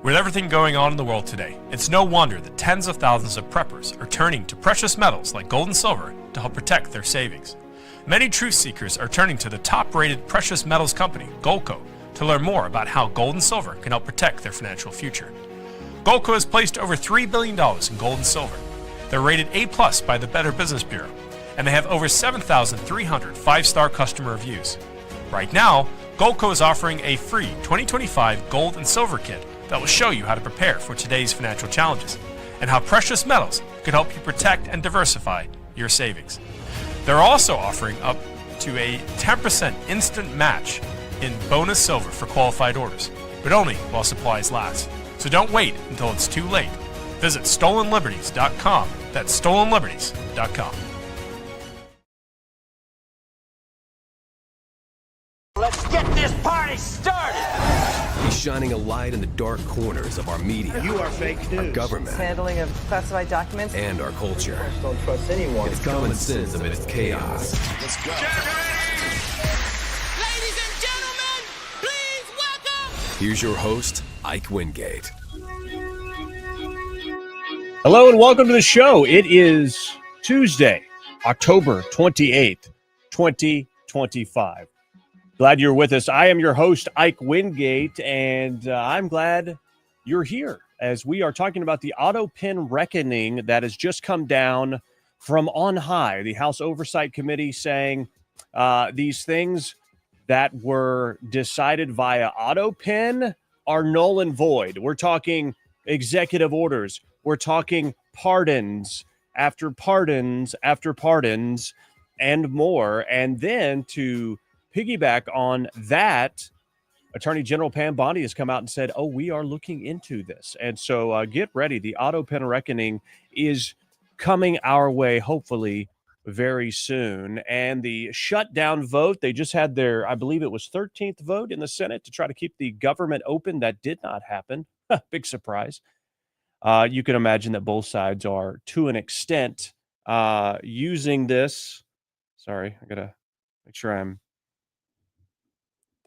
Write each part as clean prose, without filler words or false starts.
With everything going on in the world today, it's no wonder that tens of thousands of preppers are turning to precious metals like gold and silver to help protect their savings. Many truth seekers are turning to the top-rated precious metals company, Goldco, to learn more about how gold and silver can help protect their financial future. Goldco has placed over $3 billion in gold and silver. They're rated A+ by the Better Business Bureau, and they have over 7,300 five-star customer reviews. Right now, Goldco is offering a free 2025 gold and silver kit that will show you how to prepare for today's financial challenges and how precious metals can help you protect and diversify your savings. They're also offering up to a 10% instant match in bonus silver for qualified orders, but only while supplies last. So don't wait until it's too late. Visit stolenliberties.com. That's stolenliberties.com. Let's get this party started! He's shining a light in the dark corners of our media. You are fake news. Our government. Handling of classified documents. And our culture. I don't trust anyone. It's common sense amidst chaos. Let's go. Ladies and gentlemen, please welcome. Here's your host, Ike Wingate. Hello and welcome to the show. It is Tuesday, October 28th, 2025. Glad you're with us. I am your host, Ike Wingate, and I'm glad you're here as we are talking about the AutoPen Reckoning that has just come down from on high. The House Oversight Committee saying these things that were decided via AutoPen are null and void. We're talking executive orders. We're talking pardons after pardons after pardons and more. And then to piggyback on that, Attorney General Mamdani has come out and said, we are looking into this. And so get ready. The AutoPen Reckoning is coming our way, hopefully, very soon. And the shutdown vote, they just had their, I believe it was 13th vote in the Senate to try to keep the government open. That did not happen. Big surprise. You can imagine that both sides are, to an extent, using this. Sorry, I got to make sure I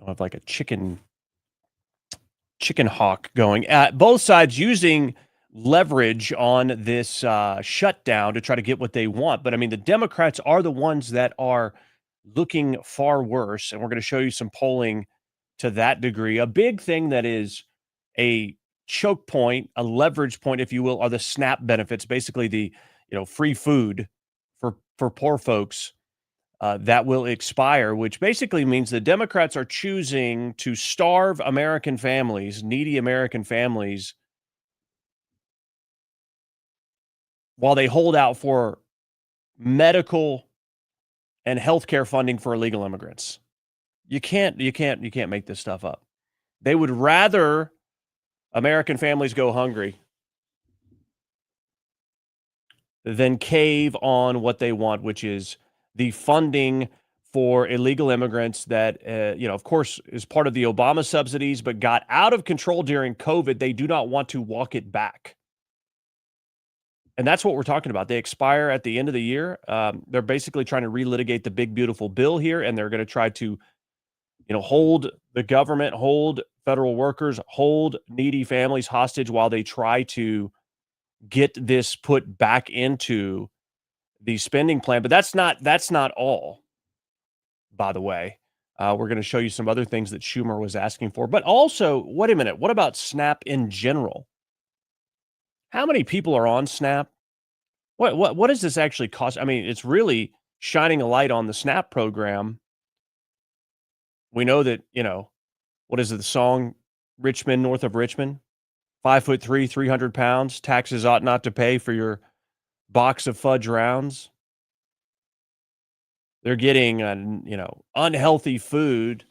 don't have like a chicken hawk going. Both sides using leverage on this shutdown to try to get what they want. But I mean, the Democrats are the ones that are looking far worse. And we're going to show you some polling to that degree. A big thing that is a choke point, a leverage point, if you will, are the SNAP benefits, basically the free food for poor folks. That will expire, which basically means the Democrats are choosing to starve American families, needy American families, while they hold out for medical and healthcare funding for illegal immigrants. You can't make this stuff up. They would rather American families go hungry than cave on what they want, which is the funding for illegal immigrants that, of course, is part of the Obama subsidies, but got out of control during COVID. They do not want to walk it back. And that's what we're talking about. They expire at the end of the year. They're basically trying to relitigate the big, beautiful bill here, and they're going to try to, hold the government, hold federal workers, hold needy families hostage while they try to get this put back into the spending plan. But that's not all, by the way. We're going to show you some other things that Schumer was asking for. But also, wait a minute, what about SNAP in general? How many people are on SNAP? What does this actually cost? I mean, it's really shining a light on the SNAP program. We know that, what is it, the song Richmond, north of Richmond? 5'3", 300 pounds, taxes ought not to pay for your box of fudge rounds. They're getting, unhealthy food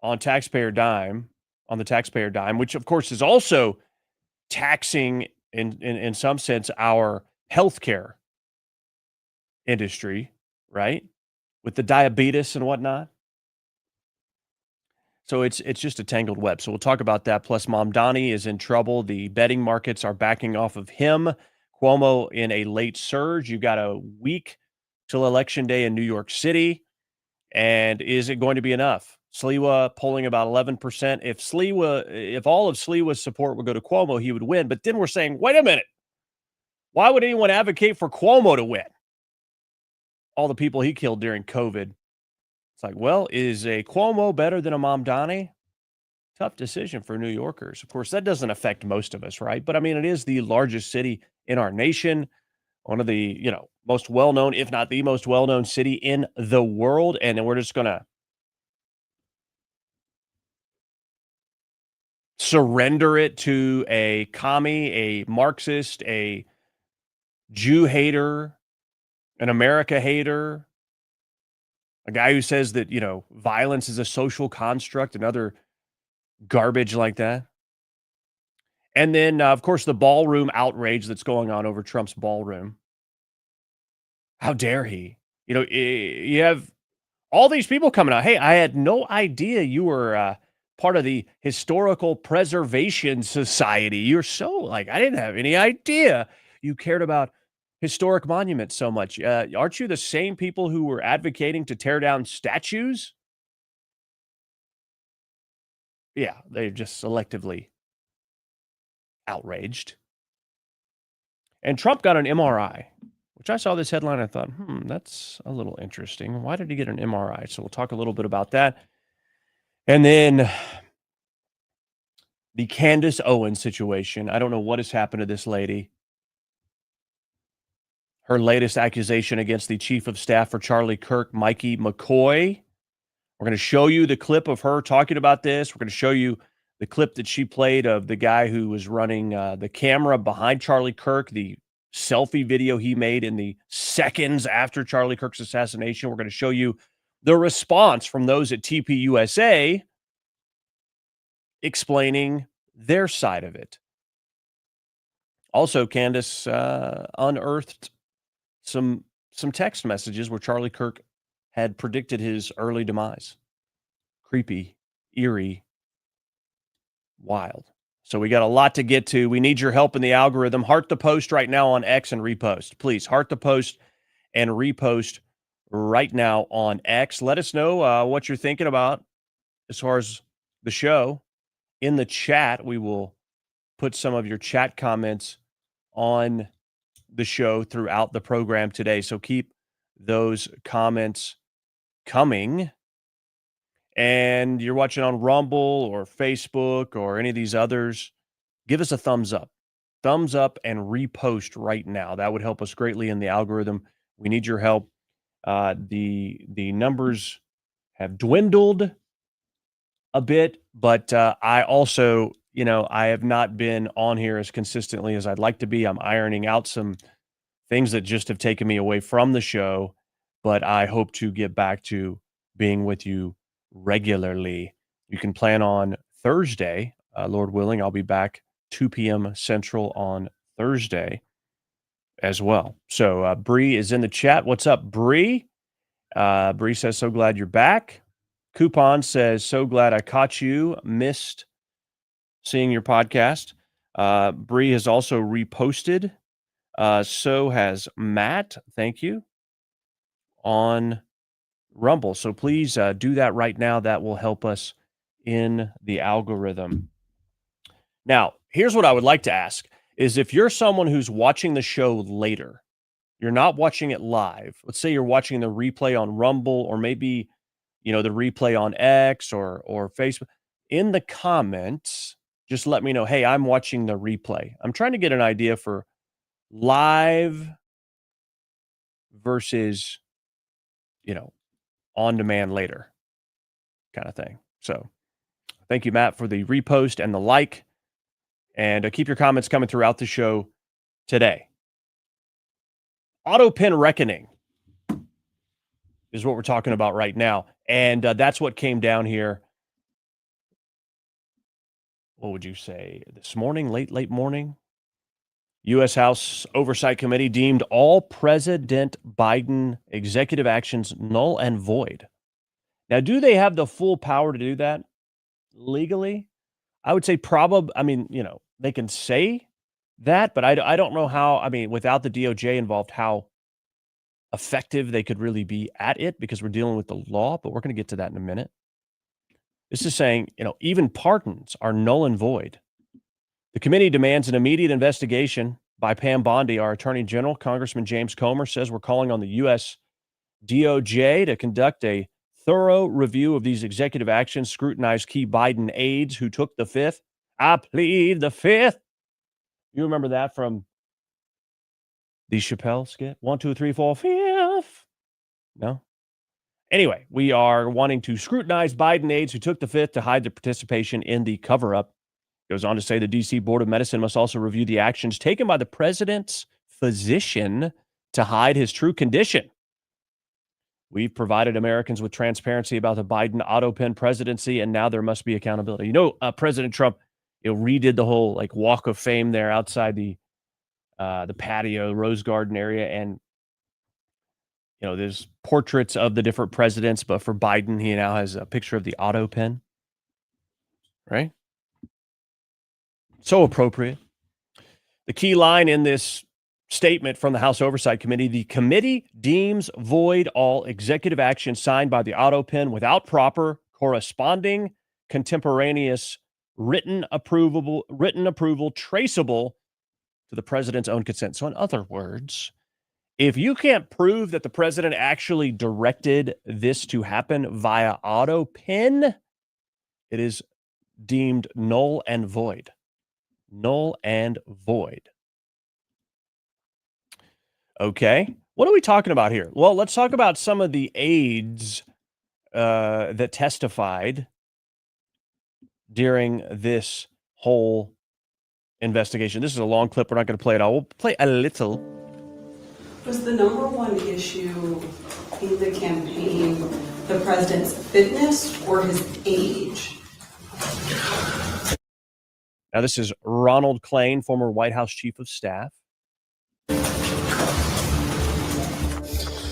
on the taxpayer dime, which of course is also taxing in some sense our healthcare industry, right? With the diabetes and whatnot. So it's just a tangled web. So we'll talk about that. Plus, Mamdani is in trouble. The betting markets are backing off of him. Cuomo in a late surge. You've got a week till Election Day in New York City. And is it going to be enough? Sliwa polling about 11%. If all of Sliwa's support would go to Cuomo, he would win. But then we're saying, wait a minute. Why would anyone advocate for Cuomo to win? All the people he killed during COVID. It's like, well, is a Cuomo better than a Mamdani? Tough decision for New Yorkers. Of course, that doesn't affect most of us, right? But I mean, it is the largest city in our nation, one of the, most well-known, if not the most well-known city in the world. And then we're just going to surrender it to a commie, a Marxist, a Jew hater, an America hater, a guy who says that, violence is a social construct and other garbage like that. And then, of course, the ballroom outrage that's going on over Trump's ballroom. How dare he? You have all these people coming out. Hey, I had no idea you were part of the Historical Preservation Society. You're so I didn't have any idea you cared about historic monuments so much. Aren't you the same people who were advocating to tear down statues? Yeah, they're just selectively outraged. And Trump got an MRI, which I saw this headline. I thought, that's a little interesting. Why did he get an MRI? So we'll talk a little bit about that. And then the Candace Owens situation. I don't know what has happened to this lady. Her latest accusation against the chief of staff for Charlie Kirk, Mikey McCoy. We're going to show you the clip of her talking about this. We're going to show you the clip that she played of the guy who was running the camera behind Charlie Kirk, the selfie video he made in the seconds after Charlie Kirk's assassination. We're going to show you the response from those at TPUSA explaining their side of it. Also, Candace unearthed some text messages where Charlie Kirk had predicted his early demise. Creepy, eerie, wild. So we got a lot to get to. We need your help in the algorithm. Heart the post right now on X and repost. Please heart the post and repost right now on X. Let us know what you're thinking about as far as the show. In the chat, we will put some of your chat comments on the show throughout the program today. So keep those comments coming. And you're watching on Rumble or Facebook or any of these others, give us a thumbs up. Thumbs up and repost right now. That would help us greatly in the algorithm. We need your help. The numbers have dwindled a bit, but I also, I have not been on here as consistently as I'd like to be. I'm ironing out some things that just have taken me away from the show, but I hope to get back to being with you regularly. You can plan on Thursday, Lord willing. I'll be back 2 p.m. Central on Thursday as well. So Bree is in the chat. What's up, Bree? Bree says, so glad you're back. Coupon says, so glad I caught you. Missed seeing your podcast. Bree has also reposted. So has Matt. Thank you. On Rumble. So please do that right now. That will help us in the algorithm. Now, here's what I would like to ask is if you're someone who's watching the show later, you're not watching it live. Let's say you're watching the replay on Rumble or maybe, the replay on X or Facebook. In the comments, just let me know, hey, I'm watching the replay. I'm trying to get an idea for live versus, on demand later kind of thing. So thank you, Matt, for the repost and the like. And keep your comments coming throughout the show today. AutoPen Reckoning is what we're talking about right now. And that's what came down here. What would you say? This morning, late morning? U.S. House Oversight Committee deemed all President Biden executive actions null and void. Now, do they have the full power to do that legally? I would say probably, they can say that, but I don't know how, without the DOJ involved, how effective they could really be at it because we're dealing with the law, but we're going to get to that in a minute. This is saying, even pardons are null and void. The committee demands an immediate investigation by Pam Bondi, our Attorney General. Congressman James Comer says we're calling on the U.S. DOJ to conduct a thorough review of these executive actions, scrutinize key Biden aides who took the fifth. I plead the fifth. You remember that from the Chappelle skit? 1, 2, 3, 4, fifth. No? Anyway, we are wanting to scrutinize Biden aides who took the fifth to hide their participation in the cover-up. Goes on to say the D.C. Board of Medicine must also review the actions taken by the president's physician to hide his true condition. We've provided Americans with transparency about the Biden AutoPen presidency, and now there must be accountability. President Trump redid the whole walk of fame there outside the patio, Rose Garden area, and there's portraits of the different presidents, but for Biden, he now has a picture of the AutoPen, right? So appropriate. The key line in this statement from the House Oversight Committee: the committee deems void all executive action signed by the AutoPen without proper corresponding contemporaneous written approval traceable to the president's own consent. So in other words, if you can't prove that the president actually directed this to happen via AutoPen, it is deemed null and void. Null and void. Okay. What are we talking about here? Well, let's talk about some of the aides that testified during this whole investigation. This is a long clip. We're not going to play it all. We'll play a little. Was the number one issue in the campaign the president's fitness or his age? Now, this is Ronald Klain, former White House Chief of Staff.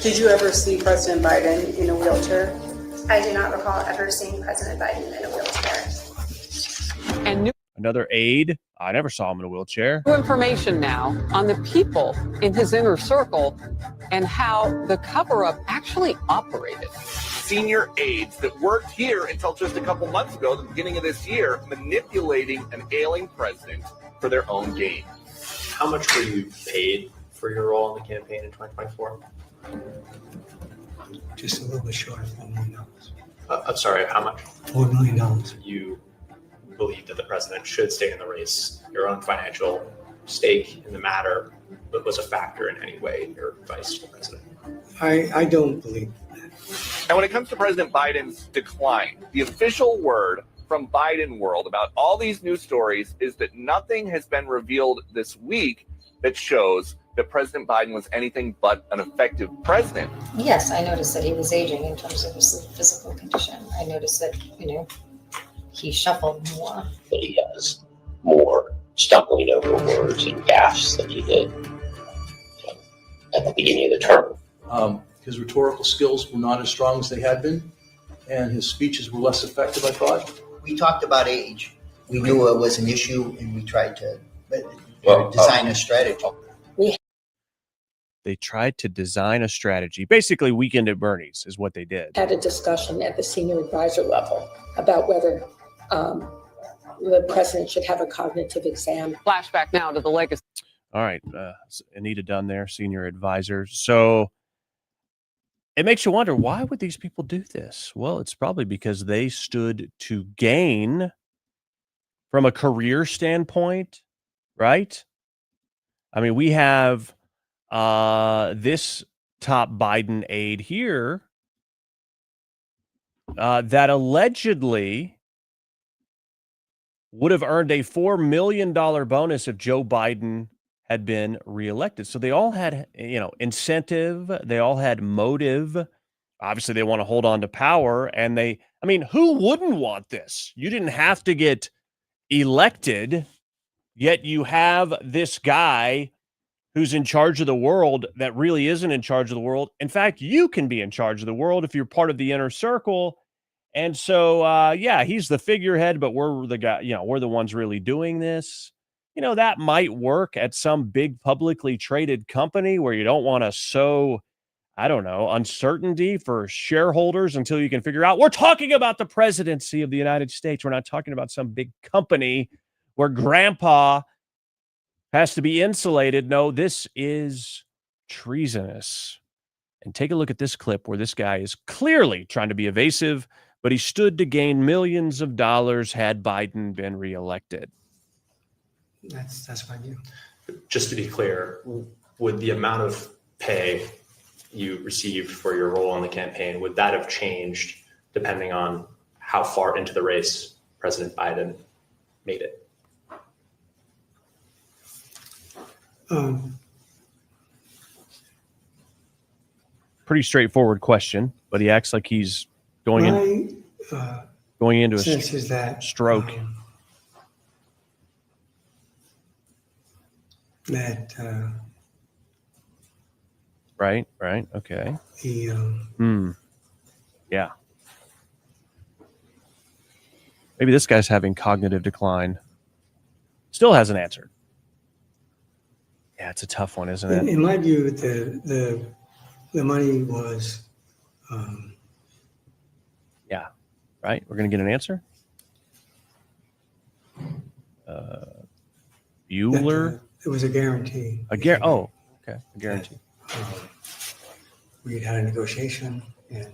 Did you ever see President Biden in a wheelchair? I do not recall ever seeing President Biden in a wheelchair. And Another aide. I never saw him in a wheelchair. new information now on the people in his inner circle and how the cover-up actually operated. Senior aides that worked here until just a couple months ago, the beginning of this year, manipulating an ailing president for their own gain. How much were you paid for your role in the campaign in 2024? Just a little bit short of $4 million. I'm sorry, how much? $4 million. You believe that the president should stay in the race. Your own financial stake in the matter was a factor in any way in your advice to the president. I don't believe that. And when it comes to President Biden's decline, the official word from Biden world about all these news stories is that nothing has been revealed this week that shows that President Biden was anything but an effective president. Yes, I noticed that he was aging in terms of his physical condition. I noticed that, he shuffled more. That he has more stumbling over words and gaffes than he did at the beginning of the term. His rhetorical skills were not as strong as they had been, and his speeches were less effective, I thought. We talked about age. We knew it was an issue, and we tried to design a strategy. They tried to design a strategy. Basically, Weekend at Bernie's is what they did. Had a discussion at the senior advisor level about whether the president should have a cognitive exam. Flashback now to the legacy. All right. Anita Dunn there, senior advisor. So it makes you wonder, why would these people do this? Well, it's probably because they stood to gain from a career standpoint, right? I mean, we have this top Biden aide here that allegedly would have earned a $4 million bonus if Joe Biden had been reelected. So they all had, incentive. They all had motive. Obviously, they want to hold on to power. And who wouldn't want this? You didn't have to get elected, yet you have this guy who's in charge of the world that really isn't in charge of the world. In fact, you can be in charge of the world if you're part of the inner circle. And so, he's the figurehead, but we're the guy, we're the ones really doing this. That might work at some big publicly traded company where you don't want to sow I don't know, uncertainty for shareholders until you can figure out we're talking about the presidency of the United States. We're not talking about some big company where grandpa has to be insulated. No, this is treasonous. And take a look at this clip where this guy is clearly trying to be evasive, but he stood to gain millions of dollars had Biden been reelected. That's my view. Just to be clear, would the amount of pay you received for your role in the campaign, would that have changed depending on how far into the race President Biden made it? Pretty straightforward question, but he acts like he's going into a sense is that stroke. Right, okay. Yeah. Maybe this guy's having cognitive decline. Still hasn't answered. Yeah, it's a tough one, isn't it? In my view, the money was. Yeah, right. We're gonna get an answer. Bueller. It was a guarantee. Oh, okay, a guarantee. We had a negotiation, and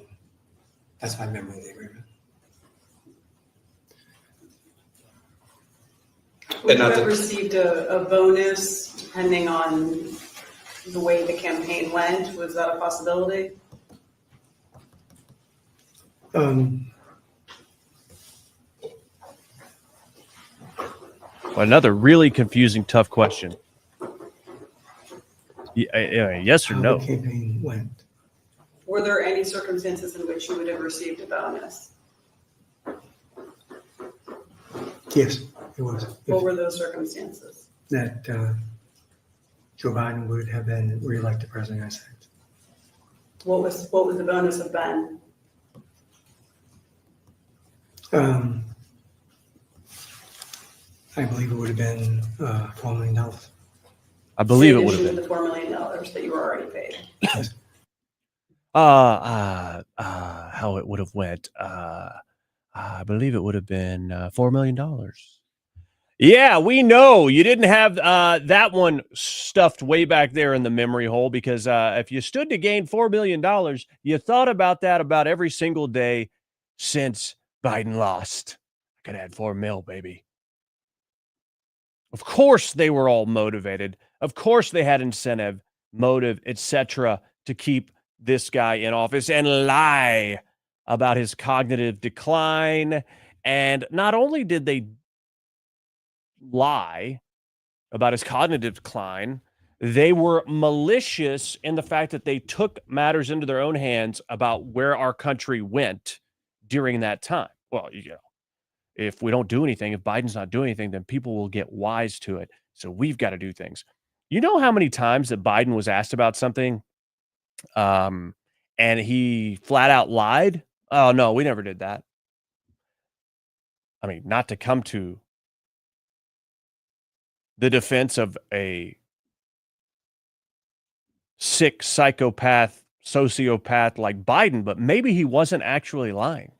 that's my memory of the agreement. Would you have received a bonus depending on the way the campaign went? Was that a possibility? Another really confusing, tough question. Yes or no? The campaign went. Were there any circumstances in which you would have received a bonus? Yes, it was. What were those circumstances? That Joe Biden would have been reelected president of the United States. What was the bonus have been? I believe it would have been $4 million. I believe it would have been been the $4 million that you were already paid. Yes. How it would have went. I believe it would have been $4 million. Yeah, we know you didn't have that one stuffed way back there in the memory hole, because if you stood to gain $4 million, you thought about that about every single day since Biden lost. I could add 4 mil, baby. Of course they were all motivated. Of course they had incentive, motive, etc. to keep this guy in office and lie about his cognitive decline. And not only did they lie about his cognitive decline, they were malicious in the fact that they took matters into their own hands about where our country went during that time. Well, if we don't do anything, if Biden's not doing anything, then people will get wise to it. So we've got to do things. You know how many times that Biden was asked about something and he flat out lied? Oh, no, we never did that. I mean, not to come to the defense of a sick psychopath, sociopath like Biden, but maybe he wasn't actually lying.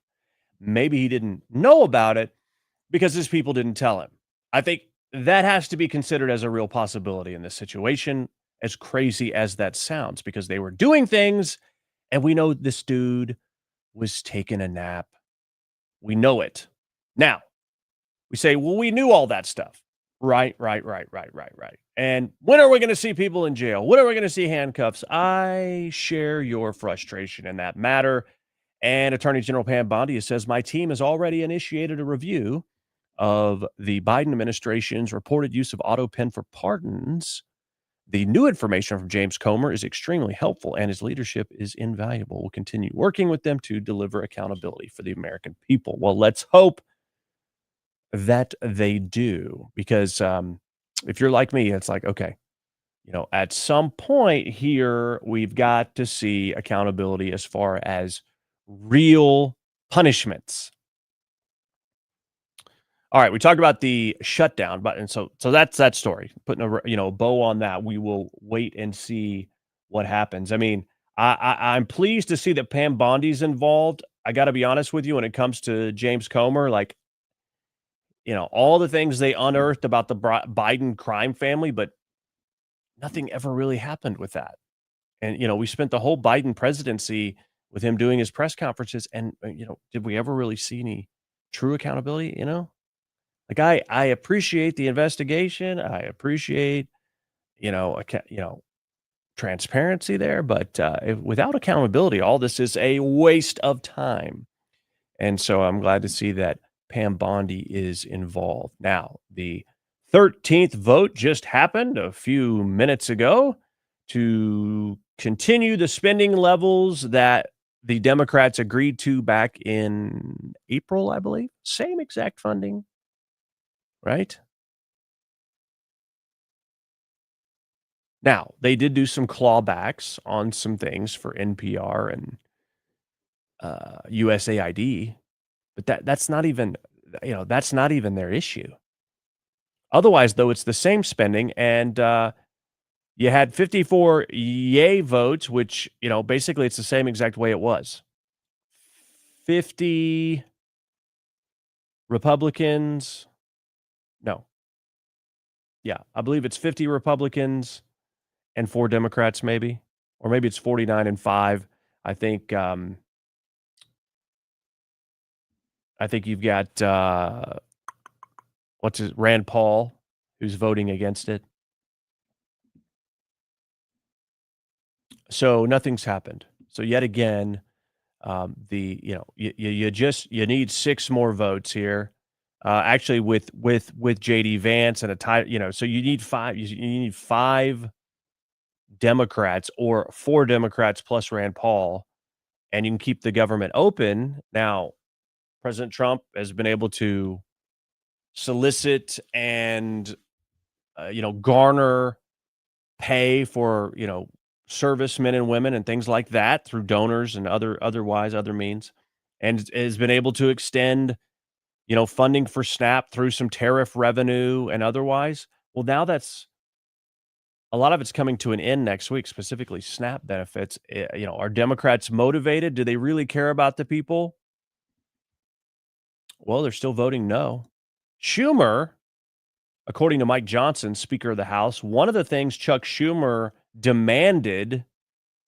Maybe he didn't know about it because his people didn't tell him. I think that has to be considered as a real possibility in this situation, as crazy as that sounds, because they were doing things, and we know this dude was taking a nap. We know it. Now, we say, well, we knew all that stuff. Right. And when are we going to see people in jail? When are we going to see handcuffs? I share your frustration in that matter. And Attorney General Mamdani says, my team has already initiated a review of the Biden administration's reported use of AutoPen for pardons. The new information from James Comer is extremely helpful, and his leadership is invaluable. We'll continue working with them to deliver accountability for the American people. Well, let's hope that they do, because if you're like me, it's like, okay, at some point here, we've got to see accountability as far as real punishments. All right, we talked about the shutdown, and so that's that story. Putting a bow on that. We will wait and see what happens. I mean, I'm pleased to see that Pam Bondi's involved. I got to be honest with you, when it comes to James Comer, like, all the things they unearthed about the Biden crime family, but nothing ever really happened with that. And, we spent the whole Biden presidency with him doing his press conferences. And, did we ever really see any true accountability? Like I appreciate the investigation. I appreciate, transparency there, but without accountability, all this is a waste of time. And so I'm glad to see that Pam Bondi is involved. Now, the 13th vote just happened a few minutes ago to continue the spending levels that the Democrats agreed to back in April, I believe. Same exact funding, right? Now, they did do some clawbacks on some things for NPR and USAID, but that's not even, that's not even their issue. Otherwise, though, it's the same spending, and you had 54 yay votes, which, basically it's the same exact way it was. 50 Republicans. No. Yeah, I believe it's 50 Republicans and 4 Democrats, maybe. Or maybe it's 49 and 5. I think you've got Rand Paul, who's voting against it. So nothing's happened. So yet again, you need 6 more votes here. Actually, with JD Vance and a tie, so you need 5. You need 5 Democrats or 4 Democrats plus Rand Paul, and you can keep the government open. Now, President Trump has been able to solicit and garner pay for servicemen and women and things like that through donors and other means, and has been able to extend funding for SNAP through some tariff revenue and otherwise. Well, now that's a lot of it's coming to an end next week, specifically SNAP benefits. Are Democrats motivated? Do they really care about the people? Well, they're still voting no. Schumer, according to Mike Johnson, Speaker of the House, one of the things Chuck Schumer demanded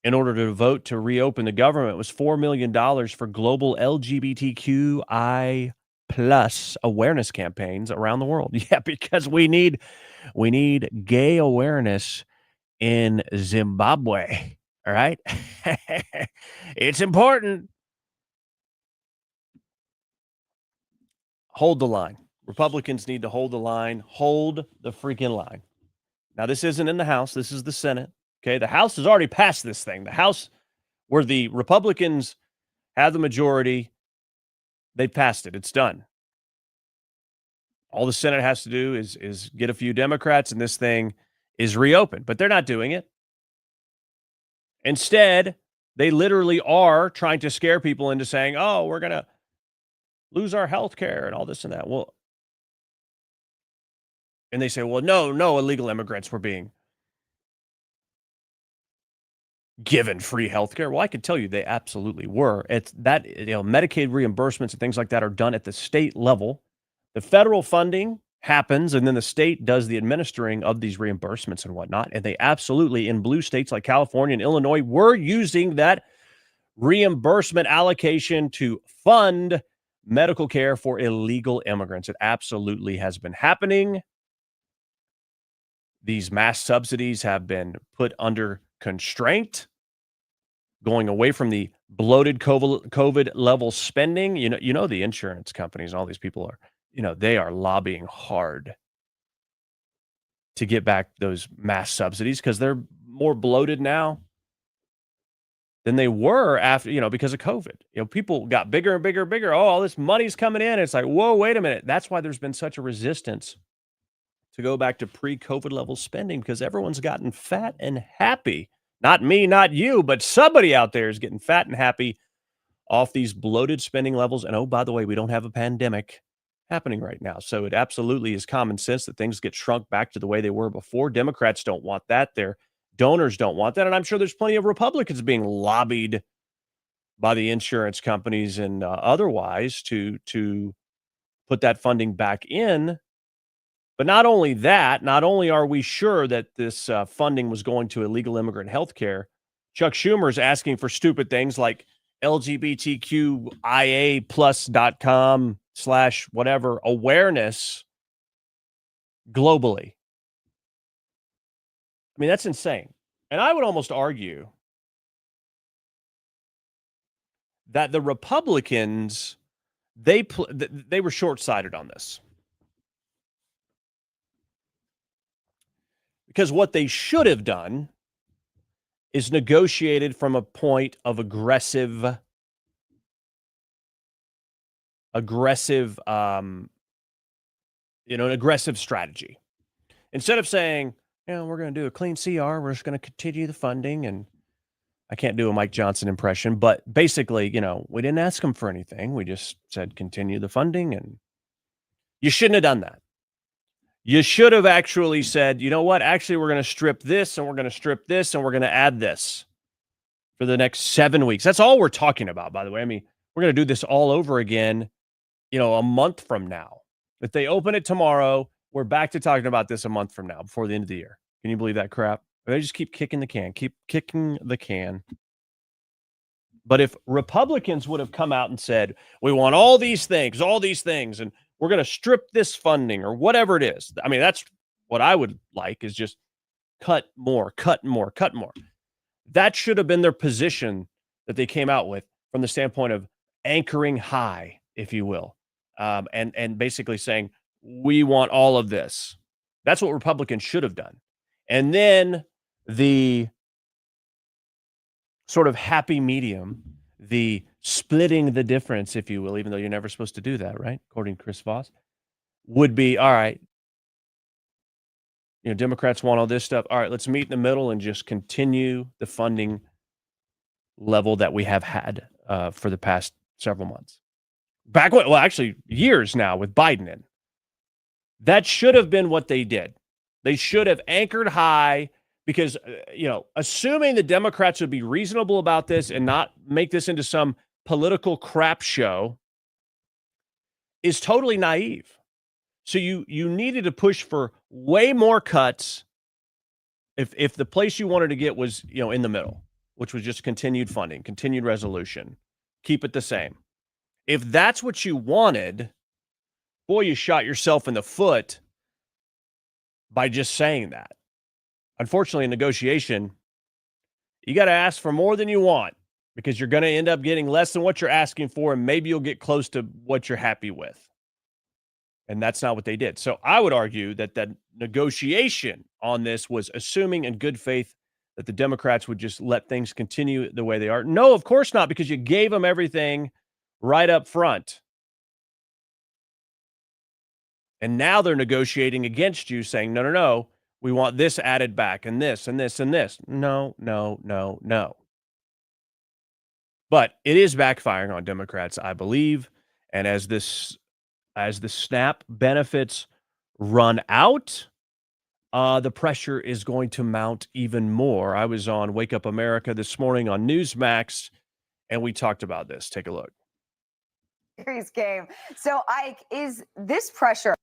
in order to vote to reopen the government was $4 million for global LGBTQI plus awareness campaigns around the world. Yeah, because we need gay awareness in Zimbabwe. All right. It's important. Hold the line. Republicans need to hold the line. Hold the freaking line. Now, this isn't in the House. This is the Senate. Okay. The House has already passed this thing. The House, where the Republicans have the majority, they passed it. It's done. All the Senate has to do is get a few Democrats, and this thing is reopened. But they're not doing it. Instead, they literally are trying to scare people into saying, oh, we're going to lose our health care and all this and that. Well, and they say, well, no illegal immigrants were being given free health care. Well, I can tell you they absolutely were. It's that, Medicaid reimbursements and things like that are done at the state level. The federal funding happens, and then the state does the administering of these reimbursements and whatnot. And they absolutely, in blue states like California and Illinois, were using that reimbursement allocation to fund medical care for illegal immigrants. It absolutely has been happening. These mass subsidies have been put under constraint, going away from the bloated COVID level spending. The insurance companies and all these people are, they are lobbying hard to get back those mass subsidies because they're more bloated now than they were after, because of COVID. People got bigger and bigger and bigger. Oh, all this money's coming in. It's like, whoa, wait a minute. That's why there's been such a resistance to go back to pre-COVID level spending, because everyone's gotten fat and happy. Not me, not you, but somebody out there is getting fat and happy off these bloated spending levels. And oh, by the way, we don't have a pandemic happening right now. So it absolutely is common sense that things get shrunk back to the way they were before. Democrats don't want that. They're Donors don't want that. And I'm sure there's plenty of Republicans being lobbied by the insurance companies and otherwise to put that funding back in. But not only that, not only are we sure that this funding was going to illegal immigrant health care, Chuck Schumer is asking for stupid things like LGBTQIA+.com/whatever awareness globally. I mean, that's insane. And I would almost argue that the Republicans, they were short-sighted on this. Because what they should have done is negotiated from a point of aggressive, an aggressive strategy. Instead of saying, we're going to do a clean CR, we're just going to continue the funding, and I can't do a Mike Johnson impression, but basically, we didn't ask them for anything. We just said continue the funding, and you shouldn't have done that. You should have actually said, you know what? Actually, we're going to strip this, and we're going to strip this, and we're going to add this for the next 7 weeks. That's all we're talking about, by the way. I mean, we're going to do this all over again, a month from now. If they open it tomorrow, we're back to talking about this a month from now, before the end of the year. Can you believe that crap? They just keep kicking the can. But if Republicans would have come out and said, we want all these things, and we're going to strip this funding or whatever it is. I mean, that's what I would like, is just cut more. That should have been their position that they came out with from the standpoint of anchoring high, if you will, and basically saying, we want all of this. That's what Republicans should have done. And then the sort of happy medium, the splitting the difference, if you will, even though you're never supposed to do that, right? According to Chris Voss, would be, all right, Democrats want all this stuff. All right, let's meet in the middle and just continue the funding level that we have had for the past several months. Actually years now with Biden in. That should have been what they did. They should have anchored high because, assuming the Democrats would be reasonable about this and not make this into some political crap show is totally naive. So you needed to push for way more cuts if the place you wanted to get was, in the middle, which was just continued funding, continued resolution, keep it the same. If that's what you wanted, boy, you shot yourself in the foot by just saying that. Unfortunately, in negotiation, you got to ask for more than you want because you're going to end up getting less than what you're asking for, and maybe you'll get close to what you're happy with. And that's not what they did. So I would argue that the negotiation on this was assuming in good faith that the Democrats would just let things continue the way they are. No, of course not, because you gave them everything right up front. And now they're negotiating against you, saying, no, we want this added back and this and this and this. No. But it is backfiring on Democrats, I believe. And as the SNAP benefits run out, the pressure is going to mount even more. I was on Wake Up America this morning on Newsmax, and we talked about this. Take a look. Series game. So, Ike, is this pressure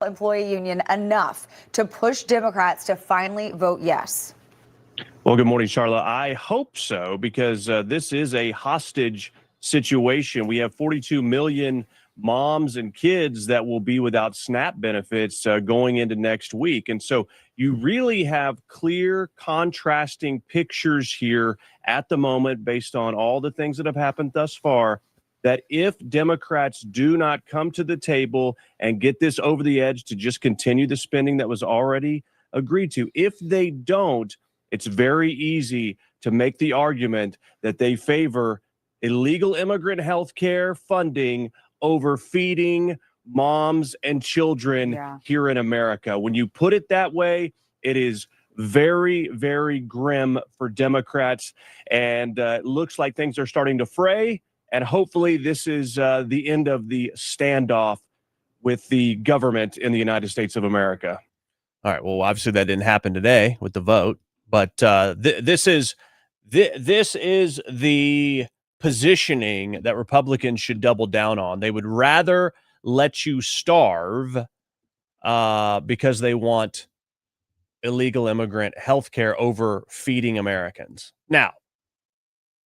employee union enough to push Democrats to finally vote yes? Well, good morning, Charlotte. I hope so, because this is a hostage situation. We have 42 million moms and kids that will be without SNAP benefits going into next week. And so you really have clear contrasting pictures here at the moment based on all the things that have happened thus far, that if Democrats do not come to the table and get this over the edge to just continue the spending that was already agreed to, if they don't, it's very easy to make the argument that they favor illegal immigrant health care funding over feeding moms and children here in America. When you put it that way, it is very, very grim for Democrats. And it looks like things are starting to fray. And hopefully this is the end of the standoff with the government in the United States of America. All right. Well, obviously that didn't happen today with the vote, but this is the positioning that Republicans should double down on. They would rather let you starve because they want illegal immigrant health care over feeding Americans. Now,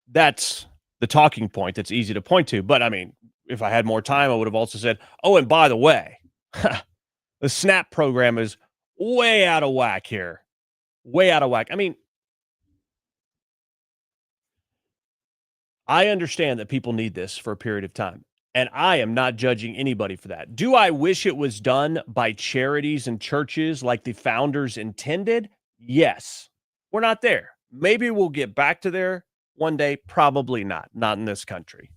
that's the talking point that's easy to point to. But I mean, if I had more time, I would have also said, oh, and by the way, the SNAP program is way out of whack here. Way out of whack. I mean, I understand that people need this for a period of time, and I am not judging anybody for that. Do I wish it was done by charities and churches like the founders intended? Yes. We're not there. Maybe we'll get back to there one day. Probably not. Not in this country.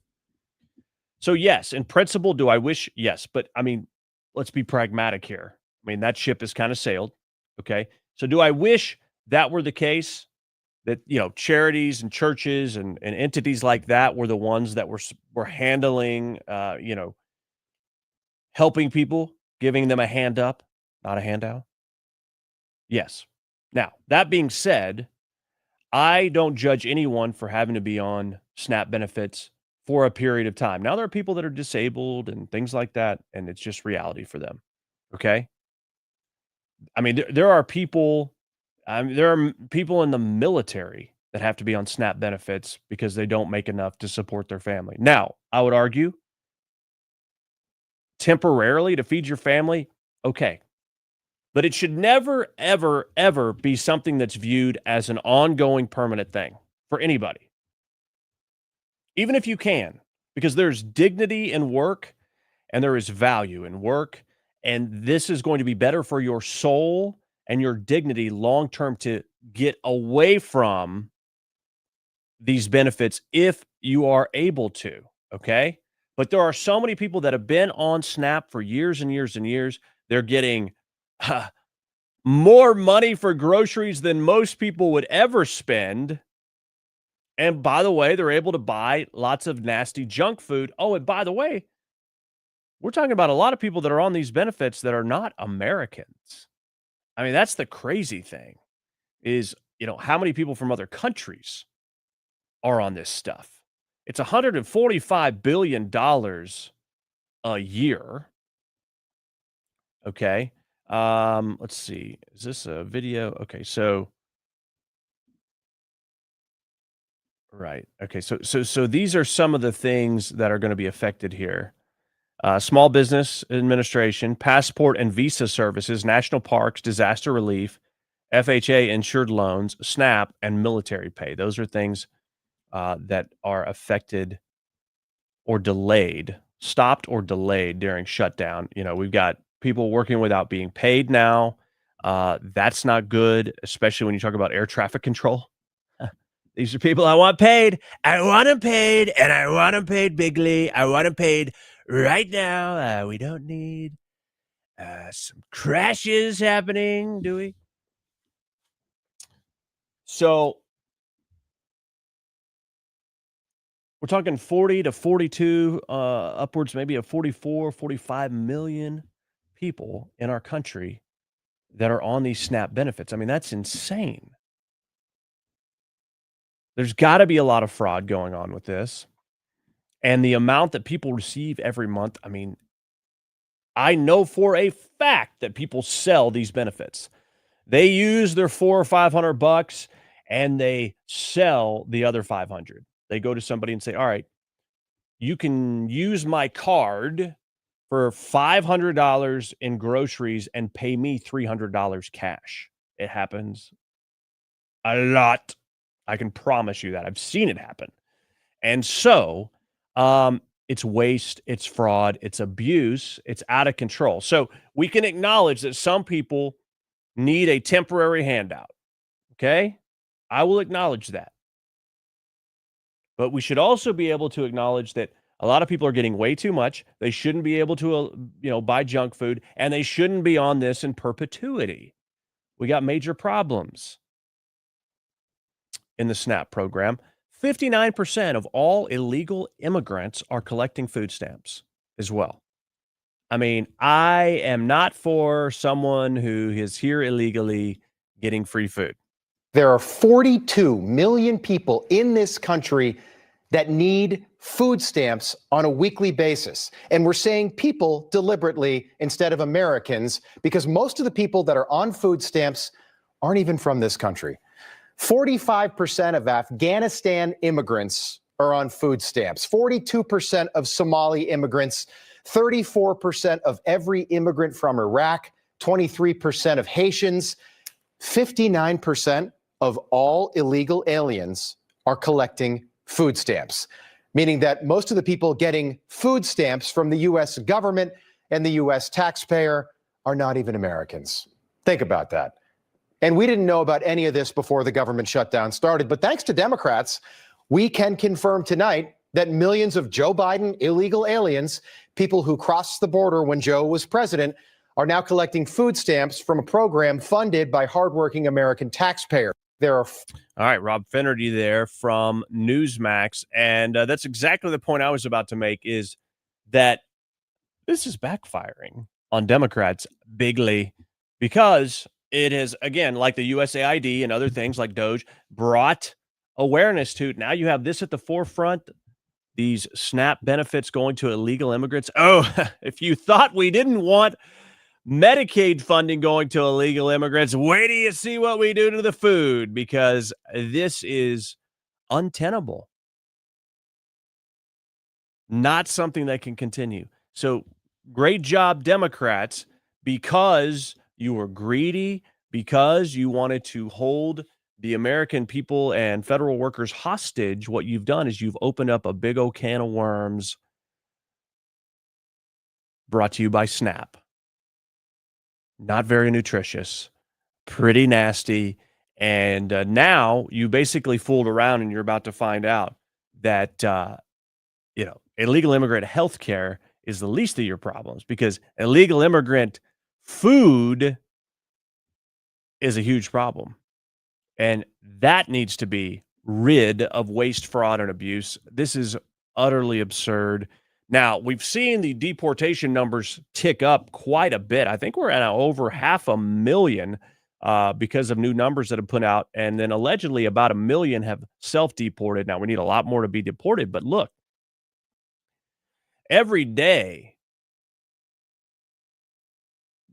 So yes, in principle, do I wish? Yes. But I mean, let's be pragmatic here. I mean, that ship has kind of sailed. Okay. So do I wish that were the case? That, you know, charities and churches and entities like that were the ones that were handling, you know, helping people, giving them a hand up, not a handout? Yes. Now, that being said, I don't judge anyone for having to be on SNAP benefits for a period of time. Now, there are people that are disabled and things like that, and it's just reality for them. Okay. I mean, there are people. There are people in the military that have to be on SNAP benefits because they don't make enough to support their family. Now, I would argue temporarily to feed your family, okay. But it should never, ever, ever be something that's viewed as an ongoing permanent thing for anybody. Even if you can, because there's dignity in work and there is value in work. And this is going to be better for your soul and your dignity long-term to get away from these benefits if you are able to, okay? But there are so many people that have been on SNAP for years and years and years. They're getting more money for groceries than most people would ever spend. And by the way, they're able to buy lots of nasty junk food. Oh, and by the way, we're talking about a lot of people that are on these benefits that are not Americans. I mean, that's the crazy thing is, you know, how many people from other countries are on this stuff? It's $145 billion a year. Okay. Let's see. Is this a video? Okay. So, right. Okay. So these are some of the things that are going to be affected here. Small Business Administration, passport and visa services, national parks, disaster relief, FHA insured loans, SNAP, and military pay. Those are things that are affected or delayed, stopped or delayed during shutdown. You know, we've got people working without being paid now. That's not good, especially when you talk about air traffic control. These are people I want paid. I want them paid, and I want them paid bigly. I want them paid right now. We don't need some crashes happening, do we? So we're talking 40 to 42, upwards maybe of 44, 45 million people in our country that are on these SNAP benefits. I mean, that's insane. There's got to be a lot of fraud going on with this. And the amount that people receive every month, I mean, I know for a fact that people sell these benefits. They use their $400 or $500 and they sell the other 500. They go to somebody and say, all right, you can use my card for $500 in groceries and pay me $300 cash. It happens a lot. I can promise you that. I've seen it happen. And so it's waste, it's fraud, it's abuse, it's out of control. So we can acknowledge that some people need a temporary handout. Okay? I will acknowledge that. But we should also be able to acknowledge that a lot of people are getting way too much. They shouldn't be able to, buy junk food, and they shouldn't be on this in perpetuity. We got major problems in the SNAP program. 59% of all illegal immigrants are collecting food stamps as well. I mean, I am not for someone who is here illegally getting free food. There are 42 million people in this country that need food stamps on a weekly basis. And we're saying people deliberately instead of Americans, because most of the people that are on food stamps aren't even from this country. 45% of Afghanistan immigrants are on food stamps, 42% of Somali immigrants, 34% of every immigrant from Iraq, 23% of Haitians, 59% of all illegal aliens are collecting food stamps, meaning that most of the people getting food stamps from the U.S. government and the U.S. taxpayer are not even Americans. Think about that. And we didn't know about any of this before the government shutdown started. But thanks to Democrats, we can confirm tonight that millions of Joe Biden illegal aliens, people who crossed the border when Joe was president, are now collecting food stamps from a program funded by hardworking American taxpayers. There are. All right, Rob Finnerty there from Newsmax. And that's exactly the point I was about to make, is that this is backfiring on Democrats bigly, because it has, again, like the USAID and other things like Doge, brought awareness to. Now you have this at the forefront, these SNAP benefits going to illegal immigrants. Oh, if you thought we didn't want Medicaid funding going to illegal immigrants, wait till you see what we do to the food, because this is untenable. Not something that can continue. So great job, Democrats, because you were greedy, because you wanted to hold the American people and federal workers hostage. What you've done is you've opened up a big old can of worms. Brought to you by SNAP. Not very nutritious, pretty nasty. And now you basically fooled around, and you're about to find out that, illegal immigrant health care is the least of your problems, because illegal immigrant food is a huge problem. And that needs to be rid of waste, fraud, and abuse. This is utterly absurd. Now, we've seen the deportation numbers tick up quite a bit. I think we're at over 500,000 because of new numbers that have put out. And then allegedly about 1 million have self-deported. Now, we need a lot more to be deported. But look, every day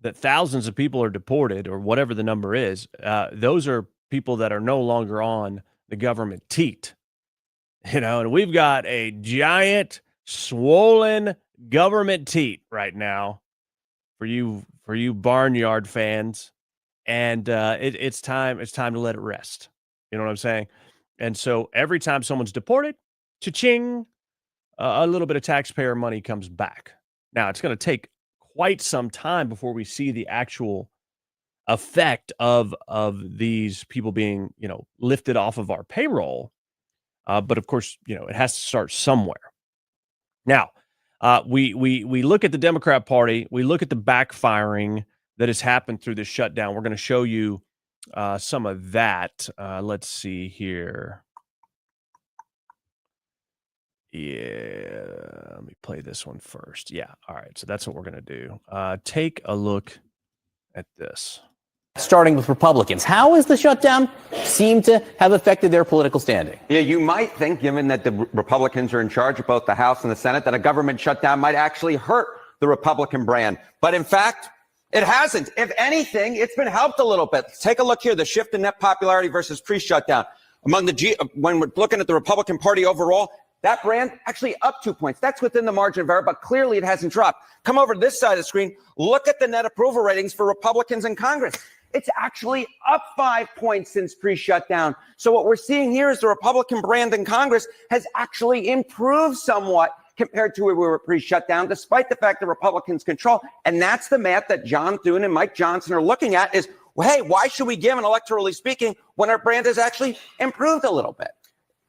that thousands of people are deported, or whatever the number is, those are people that are no longer on the government teat. And we've got a giant swollen government teat right now for you barnyard fans, and it's time to let it rest. You know what I'm saying? And so every time someone's deported, cha-ching, a little bit of taxpayer money comes back. Now, it's going to take quite some time before we see the actual effect of these people being lifted off of our payroll, but of course it has to start somewhere. Now, we look at the Democrat Party. We look at the backfiring that has happened through this shutdown. We're going to show you some of that. Let's see here. Yeah, let me play this one first. Yeah, all right. So that's what we're going to do. Take a look at this. Starting with Republicans, how has the shutdown seemed to have affected their political standing? Yeah, you might think, given that the Republicans are in charge of both the House and the Senate, that a government shutdown might actually hurt the Republican brand. But in fact, it hasn't. If anything, it's been helped a little bit. Take a look here, the shift in net popularity versus pre-shutdown. When we're looking at the Republican Party overall, that brand actually up 2 points. That's within the margin of error, but clearly it hasn't dropped. Come over to this side of the screen. Look at the net approval ratings for Republicans in Congress. It's actually up 5 points since pre-shutdown. So what we're seeing here is the Republican brand in Congress has actually improved somewhat compared to where we were pre-shutdown, despite the fact that Republicans control. And that's the math that John Thune and Mike Johnson are looking at is, well, hey, why should we give an electorally speaking when our brand has actually improved a little bit?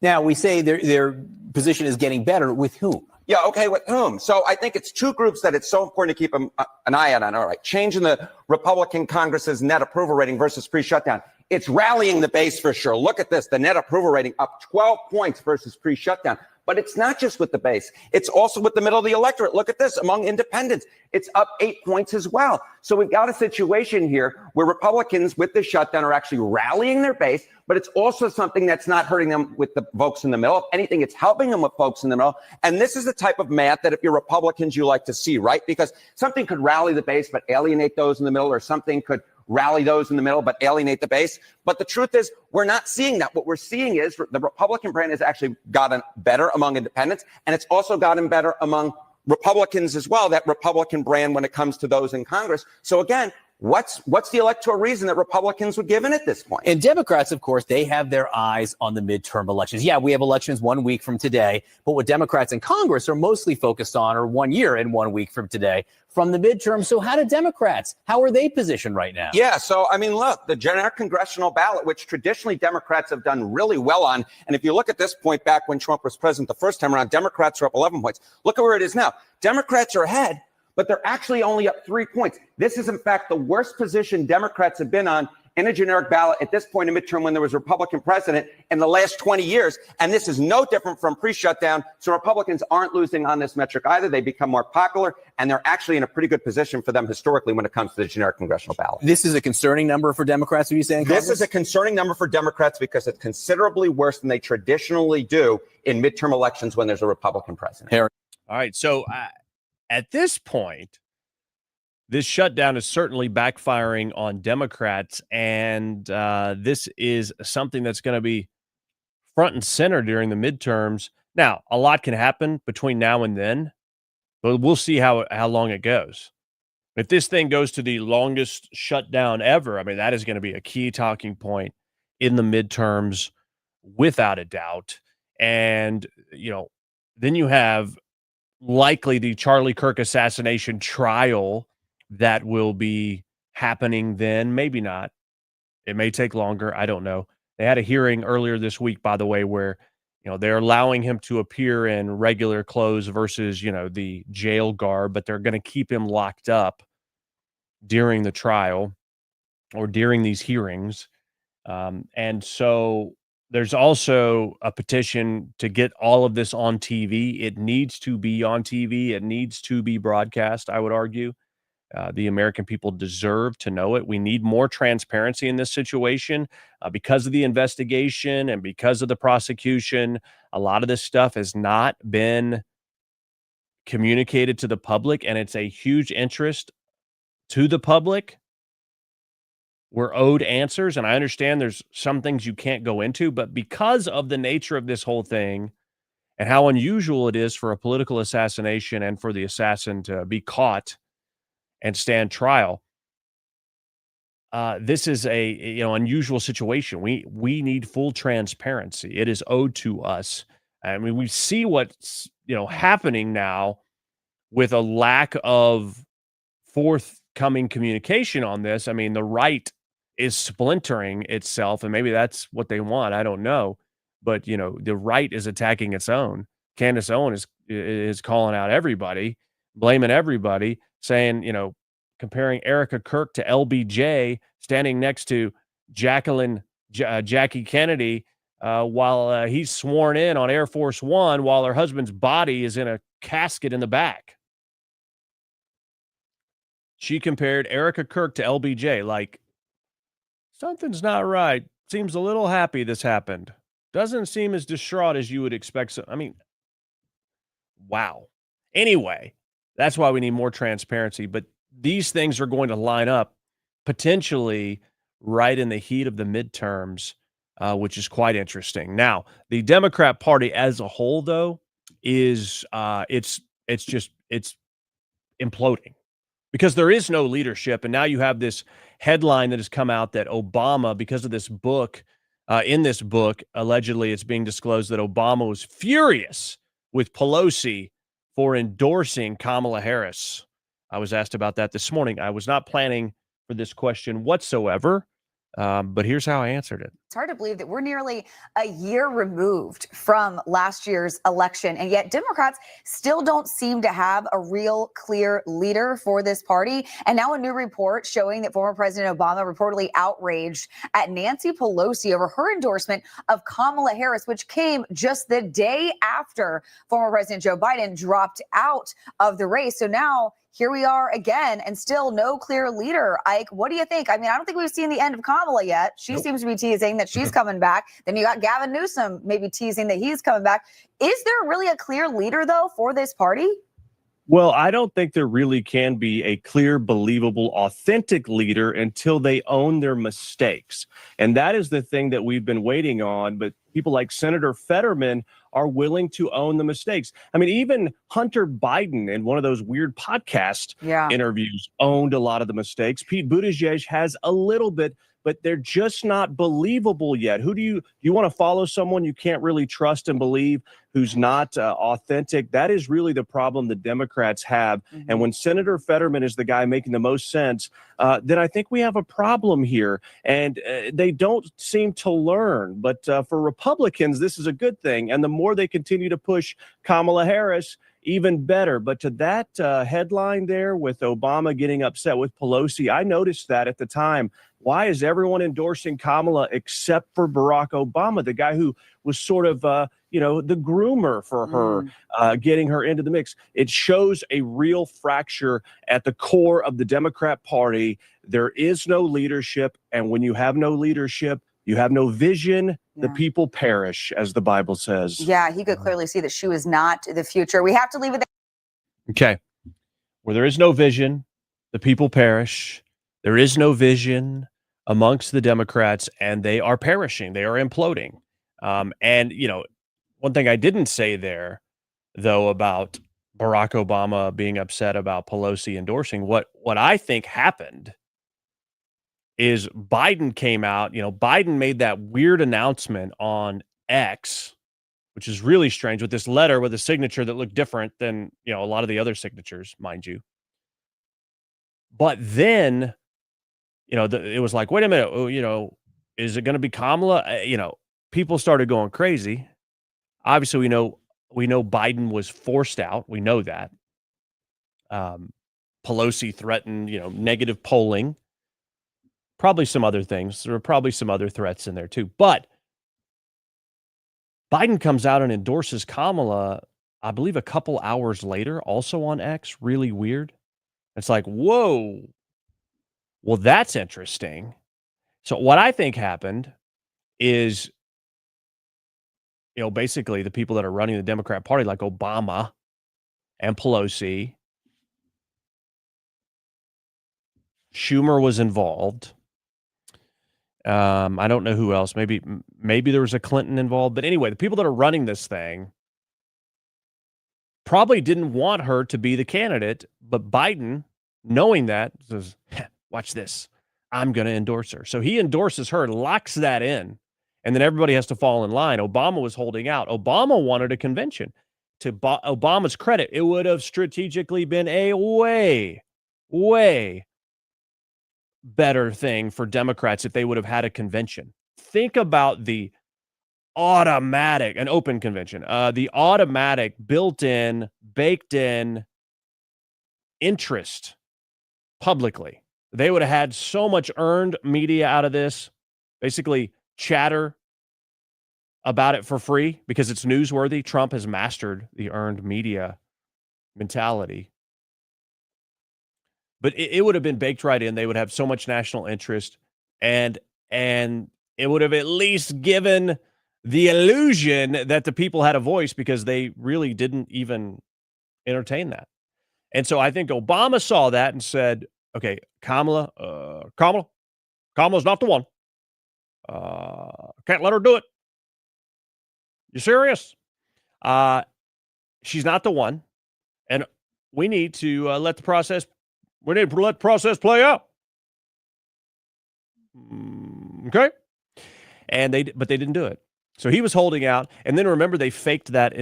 Now, we say their position is getting better. With whom? Yeah, okay, with whom? So I think it's two groups that it's so important to keep an eye on. All right, changing the Republican Congress's net approval rating versus pre-shutdown. It's rallying the base for sure. Look at this, the net approval rating up 12 points versus pre-shutdown. But it's not just with the base. It's also with the middle of the electorate. Look at this. Among independents, it's up 8 points as well. So we've got a situation here where Republicans with the shutdown are actually rallying their base, but it's also something that's not hurting them with the folks in the middle. If anything, it's helping them with folks in the middle. And this is the type of math that if you're Republicans, you like to see, right? Because something could rally the base, but alienate those in the middle, or something could rally those in the middle, but alienate the base. But the truth is, we're not seeing that. What we're seeing is the Republican brand has actually gotten better among independents, and it's also gotten better among Republicans as well, that Republican brand when it comes to those in Congress. So again, what's the electoral reason that Republicans would give in at this point? And Democrats, of course, they have their eyes on the midterm elections. Yeah, we have elections 1 week from today, but what Democrats in Congress are mostly focused on are 1 year and 1 week from today from the midterm. So how are they positioned right now? Yeah, so I mean, look, the generic congressional ballot, which traditionally Democrats have done really well on, and if you look at this point back when Trump was president the first time around, Democrats are up 11 points. Look at where it is now. Democrats are ahead, but they're actually only up 3 points. This is, in fact, the worst position Democrats have been on in a generic ballot at this point in midterm when there was a Republican president in the last 20 years. And this is no different from pre-shutdown. So Republicans aren't losing on this metric either. They become more popular, and they're actually in a pretty good position for them historically when it comes to the generic congressional ballot. This is a concerning number for Democrats, are you saying? This is a concerning number for Democrats because it's considerably worse than they traditionally do in midterm elections when there's a Republican president. All right. So at this point, this shutdown is certainly backfiring on Democrats, and this is something that's going to be front and center during the midterms. Now, a lot can happen between now and then, but we'll see how long it goes. If this thing goes to the longest shutdown ever, I mean, that is going to be a key talking point in the midterms without a doubt. And, then you have likely the Charlie Kirk assassination trial that will be happening then. Maybe not. It may take longer. I don't know. They had a hearing earlier this week, by the way, where, they're allowing him to appear in regular clothes versus, the jail garb, but they're going to keep him locked up during the trial or during these hearings. And so there's also a petition to get all of this on TV. It needs to be on TV. It needs to be broadcast, I would argue. The American people deserve to know it. We need more transparency in this situation because of the investigation and because of the prosecution. A lot of this stuff has not been communicated to the public, and it's a huge interest to the public. We're owed answers, and I understand there's some things you can't go into, but because of the nature of this whole thing and how unusual it is for a political assassination and for the assassin to be caught and stand trial, this is a unusual situation. We need full transparency. It is owed to us. I mean, we see what's happening now with a lack of forthcoming communication on this. I mean, the right is splintering itself, and maybe that's what they want. I don't know, but the right is attacking its own. Candace Owens is calling out everybody, blaming everybody, saying, comparing Erica Kirk to LBJ, standing next to Jackie Kennedy while he's sworn in on Air Force One while her husband's body is in a casket in the back. She compared Erica Kirk to LBJ, like, something's not right. Seems a little happy this happened. Doesn't seem as distraught as you would expect. So, I mean, wow. Anyway, that's why we need more transparency. But these things are going to line up potentially right in the heat of the midterms, which is quite interesting. Now, the Democrat Party as a whole, though, is it's imploding because there is no leadership. And now you have this headline that has come out that Obama, because of this book, in this book, allegedly it's being disclosed that Obama was furious with Pelosi for endorsing Kamala Harris. I was asked about that this morning. I was not planning for this question whatsoever, But here's how I answered it. It's hard to believe that we're nearly a year removed from last year's election, and yet Democrats still don't seem to have a real clear leader for this party. And now a new report showing that former President Obama reportedly outraged at Nancy Pelosi over her endorsement of Kamala Harris, which came just the day after former President Joe Biden dropped out of the race. So now here we are again, and still no clear leader. Ike, what do you think? I mean, I don't think we've seen the end of Kamala yet. She seems to be teasing that she's coming back. Then you got Gavin Newsom maybe teasing that he's coming back. Is there really a clear leader, though, for this party? Well, I don't think there really can be a clear, believable, authentic leader until they own their mistakes. And that is the thing that we've been waiting on. But people like Senator Fetterman are willing to own the mistakes. I mean, even Hunter Biden in one of those weird podcast interviews owned a lot of the mistakes. Pete Buttigieg has a little bit, but they're just not believable yet. Who do you want to follow someone you can't really trust and believe, who's not authentic? That is really the problem the Democrats have. And when Senator Fetterman is the guy making the most sense, then I think we have a problem here. And they don't seem to learn. But for Republicans, this is a good thing. And the more they continue to push Kamala Harris, even better. But to that headline there with Obama getting upset with Pelosi, I noticed that at the time. Why is everyone endorsing Kamala except for Barack Obama, the guy who was sort of, the groomer for her, getting her into the mix? It shows a real fracture at the core of the Democrat Party. There is no leadership. And when you have no leadership, you have no vision. The people perish, as the Bible says. Yeah, he could clearly see that she was not the future. We have to leave it there. Okay. Where there is no vision, the people perish. There is no vision amongst the Democrats, and they are perishing. They are imploding. And, one thing I didn't say there, though, about Barack Obama being upset about Pelosi endorsing, what I think happened is Biden came out. Biden made that weird announcement on X, which is really strange, with this letter with a signature that looked different than, a lot of the other signatures, mind you. But then, it was like, wait a minute, is it going to be Kamala? People started going crazy. Obviously, we know Biden was forced out. We know that. Pelosi threatened, negative polling. Probably some other things. There were probably some other threats in there too. But Biden comes out and endorses Kamala, I believe a couple hours later, also on X. Really weird. It's like, whoa. Well, that's interesting. So what I think happened is, basically the people that are running the Democrat Party, like Obama and Pelosi, Schumer was involved. I don't know who else. Maybe there was a Clinton involved. But anyway, the people that are running this thing probably didn't want her to be the candidate. But Biden, knowing that, says, watch this. I'm going to endorse her. So he endorses her, locks that in, and then everybody has to fall in line. Obama was holding out. Obama wanted a convention. To Obama's credit, it would have strategically been a way, way better thing for Democrats if they would have had a convention. Think about the automatic, an open convention, the automatic built-in, baked-in interest publicly. They would have had so much earned media out of this, basically chatter about it for free because it's newsworthy. Trump has mastered the earned media mentality. But it would have been baked right in. They would have so much national interest, and it would have at least given the illusion that the people had a voice, because they really didn't even entertain that. And so I think Obama saw that and said, okay, Kamala's not the one. Can't let her do it. You serious? She's not the one. And we need to let the process play out. Okay. But they didn't do it. So he was holding out. And then remember, they faked that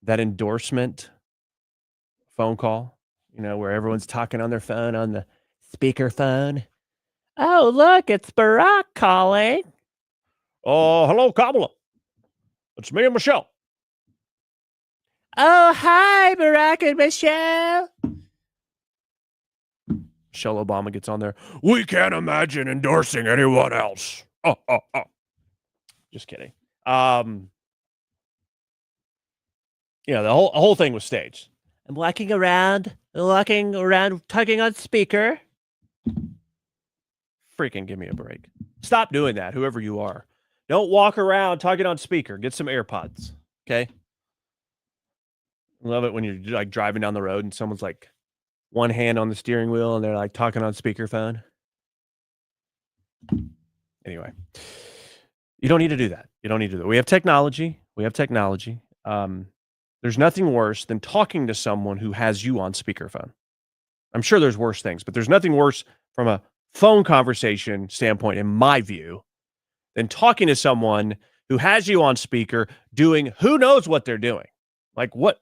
that endorsement phone call, where everyone's talking on their phone, on the speaker phone. Oh, look, it's Barack calling. Oh, hello, Kamala. It's me and Michelle. Oh, hi, Barack and Michelle. Michelle Obama gets on there. We can't imagine endorsing anyone else. Oh. Just kidding. The whole thing was staged. I'm walking around, tugging on speaker. Freaking give me a break. Stop doing that, whoever you are. Don't walk around tugging on speaker. Get some AirPods, okay? Love it when you're like driving down the road and someone's like one hand on the steering wheel and they're like talking on speakerphone. Anyway, you don't need to do that. We have technology. There's nothing worse than talking to someone who has you on speakerphone. I'm sure there's worse things, but there's nothing worse from a phone conversation standpoint, in my view, than talking to someone who has you on speaker doing who knows what they're doing. Like, what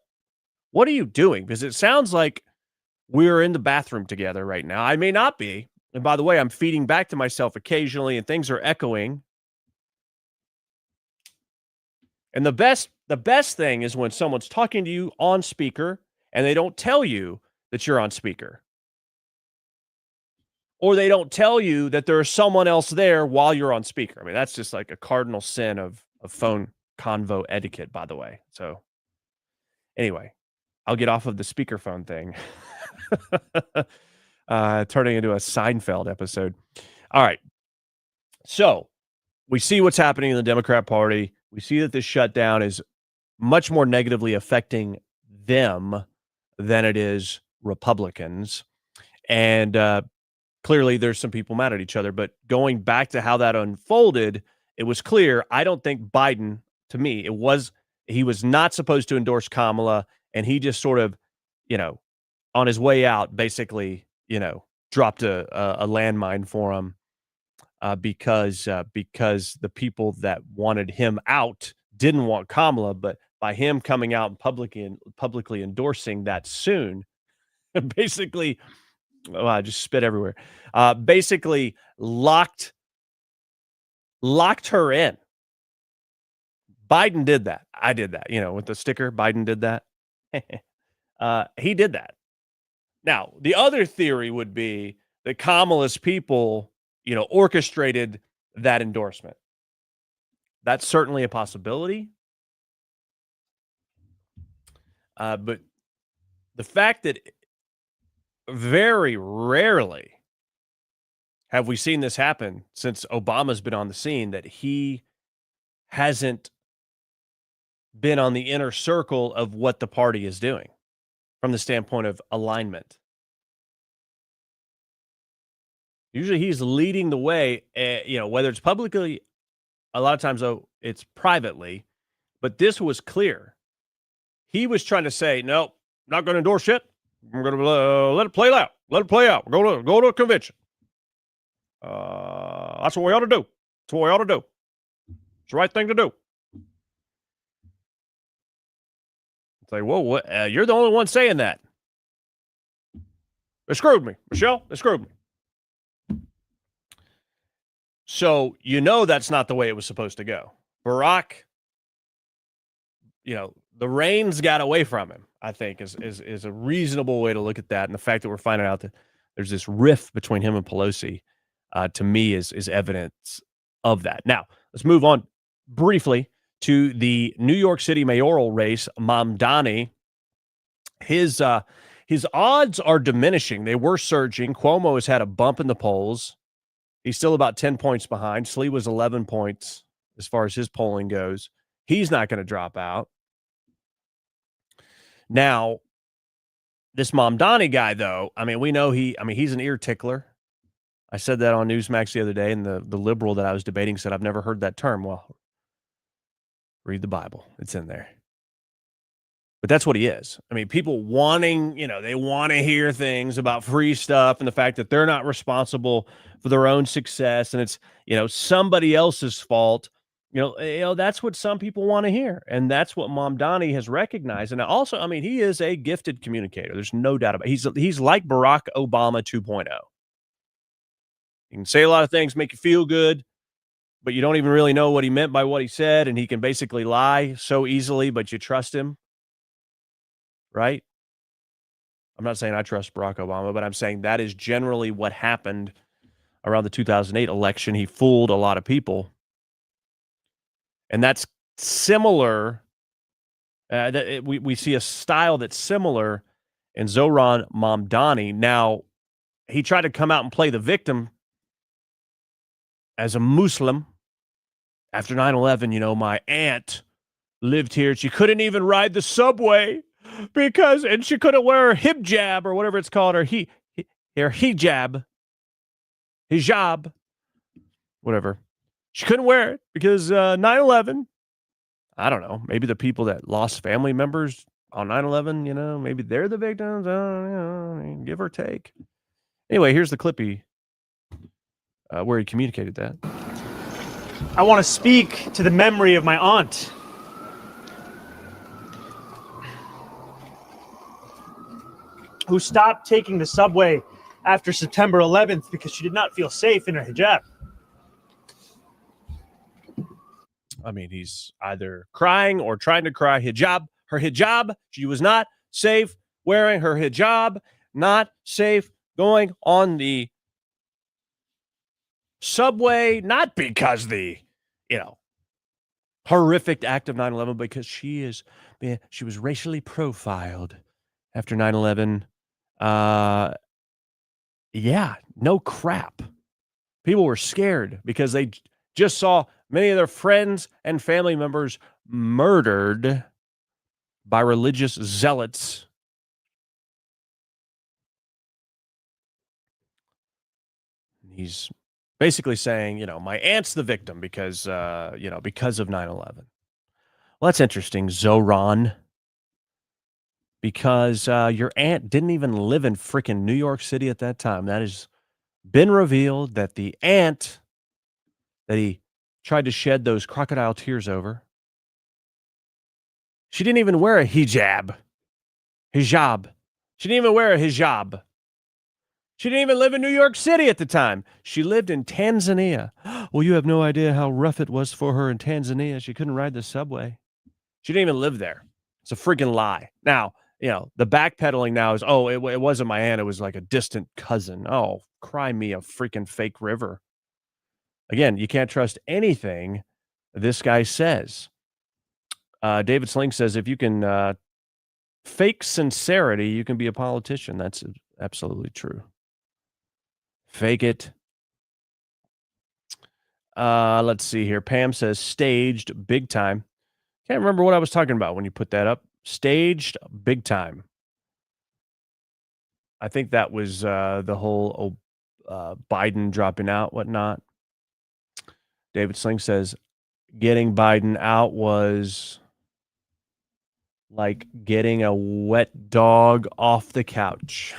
are you doing? Because it sounds like we're in the bathroom together right now. I may not be. And by the way, I'm feeding back to myself occasionally and things are echoing. And the best thing is when someone's talking to you on speaker and they don't tell you that you're on speaker. Or they don't tell you that there's someone else there while you're on speaker. I mean, that's just like a cardinal sin of phone convo etiquette, by the way. So anyway, I'll get off of the speakerphone thing. Turning into a Seinfeld episode. All right. So we see what's happening in the Democrat Party. We see that this shutdown is much more negatively affecting them than it is Republicans. And clearly there's some people mad at each other. But going back to how that unfolded, it was clear. I don't think Biden, to me, he was not supposed to endorse Kamala. And he just sort of, on his way out, basically, dropped a landmine for him because the people that wanted him out didn't want Kamala, but by him coming out and publicly endorsing that soon, basically, I just spit everywhere. Basically locked her in. Biden did that. I did that, with the sticker. Biden did that. He did that. Now, the other theory would be that Kamala's people, orchestrated that endorsement. That's certainly a possibility. But the fact that very rarely have we seen this happen since Obama's been on the scene, that he hasn't been on the inner circle of what the party is doing from the standpoint of alignment. Usually he's leading the way, whether it's publicly, a lot of times, though, it's privately. But this was clear. He was trying to say, nope, not going to endorse it. I'm going to let it play out. Let it play out. We're going to go to a convention. That's what we ought to do. That's what we ought to do. It's the right thing to do. It's like, whoa, what? You're the only one saying that. They screwed me, Michelle. They screwed me. So, that's not the way it was supposed to go. Barack, the reins got away from him, I think, is a reasonable way to look at that. And the fact that we're finding out that there's this rift between him and Pelosi, to me, is evidence of that. Now, let's move on briefly to the New York City mayoral race. Mamdani, his odds are diminishing. They were surging. Cuomo has had a bump in the polls. He's still about 10 points behind. Slee was 11 points as far as his polling goes. He's not going to drop out. Now, this Mamdani guy, though, we know he's an ear tickler. I said that on Newsmax the other day, and the liberal that I was debating said, I've never heard that term. Well, read the Bible. It's in there. But that's what he is. People wanting, they want to hear things about free stuff and the fact that they're not responsible for their own success and it's, somebody else's fault. That's what some people want to hear. And that's what Mamdani has recognized. And also, he is a gifted communicator. There's no doubt about it. He's like Barack Obama 2.0. He can say a lot of things, make you feel good, but you don't even really know what he meant by what he said, and he can basically lie so easily, but you trust him, right? I'm not saying I trust Barack Obama, but I'm saying that is generally what happened around the 2008 election. He fooled a lot of people. And that's similar. We see a style that's similar in Zohran Mamdani. Now, he tried to come out and play the victim as a Muslim. After 9/11, my aunt lived here. She couldn't even ride the subway and she couldn't wear her hijab or whatever it's called, or her hijab, whatever. She couldn't wear it because 9/11. I don't know. Maybe the people that lost family members on 9/11, maybe they're the victims. I don't know, give or take. Anyway, here's the clip where he communicated that. I want to speak to the memory of my aunt. Who stopped taking the subway after September 11th because she did not feel safe in her hijab. I mean, he's either crying or trying to cry. Her hijab, she was not safe wearing her hijab, not safe going on the subway, not because the, horrific act of 9/11, because she was racially profiled after 9/11. Yeah, no crap. People were scared because they just saw many of their friends and family members murdered by religious zealots. He's basically saying, my aunt's the victim because of 9/11. Well, that's interesting, Zohran. Because your aunt didn't even live in freaking New York City at that time. That has been revealed, that the aunt that he tried to shed those crocodile tears over, she didn't even wear a hijab. She didn't even wear a hijab. She didn't even live in New York City at the time. She lived in Tanzania. Well, you have no idea how rough it was for her in Tanzania. She couldn't ride the subway. She didn't even live there. It's a freaking lie. Now, the backpedaling now is, it wasn't my aunt. It was like a distant cousin. Oh, cry me a freaking fake river. Again, you can't trust anything this guy says. David Sling says, if you can fake sincerity, you can be a politician. That's absolutely true. Fake it. Let's see here. Pam says, staged big time. Can't remember what I was talking about when you put that up. Staged big time. I think that was the whole Biden dropping out, whatnot. David Sling says, getting Biden out was like getting a wet dog off the couch.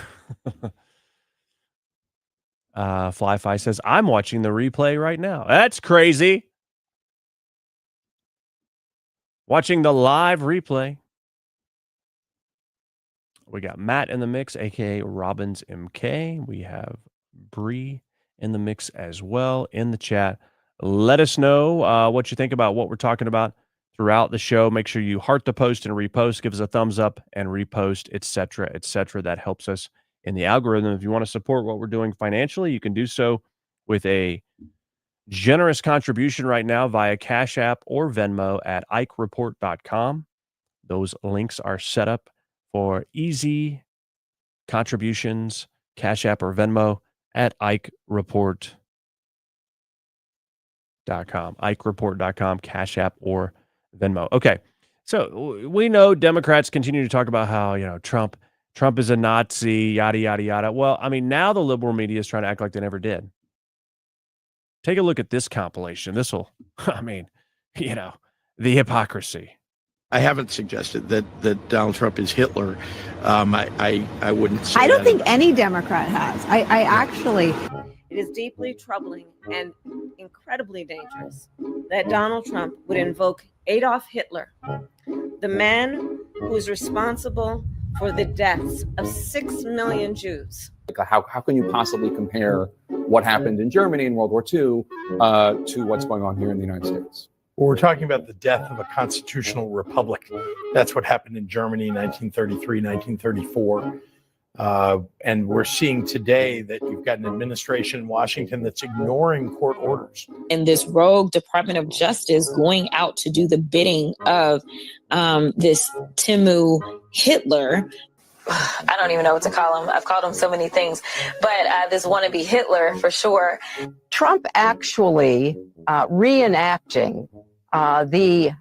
Fly-Fi says, I'm watching the replay right now. That's crazy. Watching the live replay. We got Matt in the mix, a.k.a. Robbins MK. We have Bree in the mix as well in the chat. Let us know what you think about what we're talking about throughout the show. Make sure you heart the post and repost. Give us a thumbs up and repost, etc., etc. That helps us in the algorithm. If you want to support what we're doing financially, you can do so with a generous contribution right now via Cash App or Venmo at IkeReport.com. Those links are set up for easy contributions, Cash App or Venmo at IkeReport.com. IkeReport.com, Cash App or Venmo. Okay, so we know Democrats continue to talk about how, Trump is a Nazi, yada, yada, yada. Well, I mean, now the liberal media is trying to act like they never did. Take a look at this compilation. The hypocrisy. I haven't suggested that Donald Trump is Hitler. I wouldn't say I don't that. think any Democrat has. I actually. It is deeply troubling and incredibly dangerous that Donald Trump would invoke Adolf Hitler, the man who is responsible for the deaths of 6 million Jews. How can you possibly compare what happened in Germany in World War II to what's going on here in the United States. Well, we're talking about the death of a constitutional republic. That's what happened in Germany in 1933, 1934. And we're seeing today that you've got an administration in Washington that's ignoring court orders. And this rogue Department of Justice going out to do the bidding of this Timu Hitler. I don't even know what to call him. I've called him so many things, but this wannabe Hitler for sure. Trump actually reenacting the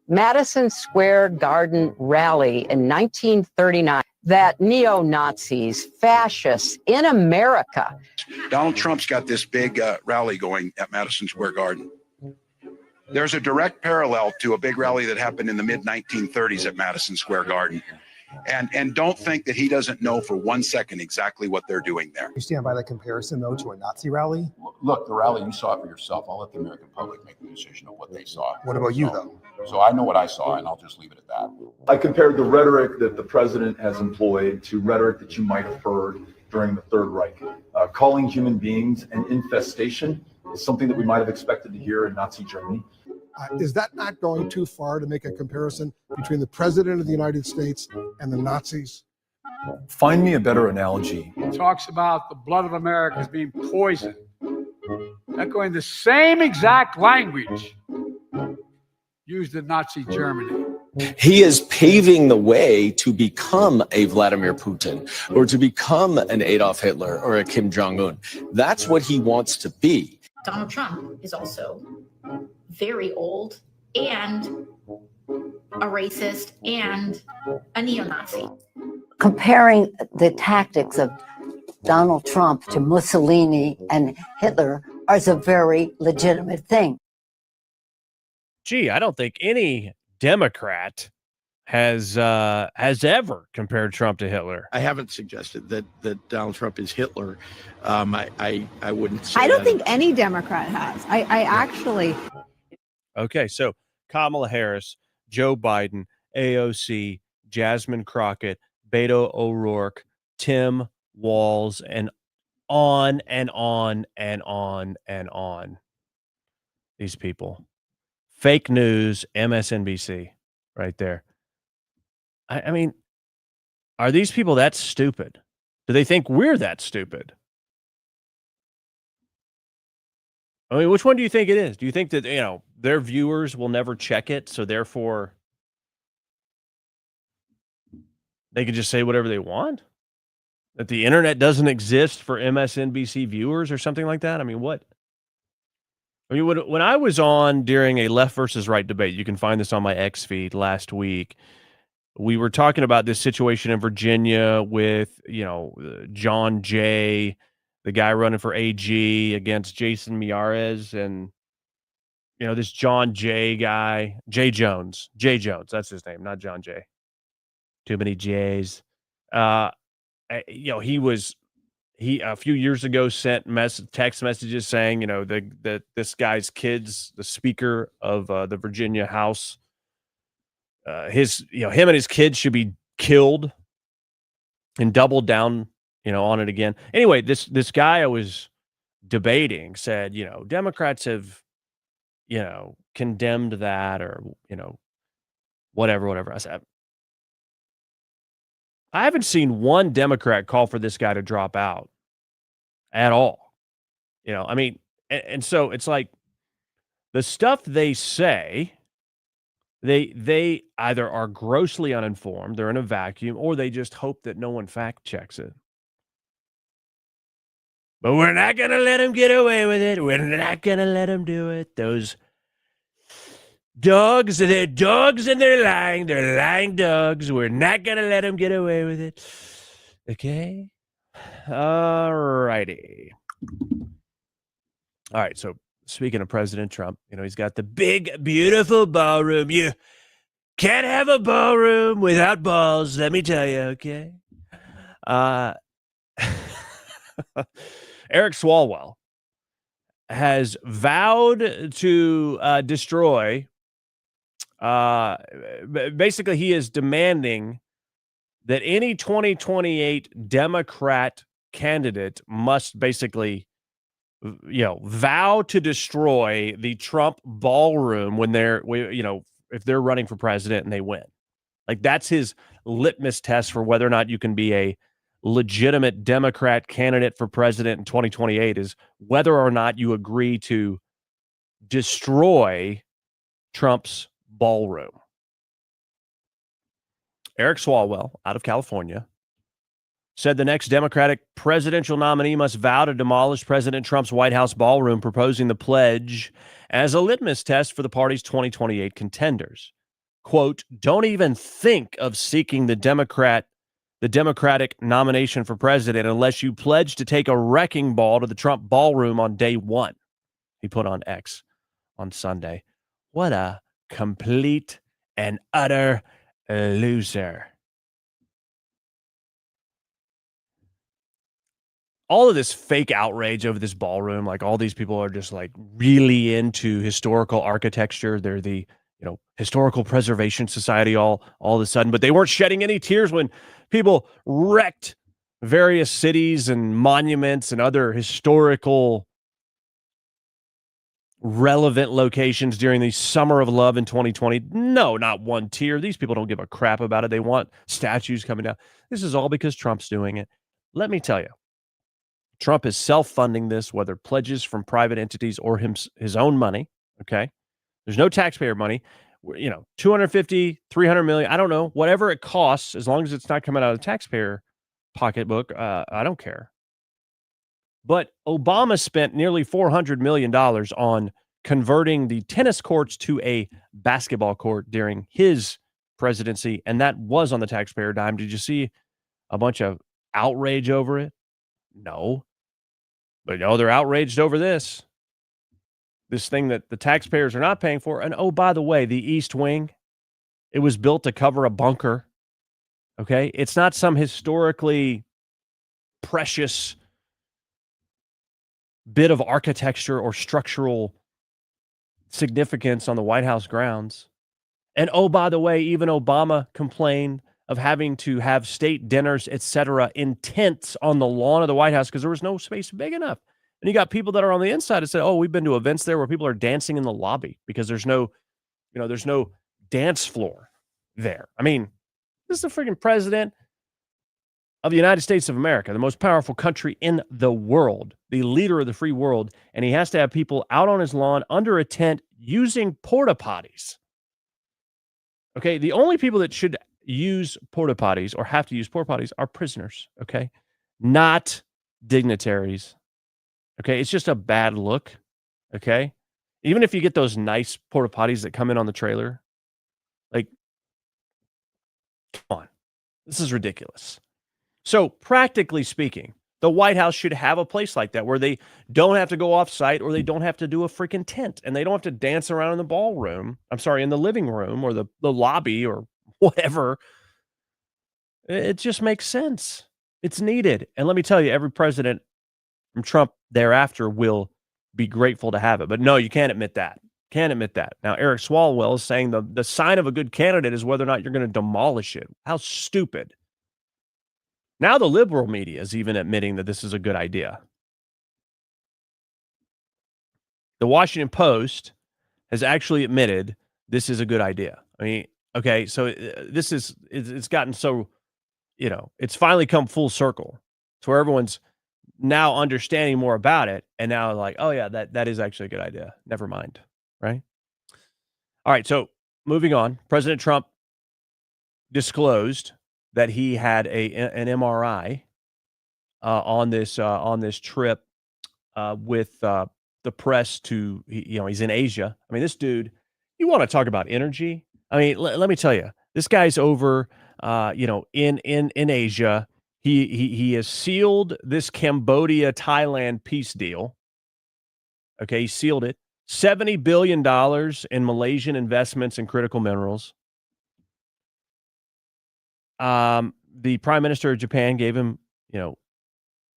Madison Square Garden rally in 1939 that neo-Nazis, fascists in America. Donald Trump's got this big rally going at Madison Square Garden. There's a direct parallel to a big rally that happened in the mid-1930s at Madison Square Garden. And don't think that he doesn't know for 1 second exactly what they're doing there. You stand by the comparison, though, to a Nazi rally? Look, the rally, you saw it for yourself. I'll let the American public make the decision of what they saw. What about you, though? So I know what I saw, and I'll just leave it at that. I compared the rhetoric that the president has employed to rhetoric that you might have heard during the Third Reich. Calling human beings an infestation is something that we might have expected to hear in Nazi Germany. Is that not going too far to make a comparison between the president of the United States and the Nazis? Find me a better analogy. He talks about the blood of America as being poisoned, echoing the same exact language used in Nazi Germany. He is paving the way to become a Vladimir Putin or to become an Adolf Hitler or a Kim Jong-un. That's what he wants to be. Donald Trump is also very old and a racist and a neo-Nazi. Comparing the tactics of Donald Trump to Mussolini and Hitler is a very legitimate thing. Gee, I don't think any Democrat has ever compared Trump to Hitler. I haven't suggested that Donald Trump is Hitler. I wouldn't say I don't that. think any Democrat has. I actually. Okay, so Kamala Harris, Joe Biden, AOC, Jasmine Crockett, Beto O'Rourke, Tim Walz, and on and on and on and on. These people. Fake news, MSNBC, right there. I mean, are these people that stupid? Do they think we're that stupid? I mean, which one do you think it is? Do you think that, their viewers will never check it, so therefore they can just say whatever they want? That the internet doesn't exist for MSNBC viewers or something like that? I mean, what? I mean, when I was on during a left versus right debate, you can find this on my X feed last week, we were talking about this situation in Virginia with, John Jay, the guy running for AG against Jason Miyares, and, this John Jay guy, Jay Jones, that's his name, not John Jay. Too many J's. He a few years ago sent text messages saying, that this guy's kids, the Speaker of the Virginia House, him and his kids should be killed, and doubled down, on it again. Anyway, this guy I was debating said, Democrats have, condemned that, or, whatever. I said, I haven't seen one Democrat call for this guy to drop out at all. I mean, and so it's like the stuff they say, they either are grossly uninformed, they're in a vacuum, or they just hope that no one fact checks it. But we're not going to let them get away with it. We're not going to let them do it. Those dogs, they're dogs and they're lying dogs. We're not going to let them get away with it. Okay? All righty. All right, so speaking of President Trump, he's got the big, beautiful ballroom. You can't have a ballroom without balls, let me tell you, okay? Eric Swalwell has vowed to destroy. Basically, he is demanding that any 2028 Democrat candidate must basically vow to destroy the Trump ballroom when if they're running for president and they win. Like, that's his litmus test for whether or not you can be a legitimate Democrat candidate for president in 2028 is whether or not you agree to destroy Trump's ballroom. Eric Swalwell, out of California, said the next Democratic presidential nominee must vow to demolish President Trump's White House ballroom, proposing the pledge as a litmus test for the party's 2028 contenders. Quote, don't even think of seeking the Democratic nomination for president unless you pledge to take a wrecking ball to the Trump ballroom on day one, he put on X on Sunday. What a complete and utter loser. All of this fake outrage over this ballroom, like all these people are just like really into historical architecture. They're the Historical Preservation Society all of a sudden, but they weren't shedding any tears when people wrecked various cities and monuments and other historical relevant locations during the Summer of Love in 2020. No, not one tear. These people don't give a crap about it. They want statues coming down. This is all because Trump's doing it. Let me tell you, Trump is self-funding this, whether pledges from private entities or his own money. Okay. There's no taxpayer money, 250, 300 million. I don't know, whatever it costs, as long as it's not coming out of the taxpayer pocketbook. I don't care. But Obama spent nearly $400 million on converting the tennis courts to a basketball court during his presidency. And that was on the taxpayer dime. Did you see a bunch of outrage over it? No. But they're outraged over this thing that the taxpayers are not paying for. And oh, by the way, the East Wing, it was built to cover a bunker. Okay. It's not some historically precious bit of architecture or structural significance on the White House grounds. And oh, by the way, even Obama complained of having to have state dinners, etc., in tents on the lawn of the White House because there was no space big enough. And you got people that are on the inside that say, oh, we've been to events there where people are dancing in the lobby because there's no dance floor there. I mean, this is the freaking president of the United States of America, the most powerful country in the world, the leader of the free world, and he has to have people out on his lawn under a tent using porta potties. Okay, the only people that should use porta potties or have to use porta potties are prisoners, okay? Not dignitaries. Okay, it's just a bad look, okay? Even if you get those nice porta potties that come in on the trailer, like, come on. This is ridiculous. So, practically speaking, the White House should have a place like that where they don't have to go off site or they don't have to do a freaking tent and they don't have to dance around in the ballroom. I'm sorry, in the living room or the lobby or whatever. It just makes sense. It's needed. And let me tell you, every president from Trump thereafter will be grateful to have it. But no, you can't admit that. Can't admit that. Now, Eric Swalwell is saying the sign of a good candidate is whether or not you're going to demolish it. How stupid. Now the liberal media is even admitting that this is a good idea. The Washington Post has actually admitted this is a good idea. I mean, okay, so it's gotten so, it's finally come full circle to where everyone's now understanding more about it. And now like, oh yeah, that is actually a good idea. Never mind. Right. All right. So moving on, President Trump disclosed that he had an MRI on this trip with the press to, he's in Asia. I mean, this dude, you want to talk about energy? I mean, let me tell you, this guy's over, in Asia. He has sealed this Cambodia-Thailand peace deal. Okay, he sealed it. $70 billion in Malaysian investments in critical minerals. The Prime Minister of Japan gave him,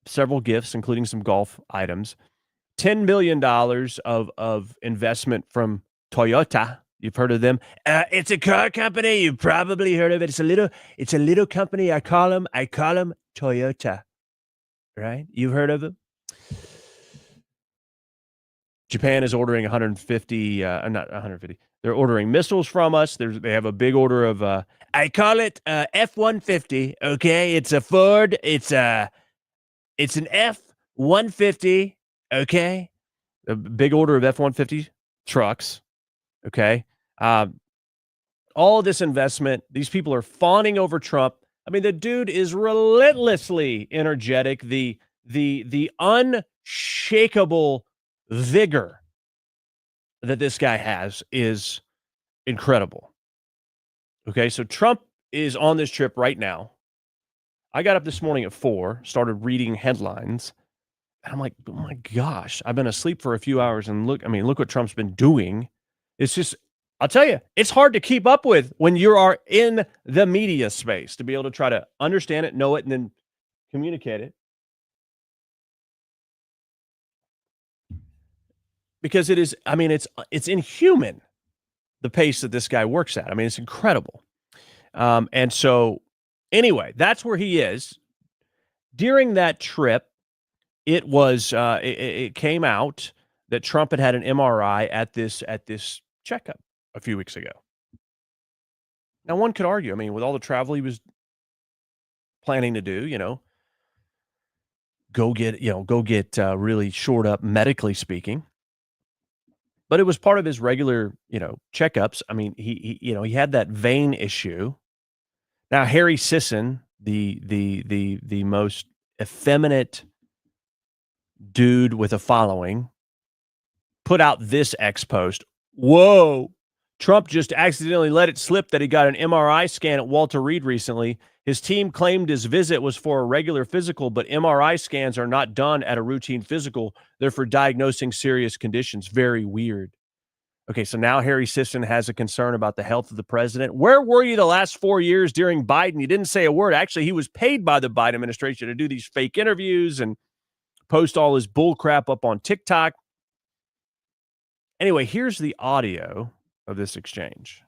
several gifts, including some golf items. $10 billion of investment from Toyota. You've heard of them. It's a car company. You've probably heard of it. It's a little company. I call them Toyota. Right? You've heard of them. Japan is ordering 150, not 150. They're ordering missiles from us. They have a big order of, I call it F-150. Okay, it's a Ford. It's an F-150. Okay, a big order of F-150 trucks. Okay, all this investment. These people are fawning over Trump. I mean, the dude is relentlessly energetic. The unshakable vigor that this guy has is incredible. Okay, so Trump is on this trip right now. I got up this morning at 4, started reading headlines, and I'm like, oh my gosh, I've been asleep for a few hours, and look what Trump's been doing. It's just, I'll tell you, it's hard to keep up with when you are in the media space to be able to try to understand it, know it, and then communicate it. Because it is, I mean, it's inhuman, the pace that this guy works at. I mean, it's incredible. And so, anyway, that's where he is. During that trip, it was it came out that Trump had an MRI at this checkup a few weeks ago. Now, one could argue, I mean, with all the travel he was planning to do, go get really shored up medically speaking. But it was part of his regular, checkups. I mean, he had that vein issue. Now, Harry Sisson, the most effeminate dude with a following, put out this X post. Whoa, Trump just accidentally let it slip that he got an MRI scan at Walter Reed recently. His team claimed his visit was for a regular physical, but MRI scans are not done at a routine physical. They're for diagnosing serious conditions. Very weird. Okay, so now Harry Sisson has a concern about the health of the president. Where were you the last 4 years during Biden? You didn't say a word. Actually, he was paid by the Biden administration to do these fake interviews and post all his bull crap up on TikTok. Anyway, here's the audio of this exchange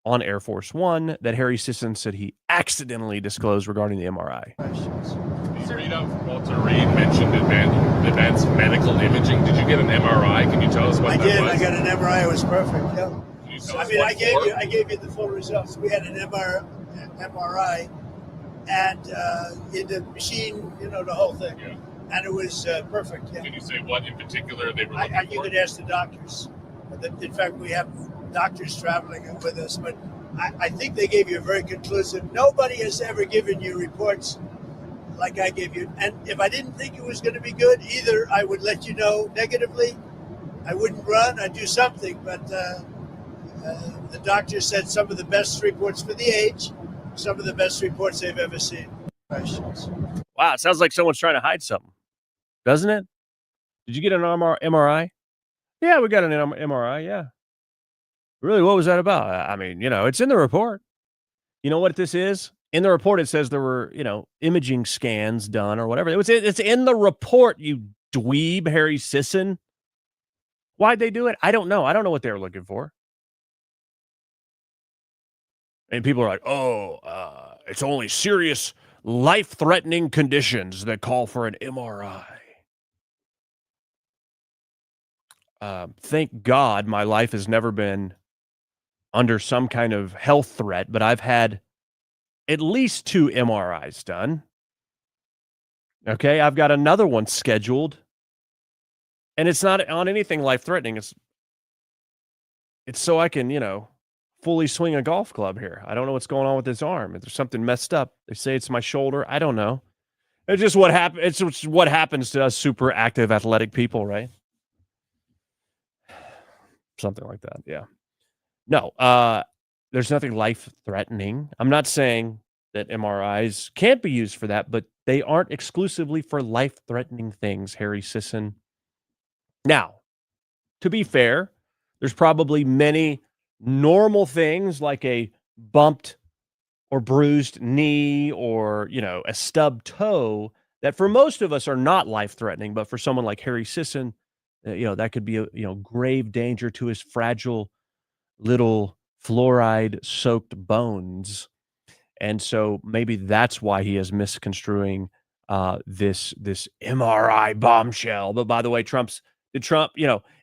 on Air Force One that Harry Sisson said he accidentally disclosed regarding the MRI. The readout from Walter Reed mentioned advanced medical imaging. Did you get an MRI? Can you tell us what that was? I got an MRI. It was perfect. Yeah. Can you tell us I what gave you the full results. We had an MRI, and in the machine, the whole thing, and it was perfect. Yeah. Can you say what in particular they were looking for? You could ask the doctors. In fact, we have doctors traveling with us, but I think they gave you a very conclusive. Nobody has ever given you reports like I gave you. And if I didn't think it was going to be good, either I would let you know negatively, I wouldn't run, I'd do something. But the doctor said some of the best reports for the age, some of the best reports they've ever seen. Wow, it sounds like someone's trying to hide something, doesn't it? Did you get an MRI? Yeah, we got an MRI, yeah. Really, what was that about? I mean, it's in the report. You know what this is? In the report, it says there were, imaging scans done or whatever. It's in the report, you dweeb, Harry Sisson. Why'd they do it? I don't know. I don't know what they were looking for. And people are like, it's only serious life-threatening conditions that call for an MRI. Thank God my life has never been under some kind of health threat, but I've had at least 2 MRIs done. Okay, I've got another one scheduled, and it's not on anything life-threatening. It's so I can, fully swing a golf club here. I don't know what's going on with his arm. If there's something messed up, they say it's my shoulder. I don't know. It's just what happens. It's what happens to us super active athletic people, right? Something like that. Yeah. No, there's nothing life-threatening. I'm not saying that MRIs can't be used for that, but they aren't exclusively for life-threatening things, Harry Sisson. Now, to be fair, there's probably many normal things like a bumped or bruised knee or, a stubbed toe that for most of us are not life-threatening, but for someone like Harry Sisson, that could be a, grave danger to his fragile little fluoride-soaked bones. And so maybe that's why he is misconstruing this MRI bombshell. But by the way, Trump's Did Trump,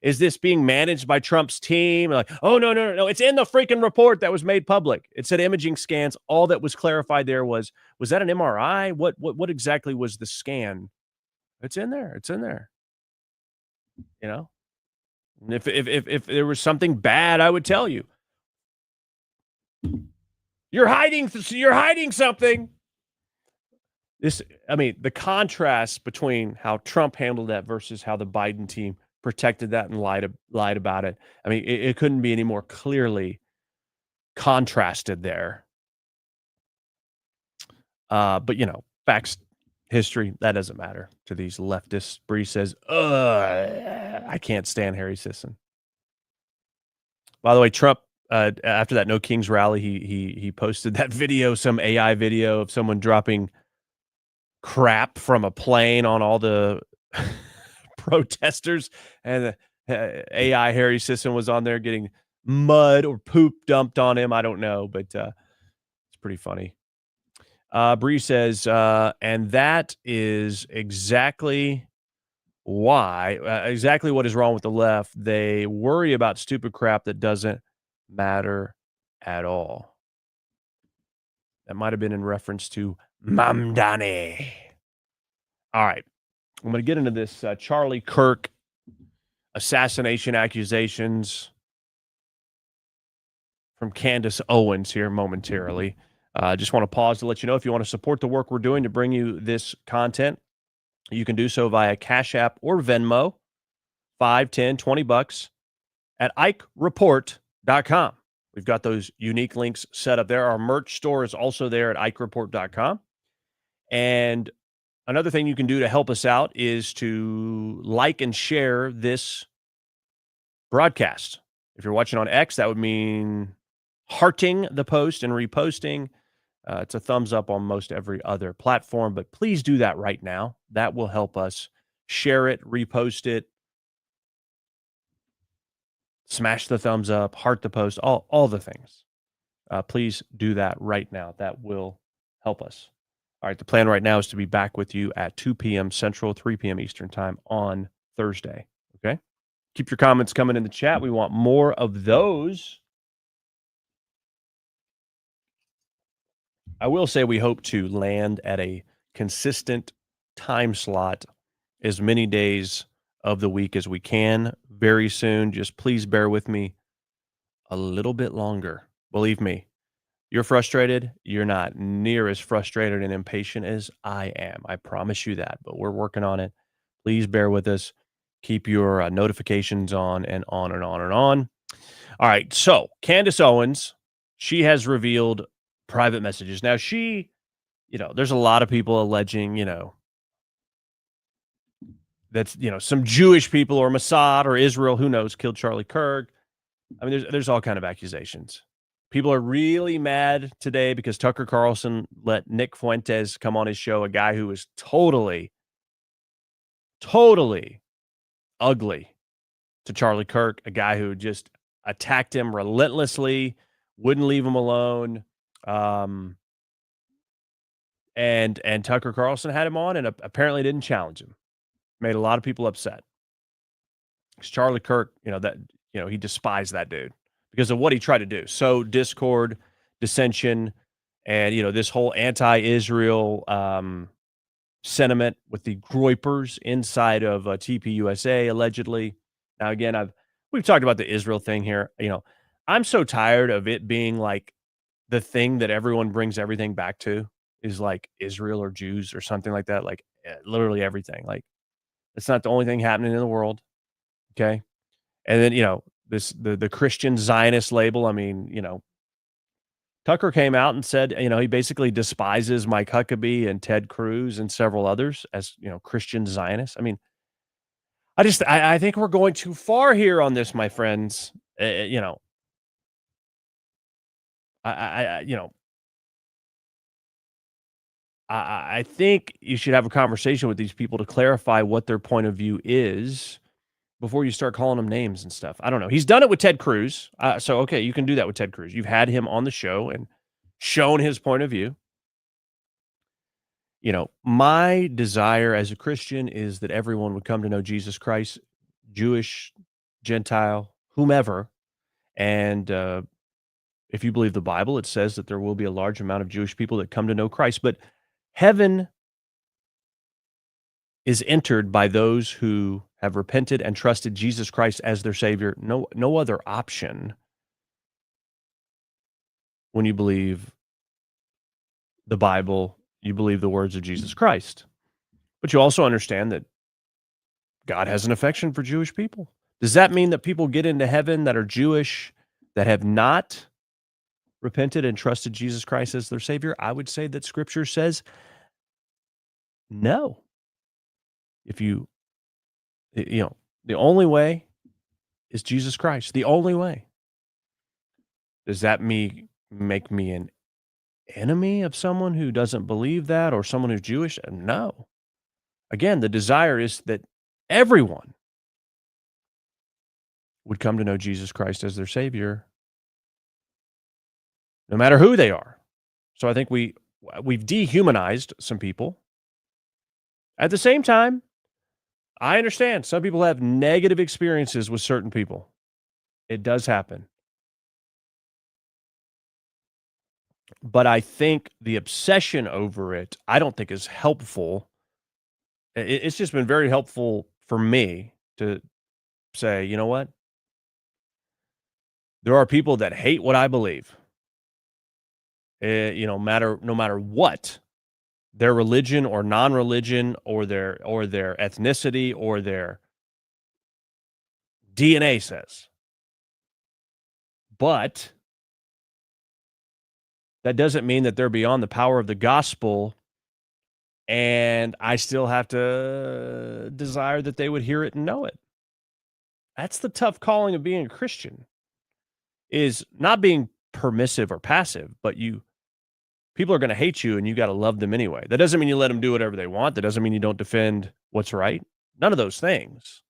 is this being managed by Trump's team? Like, oh, no. It's in the freaking report that was made public. It said imaging scans. All that was clarified there was that an MRI? What exactly was the scan? It's in there. It's in there. And if there was something bad, I would tell you. You're hiding something. The contrast between how Trump handled that versus how the Biden team protected that and lied about it. It couldn't be any more clearly contrasted there. But facts, history, that doesn't matter to these leftists. Bree says, I can't stand Harry Sisson. By the way, Trump, after that No Kings rally, he posted that video, some AI video of someone dropping crap from a plane on all the protesters, and AI Harry Sisson was on there getting mud or poop dumped on him. I don't know, but it's pretty funny. Bree says, and that is exactly what is wrong with the left. They worry about stupid crap that doesn't matter at all. That might have been in reference to Mamdani. All right. I'm going to get into this Charlie Kirk assassination accusations from Candace Owens here momentarily. Just want to pause to let you know, if you want to support the work we're doing to bring you this content, you can do so via Cash App or Venmo, $5, $10, $20 at IkeReport.com. We've got those unique links set up there. Our merch store is also there at IkeReport.com. And another thing you can do to help us out is to like and share this broadcast. If you're watching on X, that would mean hearting the post and reposting. It's a thumbs up on most every other platform, but please do that right now. That will help us share it, repost it, smash the thumbs up, heart the post, all the things. Please do that right now. That will help us. All right, the plan right now is to be back with you at 2 p.m. Central, 3 p.m. Eastern time on Thursday. Okay? Keep your comments coming in the chat. We want more of those. I will say we hope to land at a consistent time slot as many days of the week as we can very soon. Just please bear with me a little bit longer. Believe me, you're frustrated. You're not near as frustrated and impatient as I am. I promise you that, but we're working on it. Please bear with us. Keep your notifications on and on and on and on. All right. So Candace Owens, she has revealed private messages. Now there's a lot of people alleging, that's, some Jewish people or Mossad or Israel, who knows, killed Charlie Kirk. There's all kind of accusations. People are really mad today because Tucker Carlson let Nick Fuentes come on his show, a guy who was totally ugly to Charlie Kirk, a guy who just attacked him relentlessly, wouldn't leave him alone. And Tucker Carlson had him on and apparently didn't challenge him. Made a lot of people upset. Because Charlie Kirk, he despised that dude because of what he tried to do. So discord, dissension, and, this whole anti-Israel sentiment with the groypers inside of TPUSA, allegedly. Now, again, we've talked about the Israel thing here. I'm so tired of it being like the thing that everyone brings everything back to is like Israel or Jews or something like that. Like literally everything. Like it's not the only thing happening in the world. Okay. And then, the Christian Zionist label. Tucker came out and said, he basically despises Mike Huckabee and Ted Cruz and several others as, Christian Zionists. I think we're going too far here on this, my friends. I think you should have a conversation with these people to clarify what their point of view is before you start calling them names and stuff. I don't know. He's done it with Ted Cruz. So, okay, you can do that with Ted Cruz. You've had him on the show and shown his point of view. My desire as a Christian is that everyone would come to know Jesus Christ Jewish, Gentile, whomever. And if you believe the Bible, it says that there will be a large amount of Jewish people that come to know Christ. But heaven is entered by those who have repented and trusted Jesus Christ as their Savior. No other option when you believe the Bible, you believe the words of Jesus Christ. But you also understand that God has an affection for Jewish people. Does that mean that people get into heaven that are Jewish that have not repented and trusted Jesus Christ as their Savior? I would say that Scripture says no. If you know, the only way is Jesus Christ. The only way. Does that make me an enemy of someone who doesn't believe that or someone who's Jewish? No. Again, the desire is that everyone would come to know Jesus Christ as their Savior, no matter who they are. So I think we've dehumanized some people. At the same time, I understand some people have negative experiences with certain people. It does happen. But I think the obsession over it, I don't think is helpful. It's just been very helpful for me to say, you know what? There are people that hate what I believe. No matter what their religion or non-religion or their ethnicity or their DNA says. But that doesn't mean that they're beyond the power of the gospel, and I still have to desire that they would hear it and know it. That's the tough calling of being a Christian, is not being permissive or passive, but people are going to hate you and you got to love them anyway. That doesn't mean you let them do whatever they want. That doesn't mean you don't defend what's right. None of those things.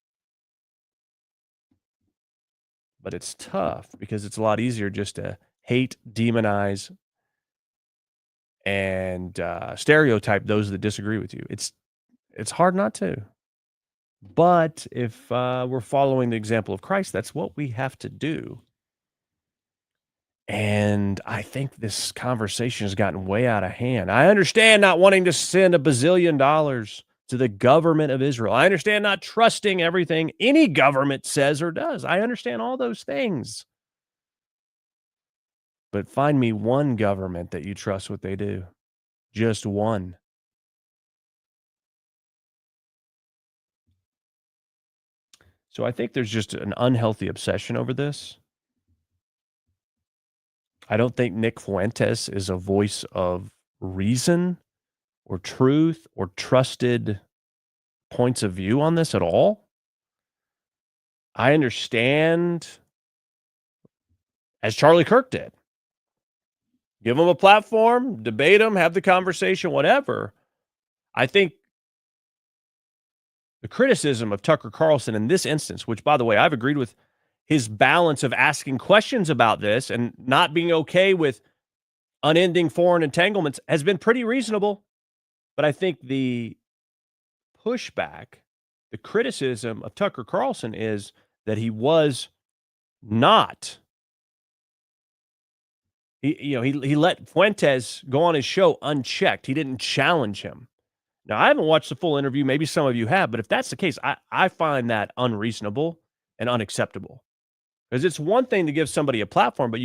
But it's tough because it's a lot easier just to hate, demonize, and stereotype those that disagree with you. It's hard not to. But if we're following the example of Christ, that's what we have to do. And I think this conversation has gotten way out of hand. I understand not wanting to send $1 bazillion to the government of Israel. I understand not trusting everything any government says or does. I understand all those things. But find me one government that you trust what they do. Just one. So I think there's just an unhealthy obsession over this. I don't think Nick Fuentes is a voice of reason or truth or trusted points of view on this at all. I understand, as Charlie Kirk did, give them a platform, debate them, have the conversation, whatever. I think the criticism of Tucker Carlson in this instance, which, by the way, I've agreed with his balance of asking questions about this and not being okay with unending foreign entanglements, has been pretty reasonable. But I think the pushback, the criticism of Tucker Carlson is that he was not. He let Fuentes go on his show unchecked. He didn't challenge him. Now, I haven't watched the full interview. Maybe some of you have, but if that's the case, I find that unreasonable and unacceptable. Because it's one thing to give somebody a platform, but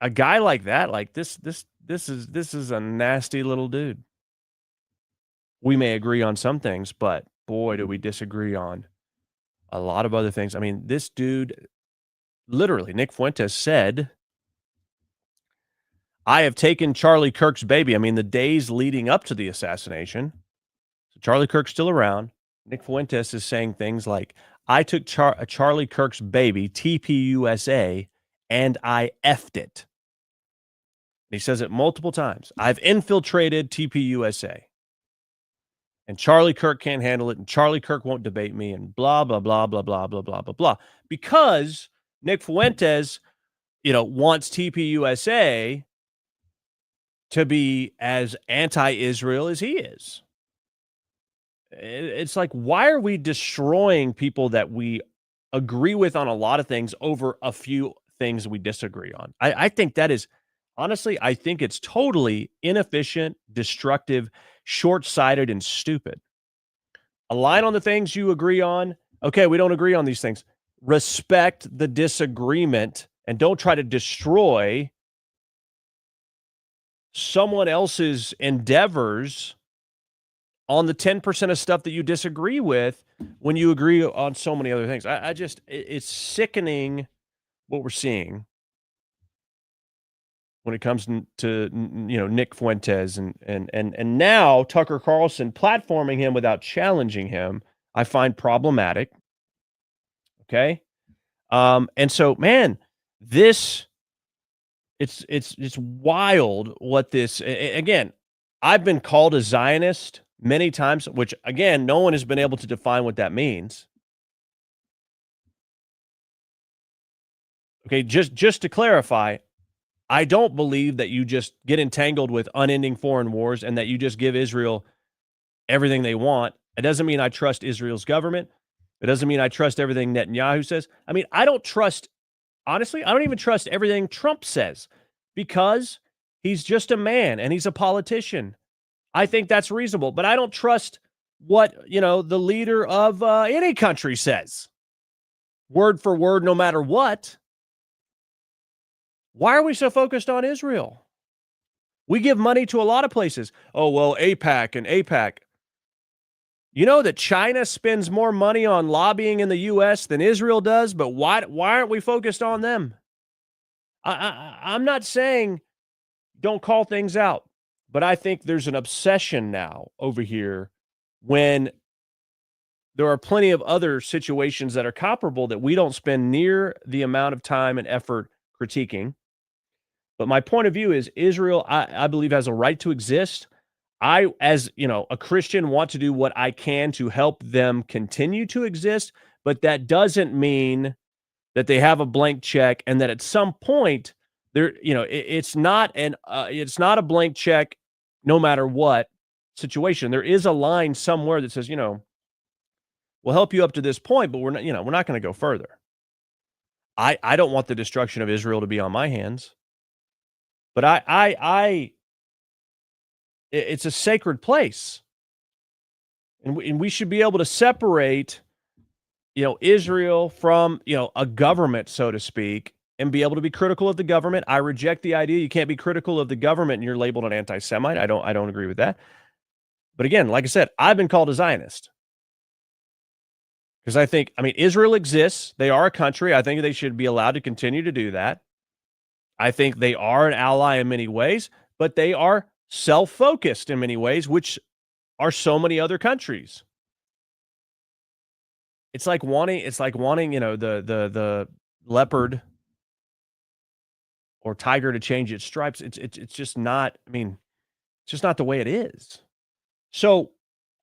a guy like that, like this is a nasty little dude. We may agree on some things, but boy, do we disagree on a lot of other things. I mean, this dude, literally, Nick Fuentes said, I have taken Charlie Kirk's baby. I mean, the days leading up to the assassination. So Charlie Kirk's still around. Nick Fuentes is saying things like, I took Charlie Kirk's baby, TPUSA, and I effed it. And he says it multiple times. I've infiltrated TPUSA. And Charlie Kirk can't handle it. And Charlie Kirk won't debate me. And blah, blah, blah, blah, blah, blah, blah, blah, blah. Because Nick Fuentes, wants TPUSA to be as anti-Israel as he is. It's like, why are we destroying people that we agree with on a lot of things over a few things we disagree on? I think that is, honestly, I think it's totally inefficient, destructive, short-sighted, and stupid. Align on the things you agree on. Okay, we don't agree on these things. Respect the disagreement and don't try to destroy someone else's endeavors on the 10% of stuff that you disagree with when you agree on so many other things. I just, it's sickening what we're seeing when it comes to Nick Fuentes and now Tucker Carlson platforming him without challenging him, I find problematic. Okay. And so, man, it's wild what this, again, I've been called a Zionist many times, which again, no one has been able to define what that means. Okay. Just to clarify, I don't believe that you just get entangled with unending foreign wars and that you just give Israel everything they want. It doesn't mean I trust Israel's government. It doesn't mean I trust everything Netanyahu says. I mean, I don't trust, honestly, I don't even trust everything Trump says because he's just a man and he's a politician. I think that's reasonable, but I don't trust what, the leader of any country says, word for word, no matter what. Why are we so focused on Israel? We give money to a lot of places. Oh, well, AIPAC and AIPAC. You know that China spends more money on lobbying in the U.S. than Israel does, but why aren't we focused on them? I'm not saying don't call things out, but I think there's an obsession now over here when there are plenty of other situations that are comparable that we don't spend near the amount of time and effort critiquing. But my point of view is Israel, I believe, has a right to exist. I, as a Christian, want to do what I can to help them continue to exist, but that doesn't mean that they have a blank check and that at some point there, it's not a blank check no matter what situation. There is a line somewhere that says, we'll help you up to this point, but we're not going to go further. I don't want the destruction of Israel to be on my hands. But it's a sacred place. And we should be able to separate, Israel from, a government, so to speak, and be able to be critical of the government. I reject the idea you can't be critical of the government and you're labeled an anti-Semite. I don't agree with that. But again, like I said, I've been called a Zionist. Because Israel exists. They are a country. I think they should be allowed to continue to do that. I think they are an ally in many ways, but they are self-focused in many ways, which are so many other countries. It's like wanting, the leopard or tiger to change its stripes. It's just not, it's just not the way it is. So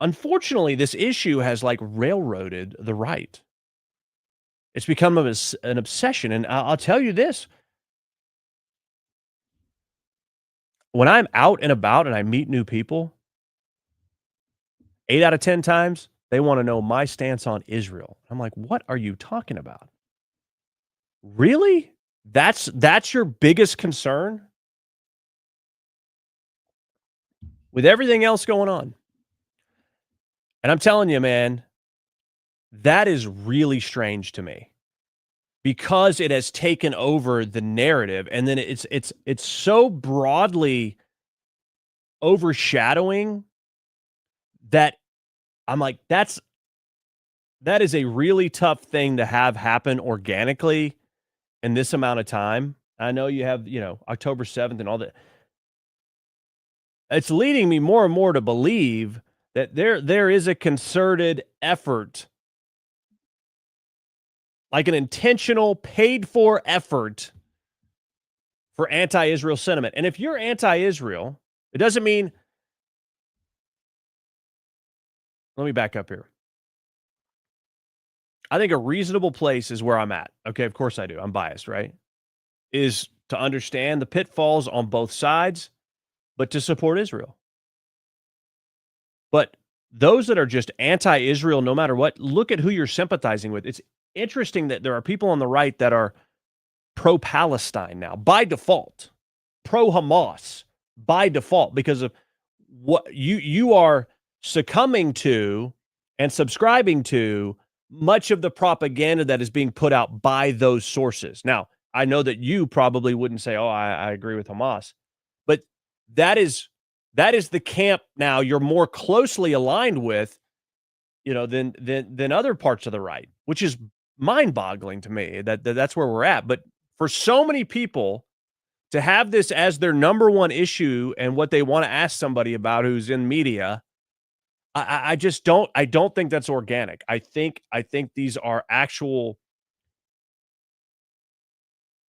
unfortunately, this issue has railroaded the right. It's become an obsession. And I'll tell you this. When I'm out and about and I meet new people, 8 out of 10 times, they want to know my stance on Israel. I'm like, what are you talking about? Really? That's your biggest concern? With everything else going on. And I'm telling you, man, that is really strange to me. Because it has taken over the narrative, and then it's so broadly overshadowing that I'm like, that is a really tough thing to have happen organically in this amount of time. I know you have, October 7th and all that. It's leading me more and more to believe that there is a concerted effort, like an intentional, paid-for effort for anti-Israel sentiment. And if you're anti-Israel, it doesn't mean... Let me back up here. I think a reasonable place is where I'm at. Okay, of course I do. I'm biased, right? Is to understand the pitfalls on both sides, but to support Israel. But those that are just anti-Israel, no matter what, look at who you're sympathizing with. It's interesting that there are people on the right that are pro-Palestine now by default, pro-Hamas by default, because of what you are succumbing to and subscribing to much of the propaganda that is being put out by those sources. Now, I know that you probably wouldn't say, "Oh, I agree with Hamas," but that is the camp now you're more closely aligned with, than other parts of the right, which is mind-boggling to me that's where we're at. But for so many people to have this as their number one issue and what they want to ask somebody about who's in media, I just don't think that's organic. I think these are actual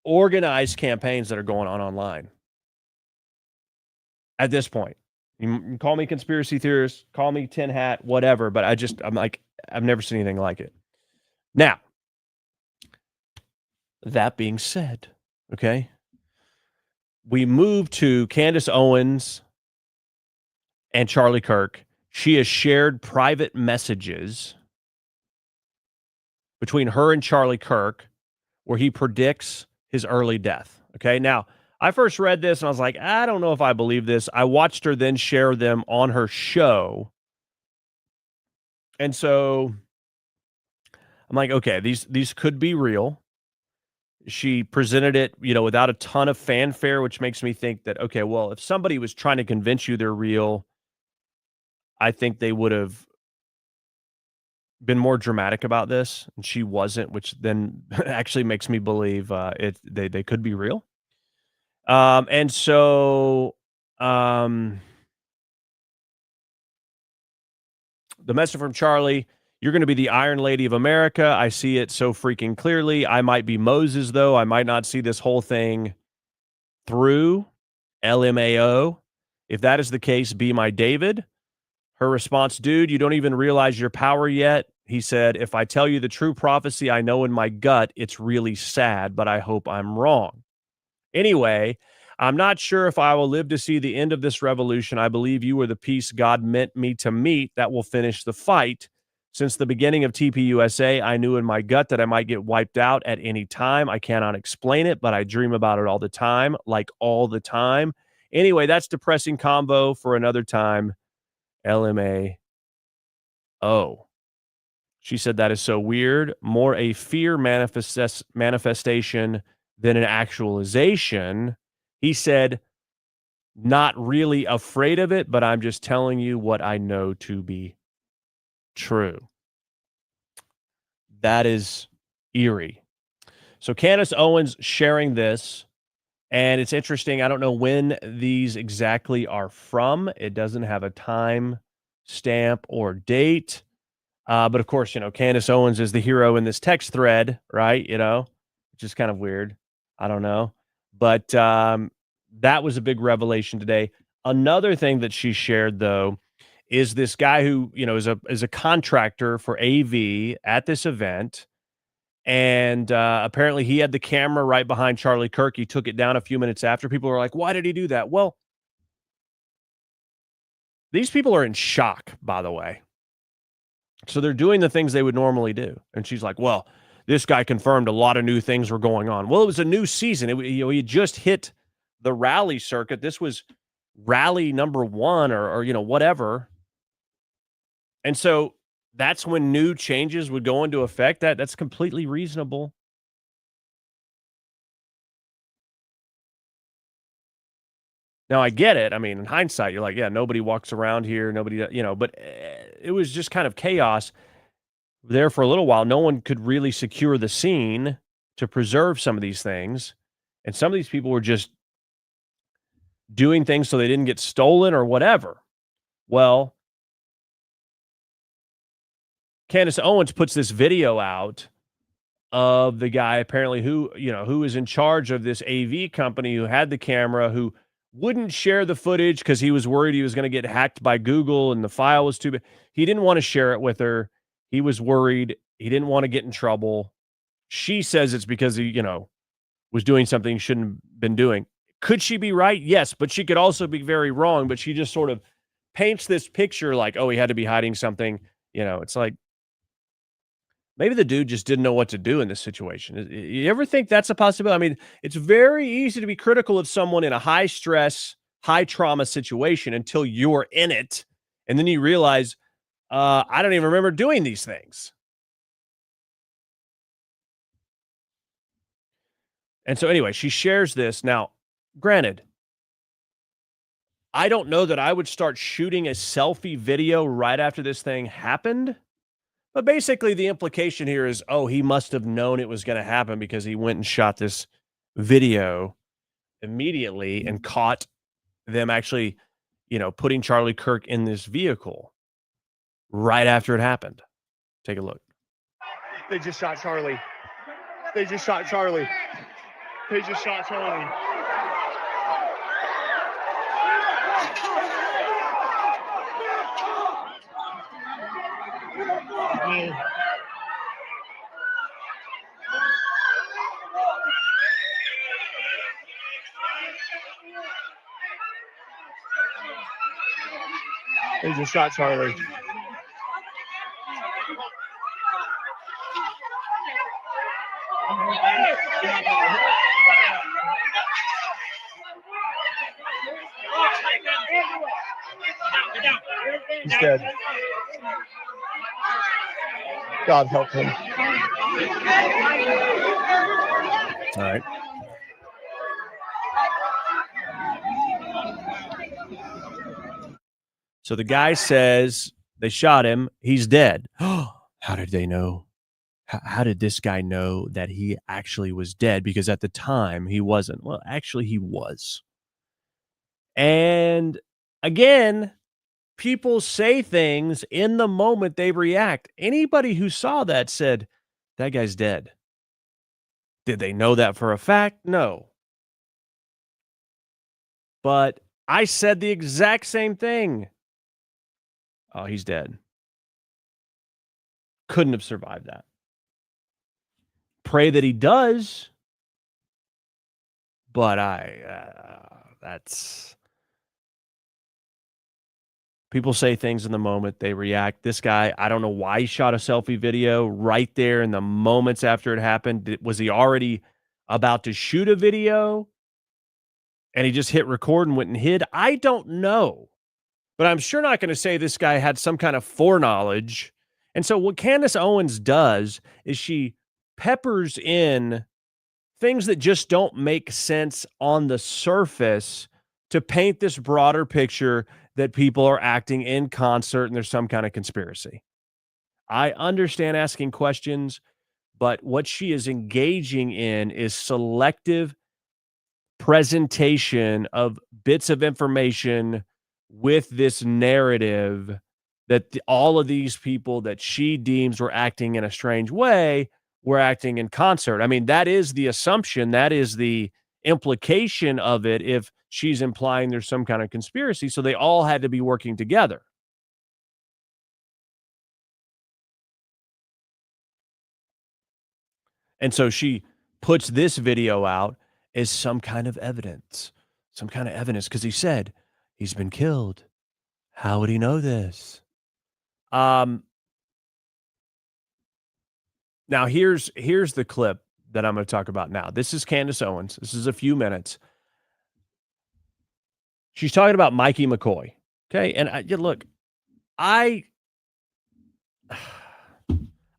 organized campaigns that are going on online at this point. You can call me conspiracy theorist, call me tin hat, whatever, but I'm like, I've never seen anything like it. Now, that being said, okay, we move to Candace Owens and Charlie Kirk. She has shared private messages between her and Charlie Kirk where he predicts his early death. Okay, now, I first read this and I was like, I don't know if I believe this. I watched her then share them on her show. And so I'm like, okay, these could be real. She presented it, without a ton of fanfare, which makes me think that, okay, well, if somebody was trying to convince you they're real, I think they would have been more dramatic about this, and she wasn't, which then actually makes me believe they could be real. And so the message from Charlie: "You're going to be the Iron Lady of America. I see it so freaking clearly. I might be Moses, though. I might not see this whole thing through. LMAO. If that is the case, be my David." Her response: "Dude, you don't even realize your power yet." He said, "If I tell you the true prophecy I know in my gut, it's really sad, but I hope I'm wrong. Anyway, I'm not sure if I will live to see the end of this revolution. I believe you are the piece God meant me to meet that will finish the fight. Since the beginning of TPUSA, I knew in my gut that I might get wiped out at any time. I cannot explain it, but I dream about it all the time, like all the time. Anyway, that's depressing combo for another time. LMAO." She said that is so weird. More a fear manifestation than an actualization. He said, "Not really afraid of it, but I'm just telling you what I know to be true." That is eerie. So Candace Owens sharing this, and it's interesting. I don't know when these exactly are from. It doesn't have a time stamp or date. But of course, Candace Owens is the hero in this text thread, right? Which is kind of weird. I don't know. But that was a big revelation today. Another thing that she shared, though, is this guy who, is a contractor for AV at this event. And apparently he had the camera right behind Charlie Kirk. He took it down a few minutes after. People were like, why did he do that? Well, these people are in shock, by the way. So they're doing the things they would normally do. And she's like, well, this guy confirmed a lot of new things were going on. Well, it was a new season. He had just hit the rally circuit. This was rally number 1 or whatever. And so that's when new changes would go into effect. That's completely reasonable. Now, I get it. I mean, in hindsight, you're like, yeah, nobody walks around here. Nobody, but it was just kind of chaos there for a little while. No one could really secure the scene to preserve some of these things. And some of these people were just doing things so they didn't get stolen or whatever. Well, Candace Owens puts this video out of the guy apparently who is in charge of this AV company, who had the camera, who wouldn't share the footage because he was worried he was going to get hacked by Google and the file was too big. He didn't want to share it with her. He was worried. He didn't want to get in trouble. She says it's because he, was doing something he shouldn't have been doing. Could she be right? Yes, but she could also be very wrong. But she just sort of paints this picture like, oh, he had to be hiding something. It's like maybe the dude just didn't know what to do in this situation. You ever think that's a possibility? I mean, it's very easy to be critical of someone in a high stress, high trauma situation until you're in it. And then you realize, I don't even remember doing these things. And so anyway, she shares this. Now, granted, I don't know that I would start shooting a selfie video right after this thing happened. But basically the implication here is, oh, he must have known it was going to happen because he went and shot this video immediately and caught them actually, putting Charlie Kirk in this vehicle right after it happened. Take a look. They just shot Charlie. They just shot Charlie. They just shot Charlie. They just shot Charlie. He's dead. God help him. All right. So the guy says they shot him. He's dead. How did they know? How did this guy know that he actually was dead? Because at the time he wasn't. Well, actually he was. And again, people say things in the moment they react. Anybody who saw that said, that guy's dead. Did they know that for a fact? No. But I said the exact same thing. Oh, he's dead. Couldn't have survived that. Pray that he does. But that's... People say things in the moment. They react. This guy, I don't know why he shot a selfie video right there in the moments after it happened. Was he already about to shoot a video and he just hit record and went and hid? I don't know. But I'm sure not going to say this guy had some kind of foreknowledge. And so what Candace Owens does is she peppers in things that just don't make sense on the surface to paint this broader picture that people are acting in concert and there's some kind of conspiracy. I understand asking questions, but what she is engaging in is selective presentation of bits of information with this narrative that all of these people that she deems were acting in a strange way were acting in concert. I mean, that is the assumption. That is the implication of it if she's implying there's some kind of conspiracy. So they all had to be working together. And so she puts this video out as some kind of evidence. Some kind of evidence because he said he's been killed. How would he know this? Now here's the clip that I'm going to talk about now. This is Candace Owens. This is a few minutes. She's talking about Mikey McCoy. Okay. And look, I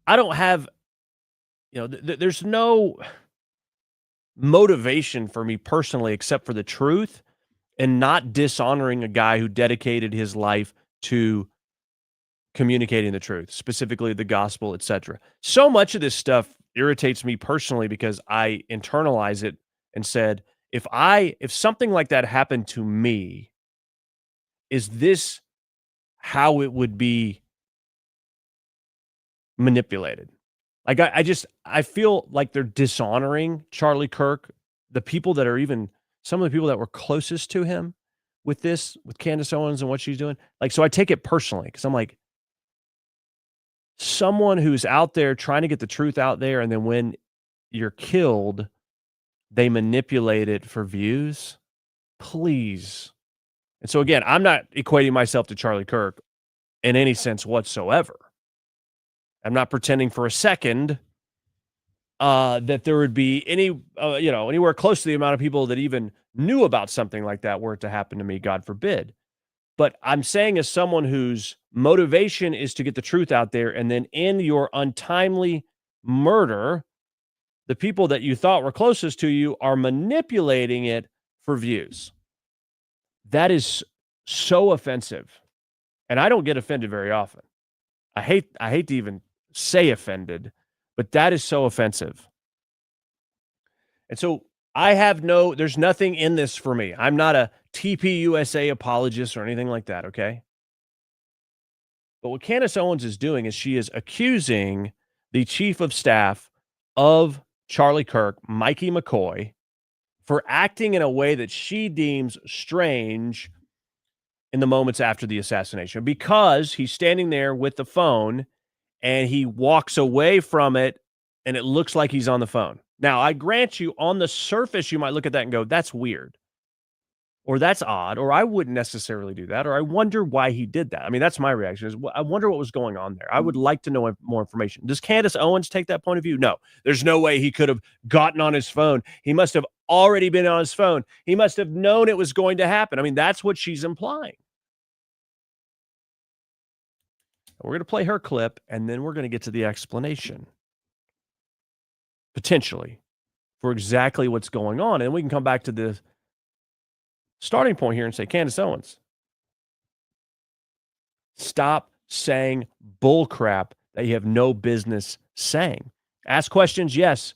don't have, there's no motivation for me personally, except for the truth and not dishonoring a guy who dedicated his life to communicating the truth, specifically the gospel, etc. So much of this stuff irritates me personally because I internalize it and said, if something like that happened to me, is this how it would be manipulated? Like I feel like they're dishonoring Charlie Kirk, the people that are even some of the people that were closest to him with Candace Owens and what she's doing. Like, so I take it personally because I'm like, someone who's out there trying to get the truth out there, and then when you're killed, they manipulate it for views. Please And so, again, I'm not equating myself to Charlie Kirk in any sense whatsoever. I'm not pretending for a second that there would be anywhere close to the amount of people that even knew about something like that were it to happen to me, God forbid. But I'm saying, as someone whose motivation is to get the truth out there, and then in your untimely murder, the people that you thought were closest to you are manipulating it for views. That is so offensive. And I don't get offended very often. I hate to even say offended, but that is so offensive. And so there's nothing in this for me. I'm not a TPUSA apologist or anything like that, okay? But what Candace Owens is doing is she is accusing the chief of staff of Charlie Kirk, Mikey McCoy, for acting in a way that she deems strange in the moments after the assassination, because he's standing there with the phone and he walks away from it and it looks like he's on the phone. Now, I grant you, on the surface, you might look at that and go, that's weird, or that's odd, or I wouldn't necessarily do that, or I wonder why he did that. I mean, that's my reaction, is I wonder what was going on there. I would like to know more information. Does Candace Owens take that point of view? No. There's no way he could have gotten on his phone. He must have already been on his phone. He must have known it was going to happen. I mean, that's what she's implying. We're going to play her clip, and then we're going to get to the explanation, potentially, for exactly what's going on. And we can come back to the starting point here and say, Candace Owens, stop saying bull crap that you have no business saying. Ask questions, yes,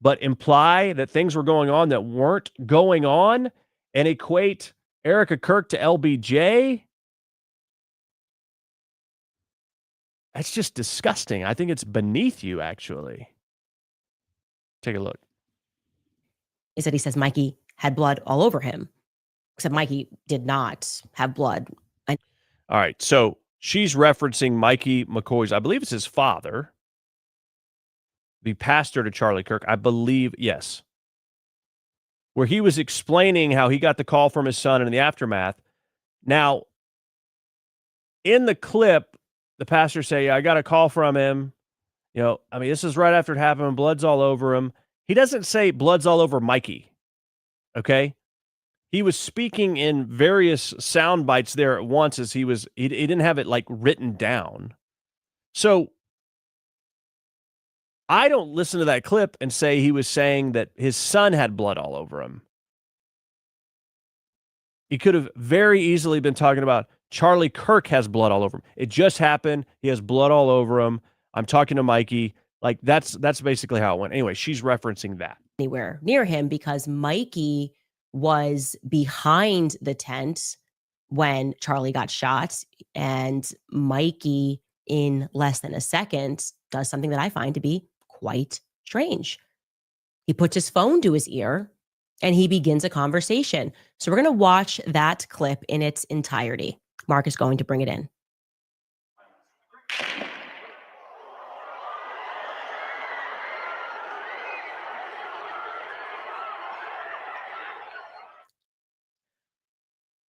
but imply that things were going on that weren't going on and equate Erica Kirk to LBJ. That's just disgusting. I think it's beneath you, actually. Take a look. Is that he says Mikey had blood all over him, except Mikey did not have blood. All right. So she's referencing Mikey McCoy's, I believe it's his father, the pastor to Charlie Kirk. I believe, yes. Where he was explaining how he got the call from his son in the aftermath. Now, in the clip, the pastor say, I got a call from him. This is right after it happened. Blood's all over him. He doesn't say blood's all over Mikey. Okay. He was speaking in various sound bites there at once, as he didn't have it like written down. So I don't listen to that clip and say he was saying that his son had blood all over him. He could have very easily been talking about Charlie Kirk has blood all over him. It just happened. He has blood all over him. I'm talking to Mikey. Like, that's basically how it went. Anyway, she's referencing that. Anywhere near him, because Mikey was behind the tent when Charlie got shot. And Mikey, in less than a second, does something that I find to be quite strange. He puts his phone to his ear and he begins a conversation. So we're going to watch that clip in its entirety. Mark is going to bring it in.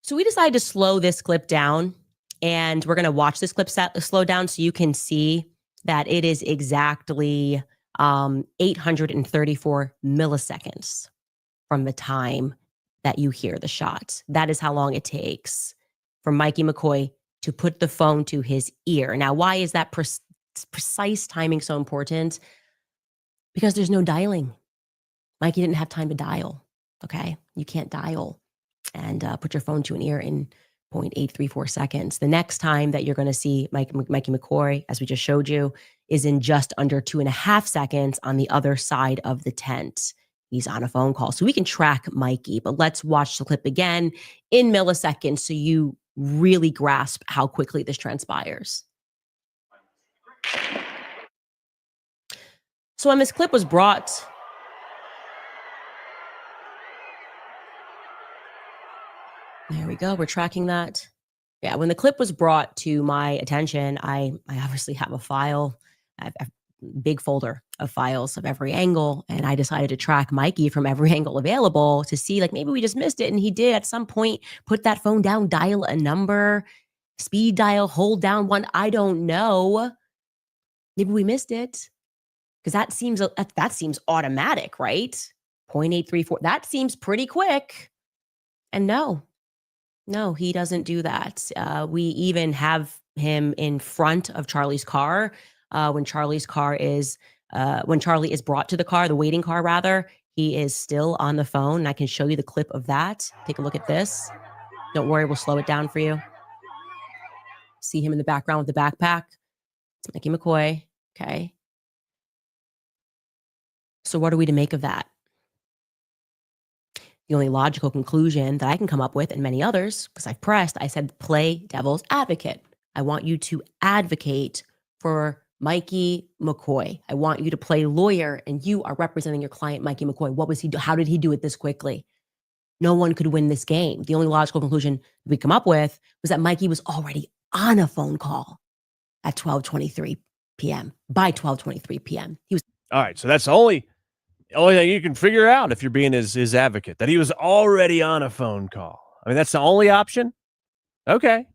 So we decided to slow this clip down, and we're going to watch this clip slow down so you can see that it is exactly 834 milliseconds from the time that you hear the shot. That is how long it takes for Mikey McCoy to put the phone to his ear. Now, why is that precise timing so important? Because there's no dialing. Mikey didn't have time to dial, okay? You can't dial and put your phone to an ear in 0.834 seconds. The next time that you're going to see Mikey McCoy, as we just showed you, is in just under 2.5 seconds on the other side of the tent. He's on a phone call. So we can track Mikey, but let's watch the clip again in milliseconds so you really grasp how quickly this transpires. So when this clip was brought, there we go. We're tracking that. Yeah, when the clip was brought to my attention, I obviously have a file, a big folder of files of every angle. And I decided to track Mikey from every angle available to see, like, maybe we just missed it. And he did at some point put that phone down, dial a number, speed dial, hold down one. I don't know. Maybe we missed it. Because that seems automatic, right? 0.834. That seems pretty quick. And no, he doesn't do that. We even have him in front of Charlie's car when Charlie is brought to the car, the waiting car rather. He is still on the phone. I can show you the clip of that. Take a look at this. Don't worry, we'll slow it down for you. See him in the background with the backpack. It's Mikey McCoy. Okay. So what are we to make of that? The only logical conclusion that I can come up with, and many others, because I've pressed, I said, play devil's advocate. I want you to advocate for Mikey McCoy. I want you to play lawyer, and you are representing your client, Mikey McCoy. What was he do? How did he do it this quickly? No one could win this game. The only logical conclusion we come up with was that Mikey was already on a phone call at 12:23 p.m. By 12:23 p.m. He was. All right, so that's the only thing you can figure out if you're being his advocate, that he was already on a phone call. I mean, that's the only option? Okay.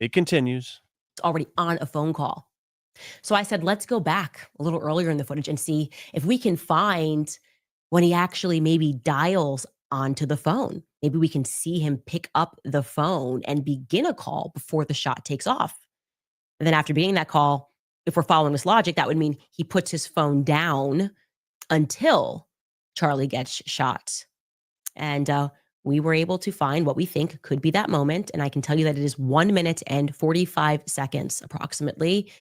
It continues. Already on a phone call. So I said, let's go back a little earlier in the footage and see if we can find when he actually maybe dials onto the phone. Maybe we can see him pick up the phone and begin a call before the shot takes off. And then after beginning that call, if we're following this logic, that would mean he puts his phone down until Charlie gets shot. And we were able to find what we think could be that moment. And I can tell you that it is 1 minute and 45 seconds approximately.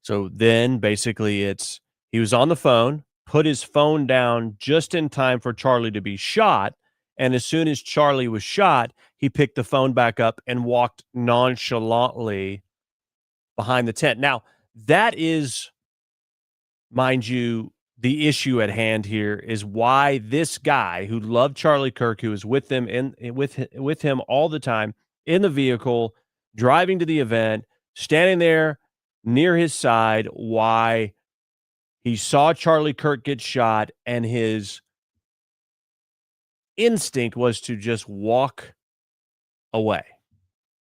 So then basically he was on the phone, put his phone down just in time for Charlie to be shot. And as soon as Charlie was shot, he picked the phone back up and walked nonchalantly behind the tent. Now, that is, mind you, the issue at hand here is why this guy who loved Charlie Kirk, who was with them with him all the time in the vehicle, driving to the event, standing there near his side, why he saw Charlie Kirk get shot, and his instinct was to just walk away.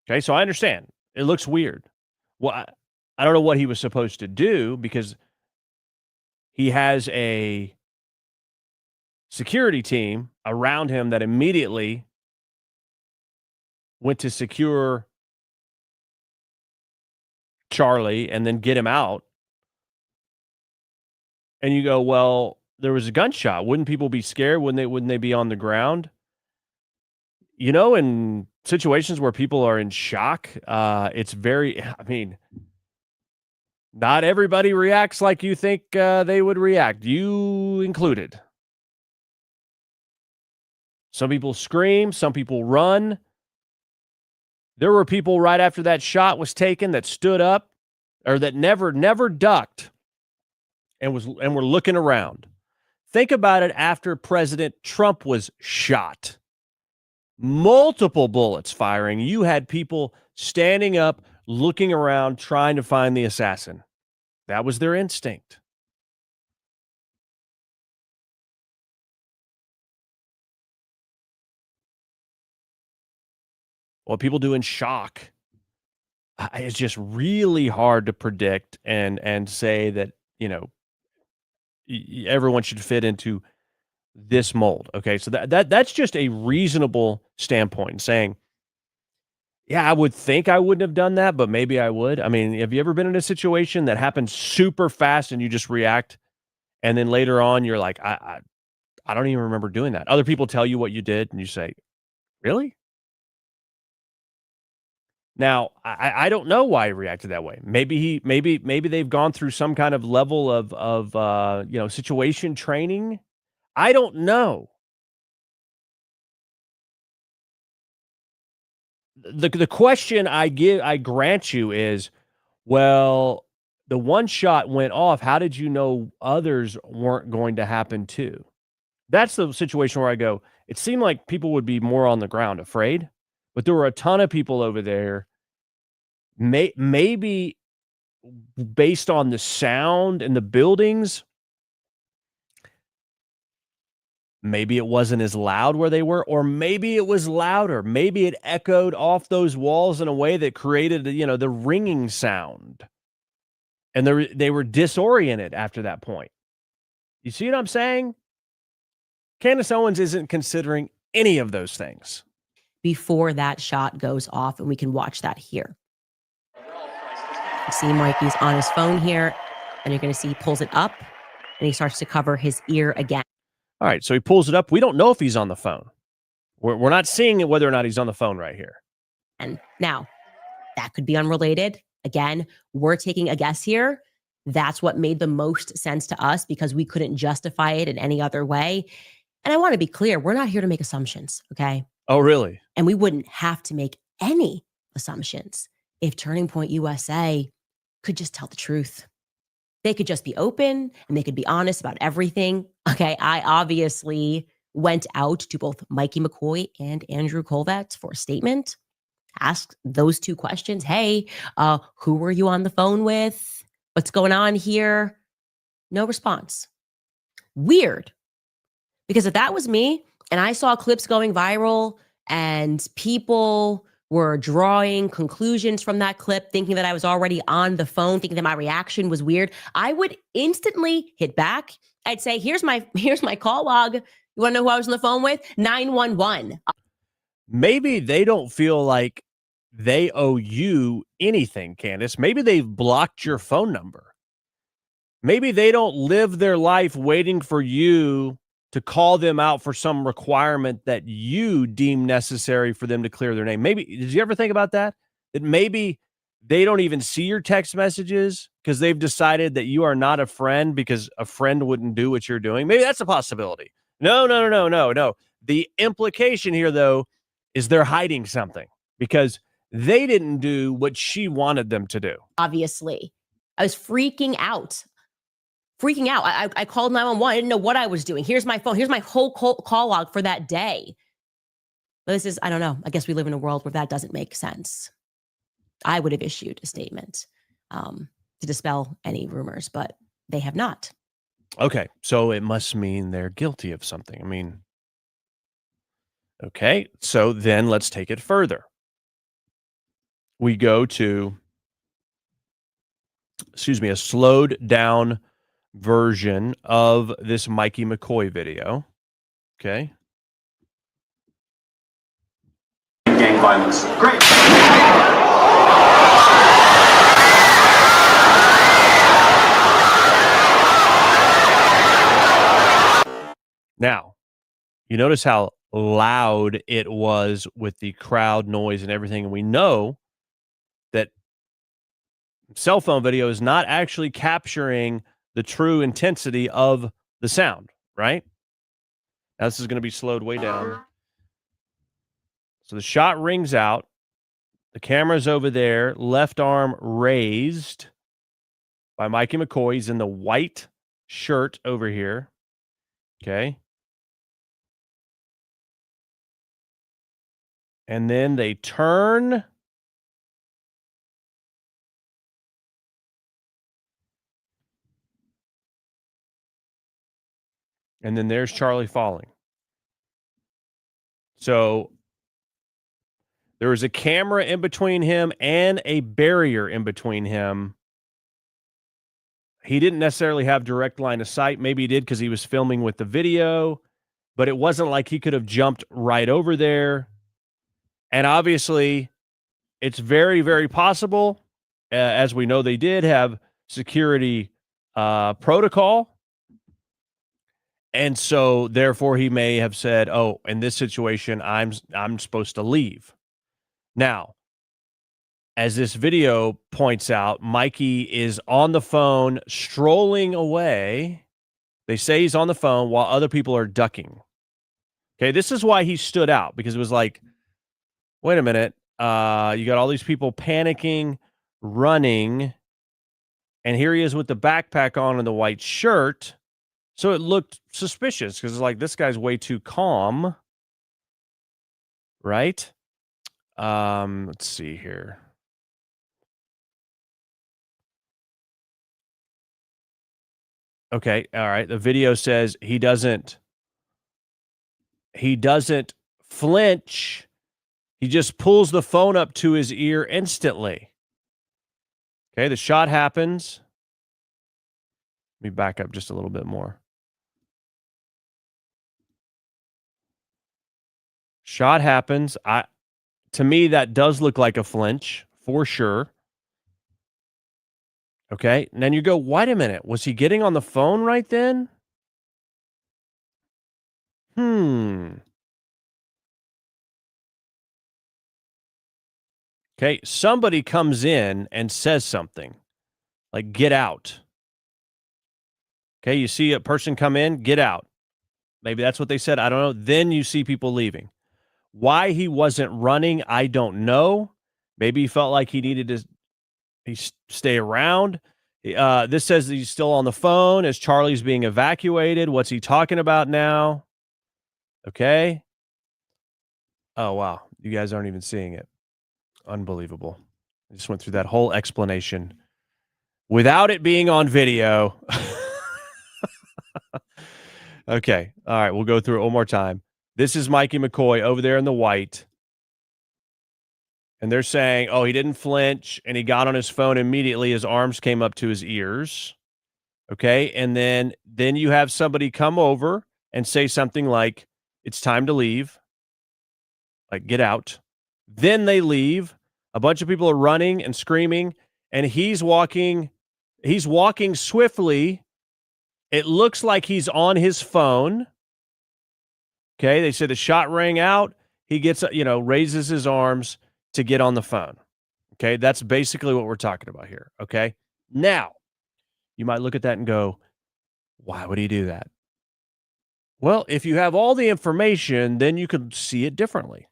Okay, so I understand. It looks weird. Well, I don't know what he was supposed to do, because he has a security team around him that immediately went to secure Charlie and then get him out. And you go, well, there was a gunshot. Wouldn't people be scared? Wouldn't they be on the ground? You know, in situations where people are in shock, it's very, I mean, not everybody reacts like you think they would react, you included. Some people scream, some people run. There were people right after that shot was taken that stood up, or that never ducked and were looking around. Think about it after President Trump was shot. Multiple bullets firing. You had people standing up, looking around, trying to find the assassin. That was their instinct. What people do in shock, it's just really hard to predict and say that, you know, everyone should fit into this mold. Okay, so that's just a reasonable standpoint, saying, yeah, I would think I wouldn't have done that, but maybe I would. I mean, have you ever been in a situation that happens super fast and you just react, and then later on you're like, I don't even remember doing that. Other people tell you what you did and you say, really? Now, I don't know why he reacted that way. Maybe they've gone through some kind of level of situation training. I don't know. The question I grant you is, well, the one shot went off. How did you know others weren't going to happen too? That's the situation where I go, it seemed like people would be more on the ground afraid, but there were a ton of people over there. Maybe based on the sound and the buildings, maybe it wasn't as loud where they were, or maybe it was louder. Maybe it echoed off those walls in a way that created, the ringing sound. And they were disoriented after that point. You see what I'm saying? Candace Owens isn't considering any of those things. Before that shot goes off, and we can watch that here. You see Mikey's on his phone here, and you're going to see he pulls it up, and he starts to cover his ear again. All right, so he pulls it up. We don't know if he's on the phone. We're not seeing whether or not he's on the phone right here. And now, that could be unrelated. Again, we're taking a guess here. That's what made the most sense to us because we couldn't justify it in any other way. And I want to be clear, we're not here to make assumptions, okay? Oh, really? And we wouldn't have to make any assumptions if Turning Point USA could just tell the truth. They could just be open and they could be honest about everything. Okay, I obviously went out to both Mikey McCoy and Andrew Colvett for a statement. Asked those two questions. Hey, who were you on the phone with? What's going on here? No response. Weird. Because if that was me and I saw clips going viral and people were drawing conclusions from that clip, thinking that I was already on the phone, thinking that my reaction was weird, I would instantly hit back. I'd say, here's my call log. You want to know who I was on the phone with? 911. Maybe they don't feel like they owe you anything, Candace. Maybe they've blocked your phone number. Maybe they don't live their life waiting for you to call them out for some requirement that you deem necessary for them to clear their name. Maybe, did you ever think about that? That maybe they don't even see your text messages because they've decided that you are not a friend because a friend wouldn't do what you're doing. Maybe that's a possibility. No. The implication here, though, is they're hiding something because they didn't do what she wanted them to do. Obviously, I was freaking out. I called 911. I didn't know what I was doing. Here's my phone. Here's my whole call log for that day. But this is, I don't know. I guess we live in a world where that doesn't make sense. I would have issued a statement to dispel any rumors, but they have not. Okay, so it must mean they're guilty of something. I mean, okay, so then let's take it further. We go to, a slowed down version of this Mikey McCoy video. Okay. Gang violence. Great. Now, you notice how loud it was with the crowd noise and everything. And we know that cell phone video is not actually capturing the true intensity of the sound, right? Now, this is going to be slowed way down. So the shot rings out. The camera's over there, left arm raised by Mikey McCoy. He's in the white shirt over here. Okay. And then they turn. And then there's Charlie falling. So there was a camera in between him and a barrier in between him. He didn't necessarily have direct line of sight. Maybe he did because he was filming with the video, but it wasn't like he could have jumped right over there. And obviously, it's very, very possible, as we know they did have security protocol. And so, therefore, he may have said, oh, in this situation, I'm supposed to leave. Now, as this video points out, Mikey is on the phone, strolling away. They say he's on the phone while other people are ducking. Okay, this is why he stood out, because it was like, wait a minute, you got all these people panicking, running, and here he is with the backpack on and the white shirt. So it looked suspicious because it's like, this guy's way too calm, right? Let's see here. Okay. All right. The video says he doesn't flinch. He just pulls the phone up to his ear instantly. Okay. The shot happens. Let me back up just a little bit more. Shot happens. To me, that does look like a flinch for sure. Okay. And then you go, wait a minute. Was he getting on the phone right then? Okay. Somebody comes in and says something like, get out. Okay. You see a person come in, get out. Maybe that's what they said. I don't know. Then you see people leaving. Why he wasn't running, I don't know. Maybe he felt like he needed to stay around. This says that he's still on the phone as Charlie's being evacuated. What's he talking about now? Okay. Oh, wow. You guys aren't even seeing it. Unbelievable. I just went through that whole explanation without it being on video. Okay. All right. We'll go through it one more time. This is Mikey McCoy over there in the white. And they're saying, oh, he didn't flinch and he got on his phone immediately. His arms came up to his ears. Okay. And then you have somebody come over and say something like, it's time to leave. Like, get out. Then they leave. A bunch of people are running and screaming, and he's walking swiftly. It looks like he's on his phone. Okay. They say the shot rang out. He gets, raises his arms to get on the phone. Okay. That's basically what we're talking about here. Okay. Now, you might look at that and go, why would he do that? Well, if you have all the information, then you could see it differently.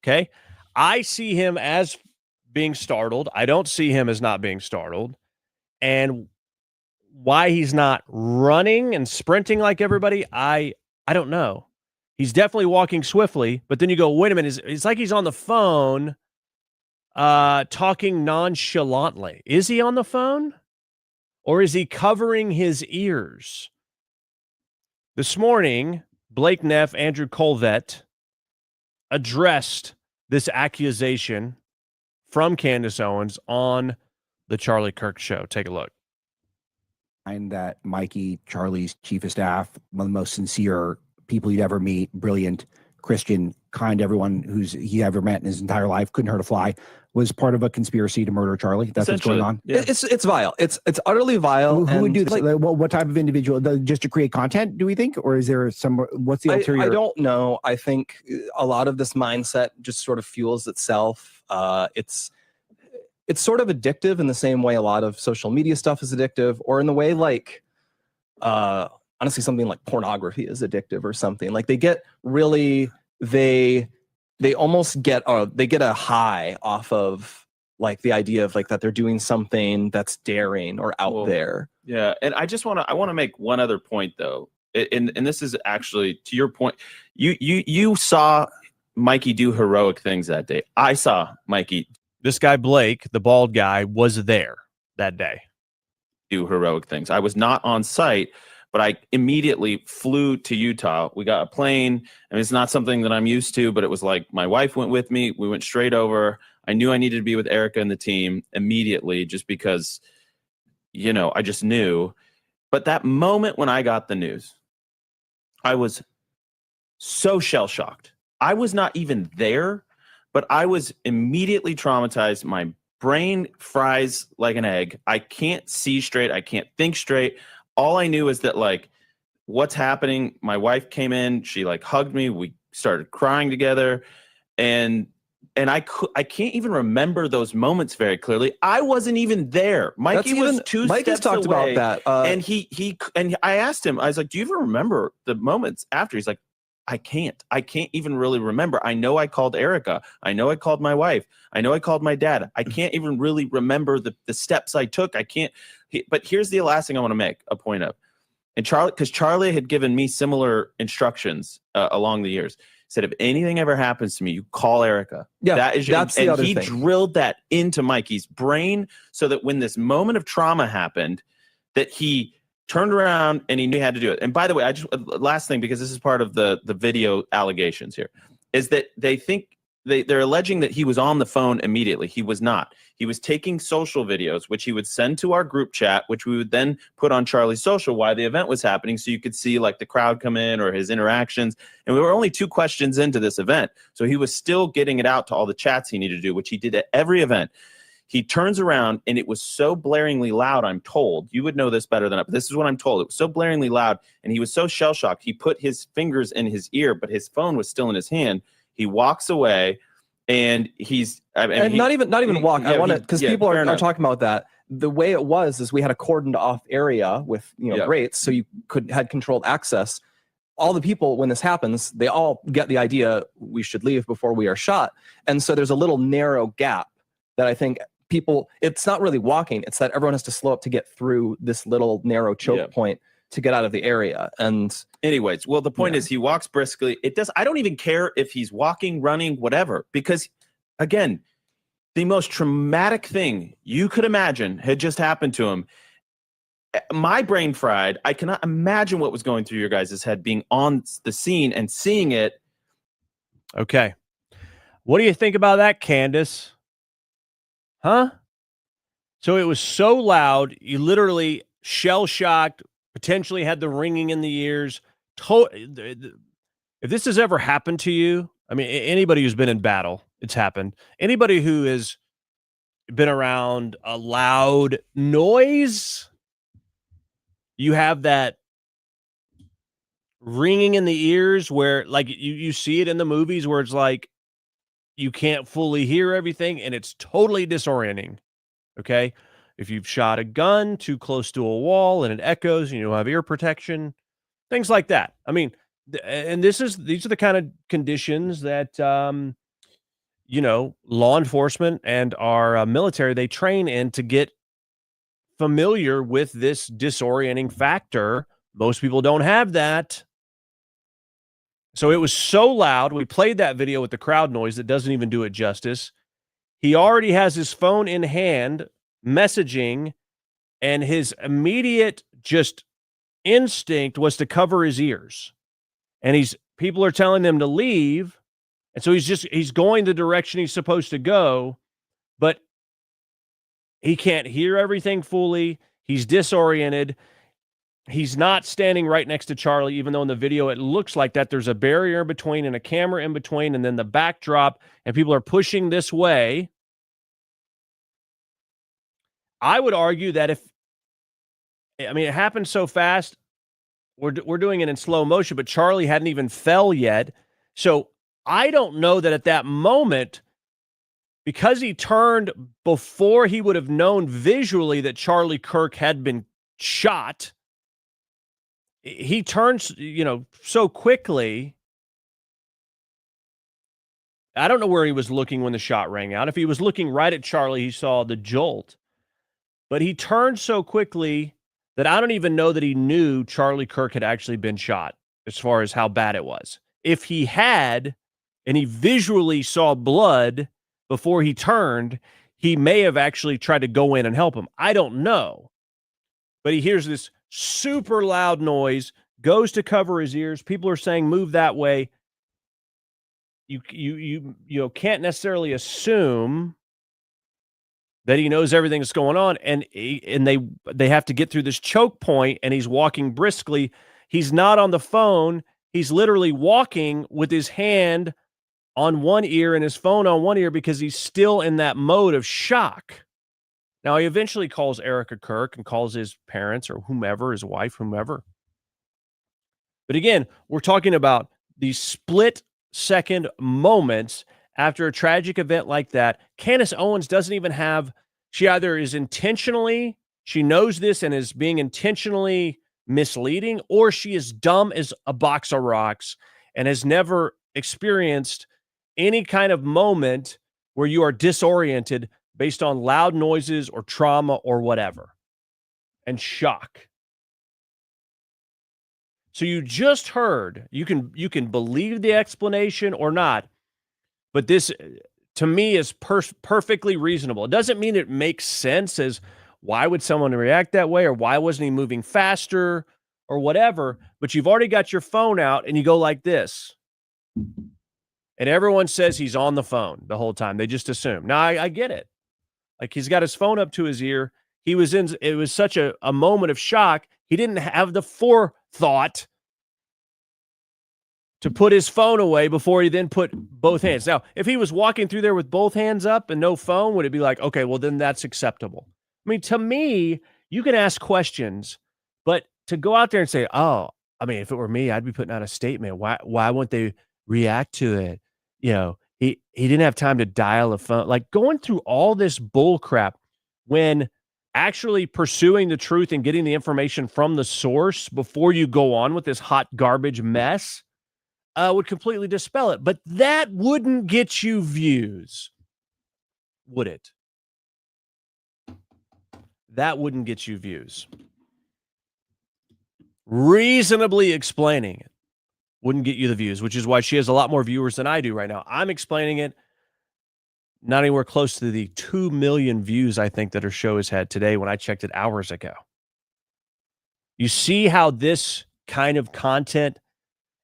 Okay. I see him as being startled. I don't see him as not being startled. And why he's not running and sprinting like everybody, I don't know. He's definitely walking swiftly, but then you go, wait a minute, it's like he's on the phone talking nonchalantly. Is he on the phone? Or is he covering his ears? This morning, Blake Neff, Andrew Colvett addressed this accusation from Candace Owens on the Charlie Kirk show. Take a look. And that Mikey, Charlie's chief of staff, one of the most sincere people you'd ever meet, brilliant, Christian, kind, everyone he ever met in his entire life, couldn't hurt a fly, was part of a conspiracy to murder Charlie. That's what's going on. Yeah. It's vile. It's utterly vile. Who would do this? What type of individual? Just to create content, do we think, or is there what's the ulterior? I don't know. I think a lot of this mindset just sort of fuels itself. It's sort of addictive in the same way a lot of social media stuff is addictive, or in the way like honestly something like pornography is addictive or something. Like they get really they almost get a high off of like the idea of like that they're doing something that's daring or out there. Yeah, and I want to make one other point though, and this is actually to your point. You saw Mikey do heroic things that day. I saw Mikey. This guy Blake, the bald guy, was there that day. Do heroic things. I was not on site, but I immediately flew to Utah. We got a plane. I mean, it's not something that I'm used to, but it was like my wife went with me. We went straight over. I knew I needed to be with Erica and the team immediately just because, I just knew. But that moment when I got the news, I was so shell-shocked. I was not even there, but I was immediately traumatized. My brain fries like an egg. I can't see straight. I can't think straight. All I knew is that like what's happening. My wife came in, she like hugged me. We started crying together. And I can't even remember those moments very clearly. I wasn't even there. Mikey was two steps talked away. about that. And I asked him, I was like, do you even remember the moments after? He's like, I can't even really remember. I know I called Erica. I know I called my wife. I know I called my dad. I can't even really remember the steps I took. I can't. But here's the last thing I want to make a point of. And Charlie had given me similar instructions along the years. Said, if anything ever happens to me, you call Erica. Yeah, that's the other thing. And he drilled that into Mikey's brain so that when this moment of trauma happened, that he turned around and he knew he had to do it. And by the way, I just last thing, because this is part of the video allegations here, is that they think they're alleging that he was on the phone immediately. He was not. He was taking social videos, which he would send to our group chat, which we would then put on Charlie's social while the event was happening, so you could see like the crowd come in or his interactions. And we were only 2 questions into this event, so he was still getting it out to all the chats he needed to do, which he did at every event. He turns around, and it was so blaringly loud, I'm told. You would know this better than I, but this is what I'm told. It was so blaringly loud, and he was so shell-shocked. He put his fingers in his ear, but his phone was still in his hand. He walks away, and he's... and not even walk. Yeah, I want to, because people are talking about that. The way it was is we had a cordoned off area with grates, so you had controlled access. All the people, when this happens, they all get the idea we should leave before we are shot. And so there's a little narrow gap that I think people, it's not really walking, it's that everyone has to slow up to get through this little narrow choke point to get out of the area. And anyways, well, the point is he walks briskly. I don't even care if he's walking, running, whatever, because again, the most traumatic thing you could imagine had just happened to him. My brain fried. I cannot imagine what was going through your guys' head being on the scene and seeing it. Okay. What do you think about that, Candace? Huh? So it was so loud, you literally shell-shocked, potentially had the ringing in the ears. If this has ever happened to you, I mean, anybody who's been in battle, it's happened. Anybody who has been around a loud noise, you have that ringing in the ears where, like, you see it in the movies where it's like, you can't fully hear everything, and it's totally disorienting, okay? If you've shot a gun too close to a wall and it echoes and you don't have ear protection, things like that. I mean, and these are the kind of conditions that, law enforcement and our military, they train in to get familiar with this disorienting factor. Most people don't have that. So it was so loud. We played that video with the crowd noise that doesn't even do it justice. He already has his phone in hand, messaging, and his immediate just instinct was to cover his ears. And people are telling him to leave. And so he's going the direction he's supposed to go, but he can't hear everything fully. He's disoriented. He's not standing right next to Charlie, even though in the video it looks like that. There's a barrier in between and a camera in between, and then the backdrop, and people are pushing this way. I would argue that it happened so fast, we're doing it in slow motion, but Charlie hadn't even fell yet. So I don't know that at that moment, because he turned before he would have known visually that Charlie Kirk had been shot, he turns, so quickly. I don't know where he was looking when the shot rang out. If he was looking right at Charlie, he saw the jolt. But he turned so quickly that I don't even know that he knew Charlie Kirk had actually been shot, as far as how bad it was. If he had, and he visually saw blood before he turned, he may have actually tried to go in and help him. I don't know. But he hears this super loud noise, goes to cover his ears. People are saying, move that way. You can't necessarily assume that he knows everything that's going on, and they have to get through this choke point, and he's walking briskly. He's not on the phone. He's literally walking with his hand on one ear and his phone on one ear because he's still in that mode of shock. Now, he eventually calls Erica Kirk and calls his parents or whomever, his wife, whomever. But again, we're talking about these split-second moments after a tragic event like that. Candace Owens doesn't even have, she either is intentionally, she knows this and is being intentionally misleading, or she is dumb as a box of rocks and has never experienced any kind of moment where you are disoriented based on loud noises or trauma or whatever, and shock. So you just heard, you can believe the explanation or not, but this, to me, is perfectly reasonable. It doesn't mean it makes sense as why would someone react that way, or why wasn't he moving faster or whatever? But you've already got your phone out and you go like this. And everyone says he's on the phone the whole time. They just assume. Now, I get it. Like, he's got his phone up to his ear. It was such a moment of shock. He didn't have the forethought to put his phone away before he then put both hands. Now, if he was walking through there with both hands up and no phone, would it be like, okay, well, then that's acceptable? I mean, to me, you can ask questions, but to go out there and say, oh, I mean, if it were me, I'd be putting out a statement. Why wouldn't they react to it? You know, he didn't have time to dial a phone. Like, going through all this bull crap when actually pursuing the truth and getting the information from the source before you go on with this hot garbage mess would completely dispel it. But that wouldn't get you views, would it? That wouldn't get you views. Reasonably explaining it wouldn't get you the views, which is why she has a lot more viewers than I do right now. I'm explaining it, not anywhere close to the 2 million views I think that her show has had today when I checked it hours ago. You see how this kind of content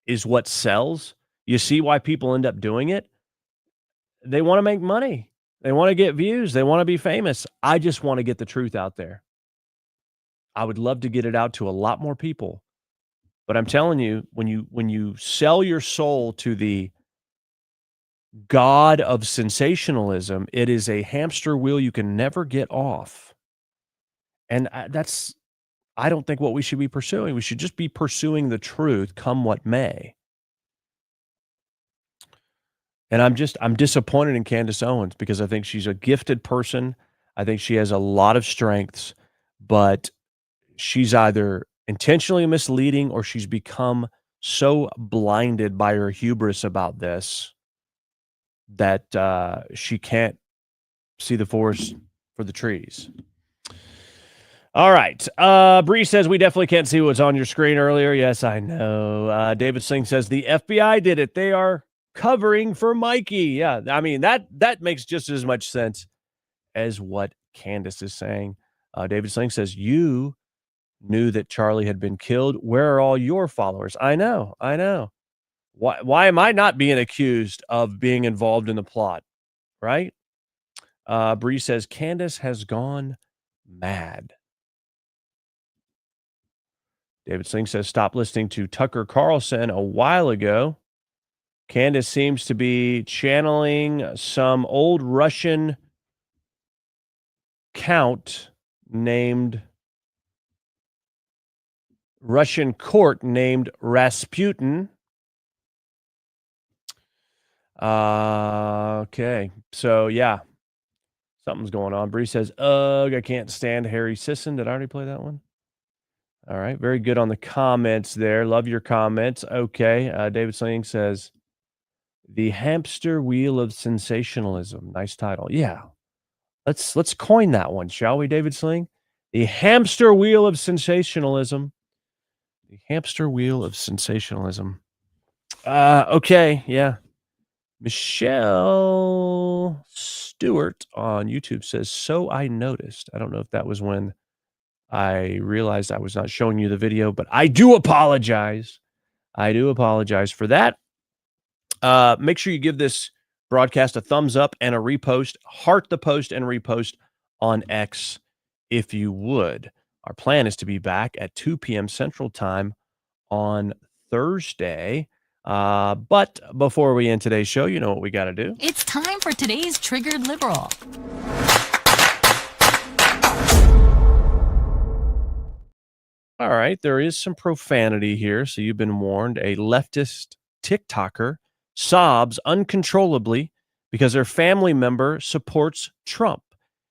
is what sells? You see why people end up doing it? They want to make money. They want to get views. They want to be famous. I just want to get the truth out there. I would love to get it out to a lot more people. But I'm telling you, when you sell your soul to the god of sensationalism, it is a hamster wheel you can never get off. And that's, I don't think, what we should be pursuing. We should just be pursuing the truth, come what may. And I'm disappointed in Candace Owens because I think she's a gifted person. I think she has a lot of strengths, but she's either intentionally misleading or she's become so blinded by her hubris about this that she can't see the forest for the trees. All right. Bree says, we definitely can't see what's on your screen earlier. Yes, I know. David Singh says, the FBI did it. They are covering for Mikey. Yeah, I mean, that makes just as much sense as what Candace is saying. David Singh says, you knew that Charlie had been killed. Where are all your followers? I know. Why am I not being accused of being involved in the plot? Right? Bree says, Candace has gone mad. David Singh says, stop listening to Tucker Carlson a while ago. Candace seems to be channeling some old Russian count named Russian court named Rasputin. Okay. So, yeah. Something's going on. Bree says, ugh, I can't stand Harry Sisson. Did I already play that one? All right. Very good on the comments there. Love your comments. Okay. David Sling says, the hamster wheel of sensationalism. Nice title. Yeah. Let's coin that one, shall we, David Sling? The hamster wheel of sensationalism. The hamster wheel of sensationalism. Okay. Yeah. Michelle Stewart on YouTube says, so I noticed. I don't know if that was when I realized I was not showing you the video, but I do apologize. I do apologize for that. Make sure you give this broadcast a thumbs up and a repost. Heart the post and repost on X if you would. Our plan is to be back at 2 p.m. Central Time on Thursday. But before we end today's show, you know what we got to do. It's time for today's Triggered Liberal. All right, there is some profanity here, so you've been warned. A leftist TikToker sobs uncontrollably because her family member supports Trump.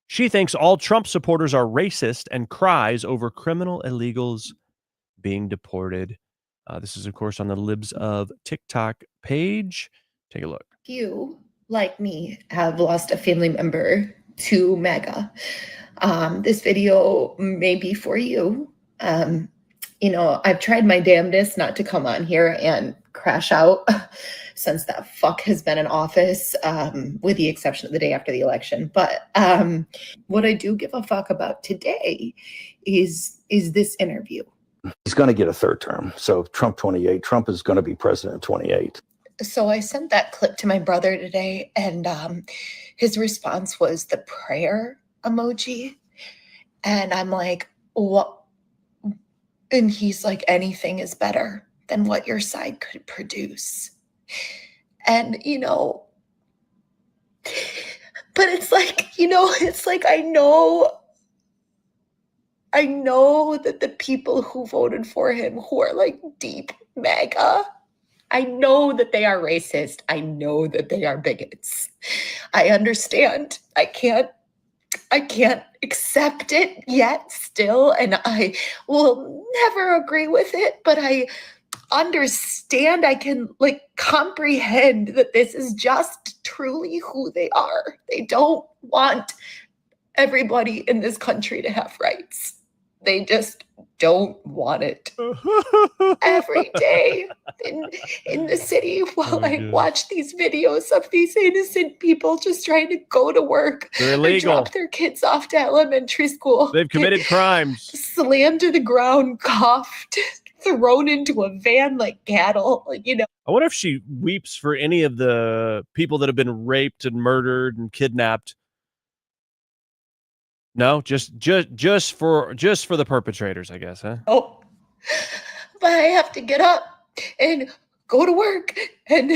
She thinks all Trump supporters are racist and cries over criminal illegals being deported. This is, of course, on the Libs of TikTok page. Take a look. You, like me, have lost a family member to MAGA. This video may be for you. I've tried my damnedest not to come on here and crash out. since that fuck has been in office, with the exception of the day after the election. But what I do give a fuck about today is this interview. He's going to get a third term. So Trump 28, Trump is going to be president 28. So I sent that clip to my brother today, and his response was the prayer emoji. And I'm like, what? And he's like, anything is better than what your side could produce. And, you know, but it's like, you know, it's like, I know that the people who voted for him, who are like deep MAGA, I know that they are racist. I know that they are bigots. I understand. I can't accept it yet still, and I will never agree with it, but I understand, I can like comprehend that this is just truly who they are. They don't want everybody in this country to have rights. They just don't want it. Every day in the city while I watch these videos of these innocent people just trying to go to work They're or illegal. drop their kids off to elementary school. They've committed crimes. Slammed to the ground, cuffed, thrown into a van like cattle, like, you know. I wonder if she weeps for any of the people that have been raped and murdered and kidnapped. No, just for the perpetrators, I guess, huh? Oh, but I have to get up and go to work and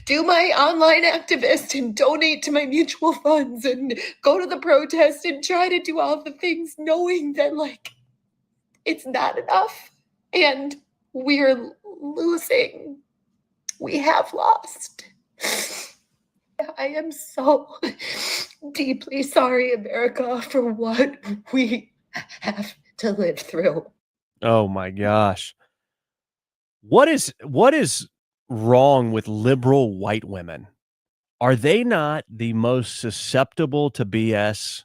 do my online activist and donate to my mutual funds and go to the protest and try to do all the things, knowing that like it's not enough and we're losing. We have lost. I am so deeply sorry, America, for what we have to live through. Oh my gosh. What is wrong with liberal white women? Are they not the most susceptible to BS?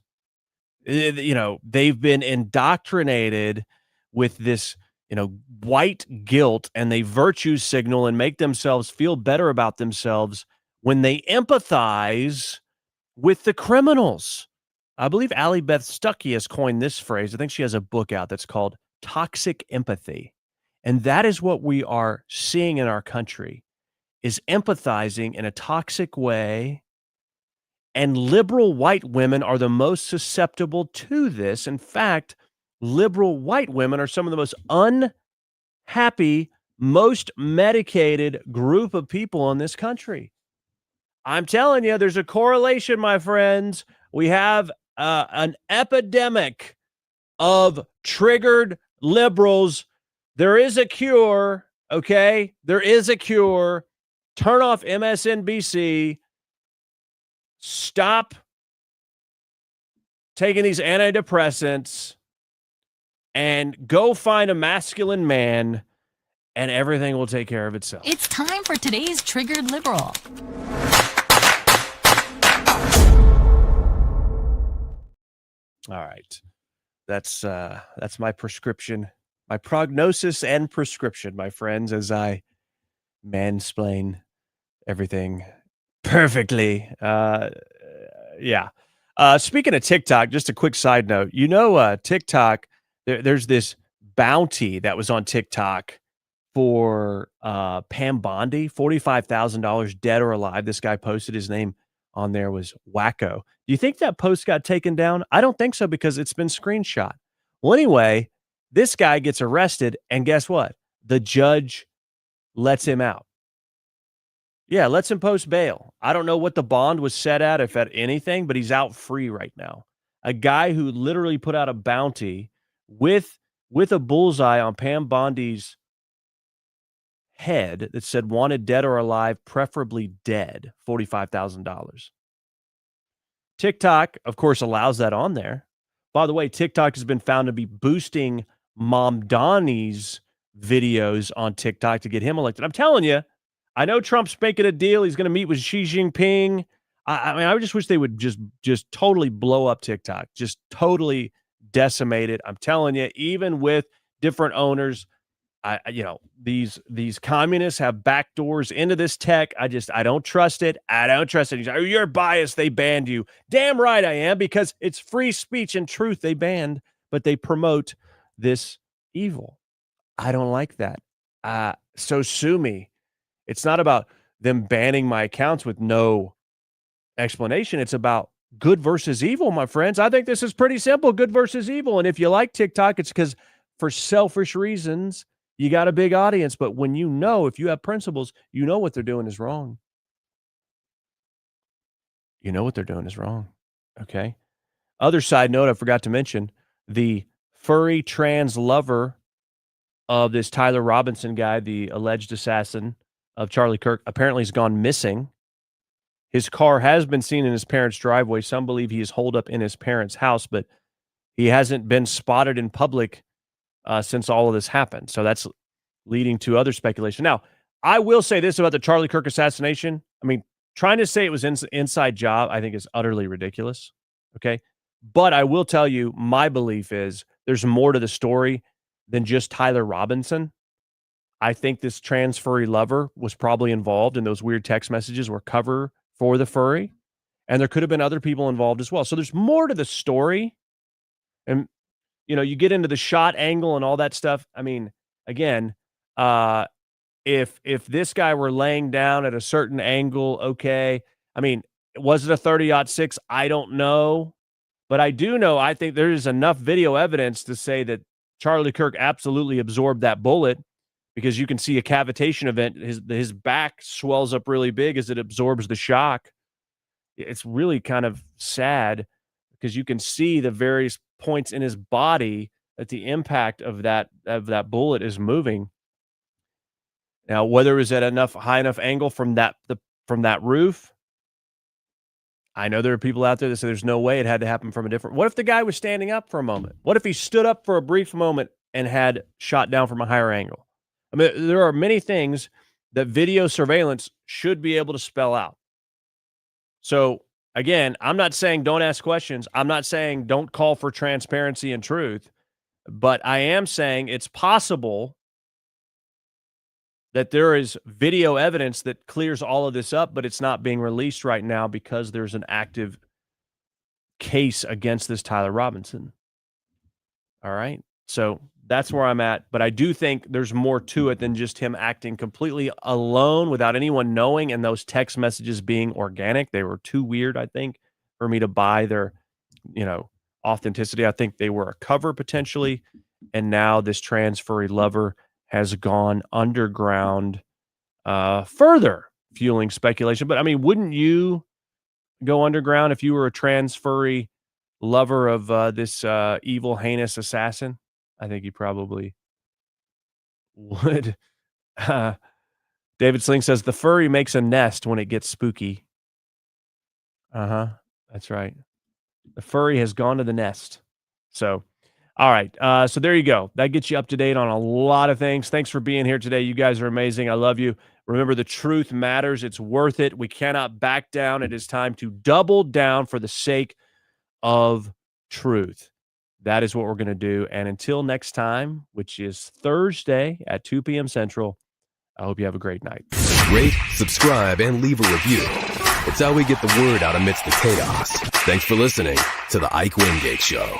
You know, they've been indoctrinated with this, you know, white guilt, and they virtue signal and make themselves feel better about themselves when they empathize with the criminals. I believe Allie Beth Stuckey has coined this phrase. I think she has a book out that's called Toxic Empathy. And that is what we are seeing in our country, is empathizing in a toxic way. And liberal white women are the most susceptible to this. In fact, liberal white women are some of the most unhappy, most medicated group of people in this country. I'm telling you, there's a correlation, my friends. We have an epidemic of triggered liberals. There is a cure, okay? There is a cure. Turn off MSNBC. Stop taking these antidepressants and go find a masculine man, and everything will take care of itself. It's time for today's Triggered Liberal. All right. That's my prescription, my prognosis and prescription, my friends, as I mansplain everything perfectly. Yeah. Speaking of TikTok, just a quick side note. You know, TikTok, there's this bounty that was on TikTok for Pam Bondi, $45,000 dead or alive. This guy posted, his name on there was Wacko. Do you think that post got taken down? I don't think so, because it's been screenshot. Well, anyway, this guy gets arrested, and guess what? The judge lets him out. Yeah, lets him post bail. I don't know what the bond was set at, if at anything, but he's out free right now. A guy who literally put out a bounty with a bullseye on Pam Bondi's head that said wanted dead or alive, preferably dead, $45,000. TikTok, of course, allows that on there. By the way, TikTok has been found to be boosting Mamdani's videos on TikTok to get him elected. I'm telling you, I know Trump's making a deal. He's going to meet with Xi Jinping. I mean, I just wish they would just totally blow up TikTok, just totally decimate it. I'm telling you, even with different owners, these communists have backdoors into this tech. I don't trust it. I don't trust it. He's like, oh, you're biased. They banned you. Damn right I am, because it's free speech and truth they banned, but they promote this evil. I don't like that. So sue me. It's not about them banning my accounts with no explanation. It's about good versus evil, my friends. I think this is pretty simple, good versus evil. And if you like TikTok, it's because for selfish reasons, you got a big audience. But when if you have principles, you know what they're doing is wrong. You know what they're doing is wrong. Okay. Other side note, I forgot to mention, the furry trans lover of this Tyler Robinson guy, the alleged assassin of Charlie Kirk, apparently has gone missing. His car has been seen in his parents' driveway. Some believe he is holed up in his parents' house, but he hasn't been spotted in public since all of this happened. So that's leading to other speculation. Now, I will say this about the Charlie Kirk assassination. I mean, trying to say it was an inside job, I think, is utterly ridiculous. Okay. But I will tell you, my belief is there's more to the story than just Tyler Robinson. I think this trans furry lover was probably involved, and those weird text messages were cover for the furry. And there could have been other people involved as well. So there's more to the story. And, you get into the shot angle and all that stuff. I mean, again, if this guy were laying down at a certain angle, okay. I mean, was it a 30-06? I don't know. But I do know, I think there is enough video evidence to say that Charlie Kirk absolutely absorbed that bullet, because you can see a cavitation event. His back swells up really big as it absorbs the shock. It's really kind of sad, because you can see the various points in his body that the impact of that bullet is moving. Now, whether it was at high enough angle from that roof, I know there are people out there that say there's no way it had to happen from a different. What if the guy was standing up for a moment? What if he stood up for a brief moment and had shot down from a higher angle? I mean, there are many things that video surveillance should be able to spell out. So again, I'm not saying don't ask questions. I'm not saying don't call for transparency and truth, but I am saying it's possible that there is video evidence that clears all of this up, but it's not being released right now because there's an active case against this Tyler Robinson. All right. So that's where I'm at. But I do think there's more to it than just him acting completely alone without anyone knowing, and those text messages being organic. They were too weird, I think, for me to buy their, authenticity. I think they were a cover potentially. And now this trans furry lover has gone underground, further fueling speculation. But I mean, wouldn't you go underground if you were a trans furry lover of this evil, heinous assassin? I think you probably would. David Sling says the furry makes a nest when it gets spooky. That's right. The furry has gone to the nest. So, all right. So there you go. That gets you up to date on a lot of things. Thanks for being here today. You guys are amazing. I love you. Remember, the truth matters. It's worth it. We cannot back down. It is time to double down for the sake of truth. That is what we're going to do. And until next time, which is Thursday at 2 p.m. Central, I hope you have a great night. Rate, subscribe, and leave a review. It's how we get the word out amidst the chaos. Thanks for listening to The Ike Wingate Show.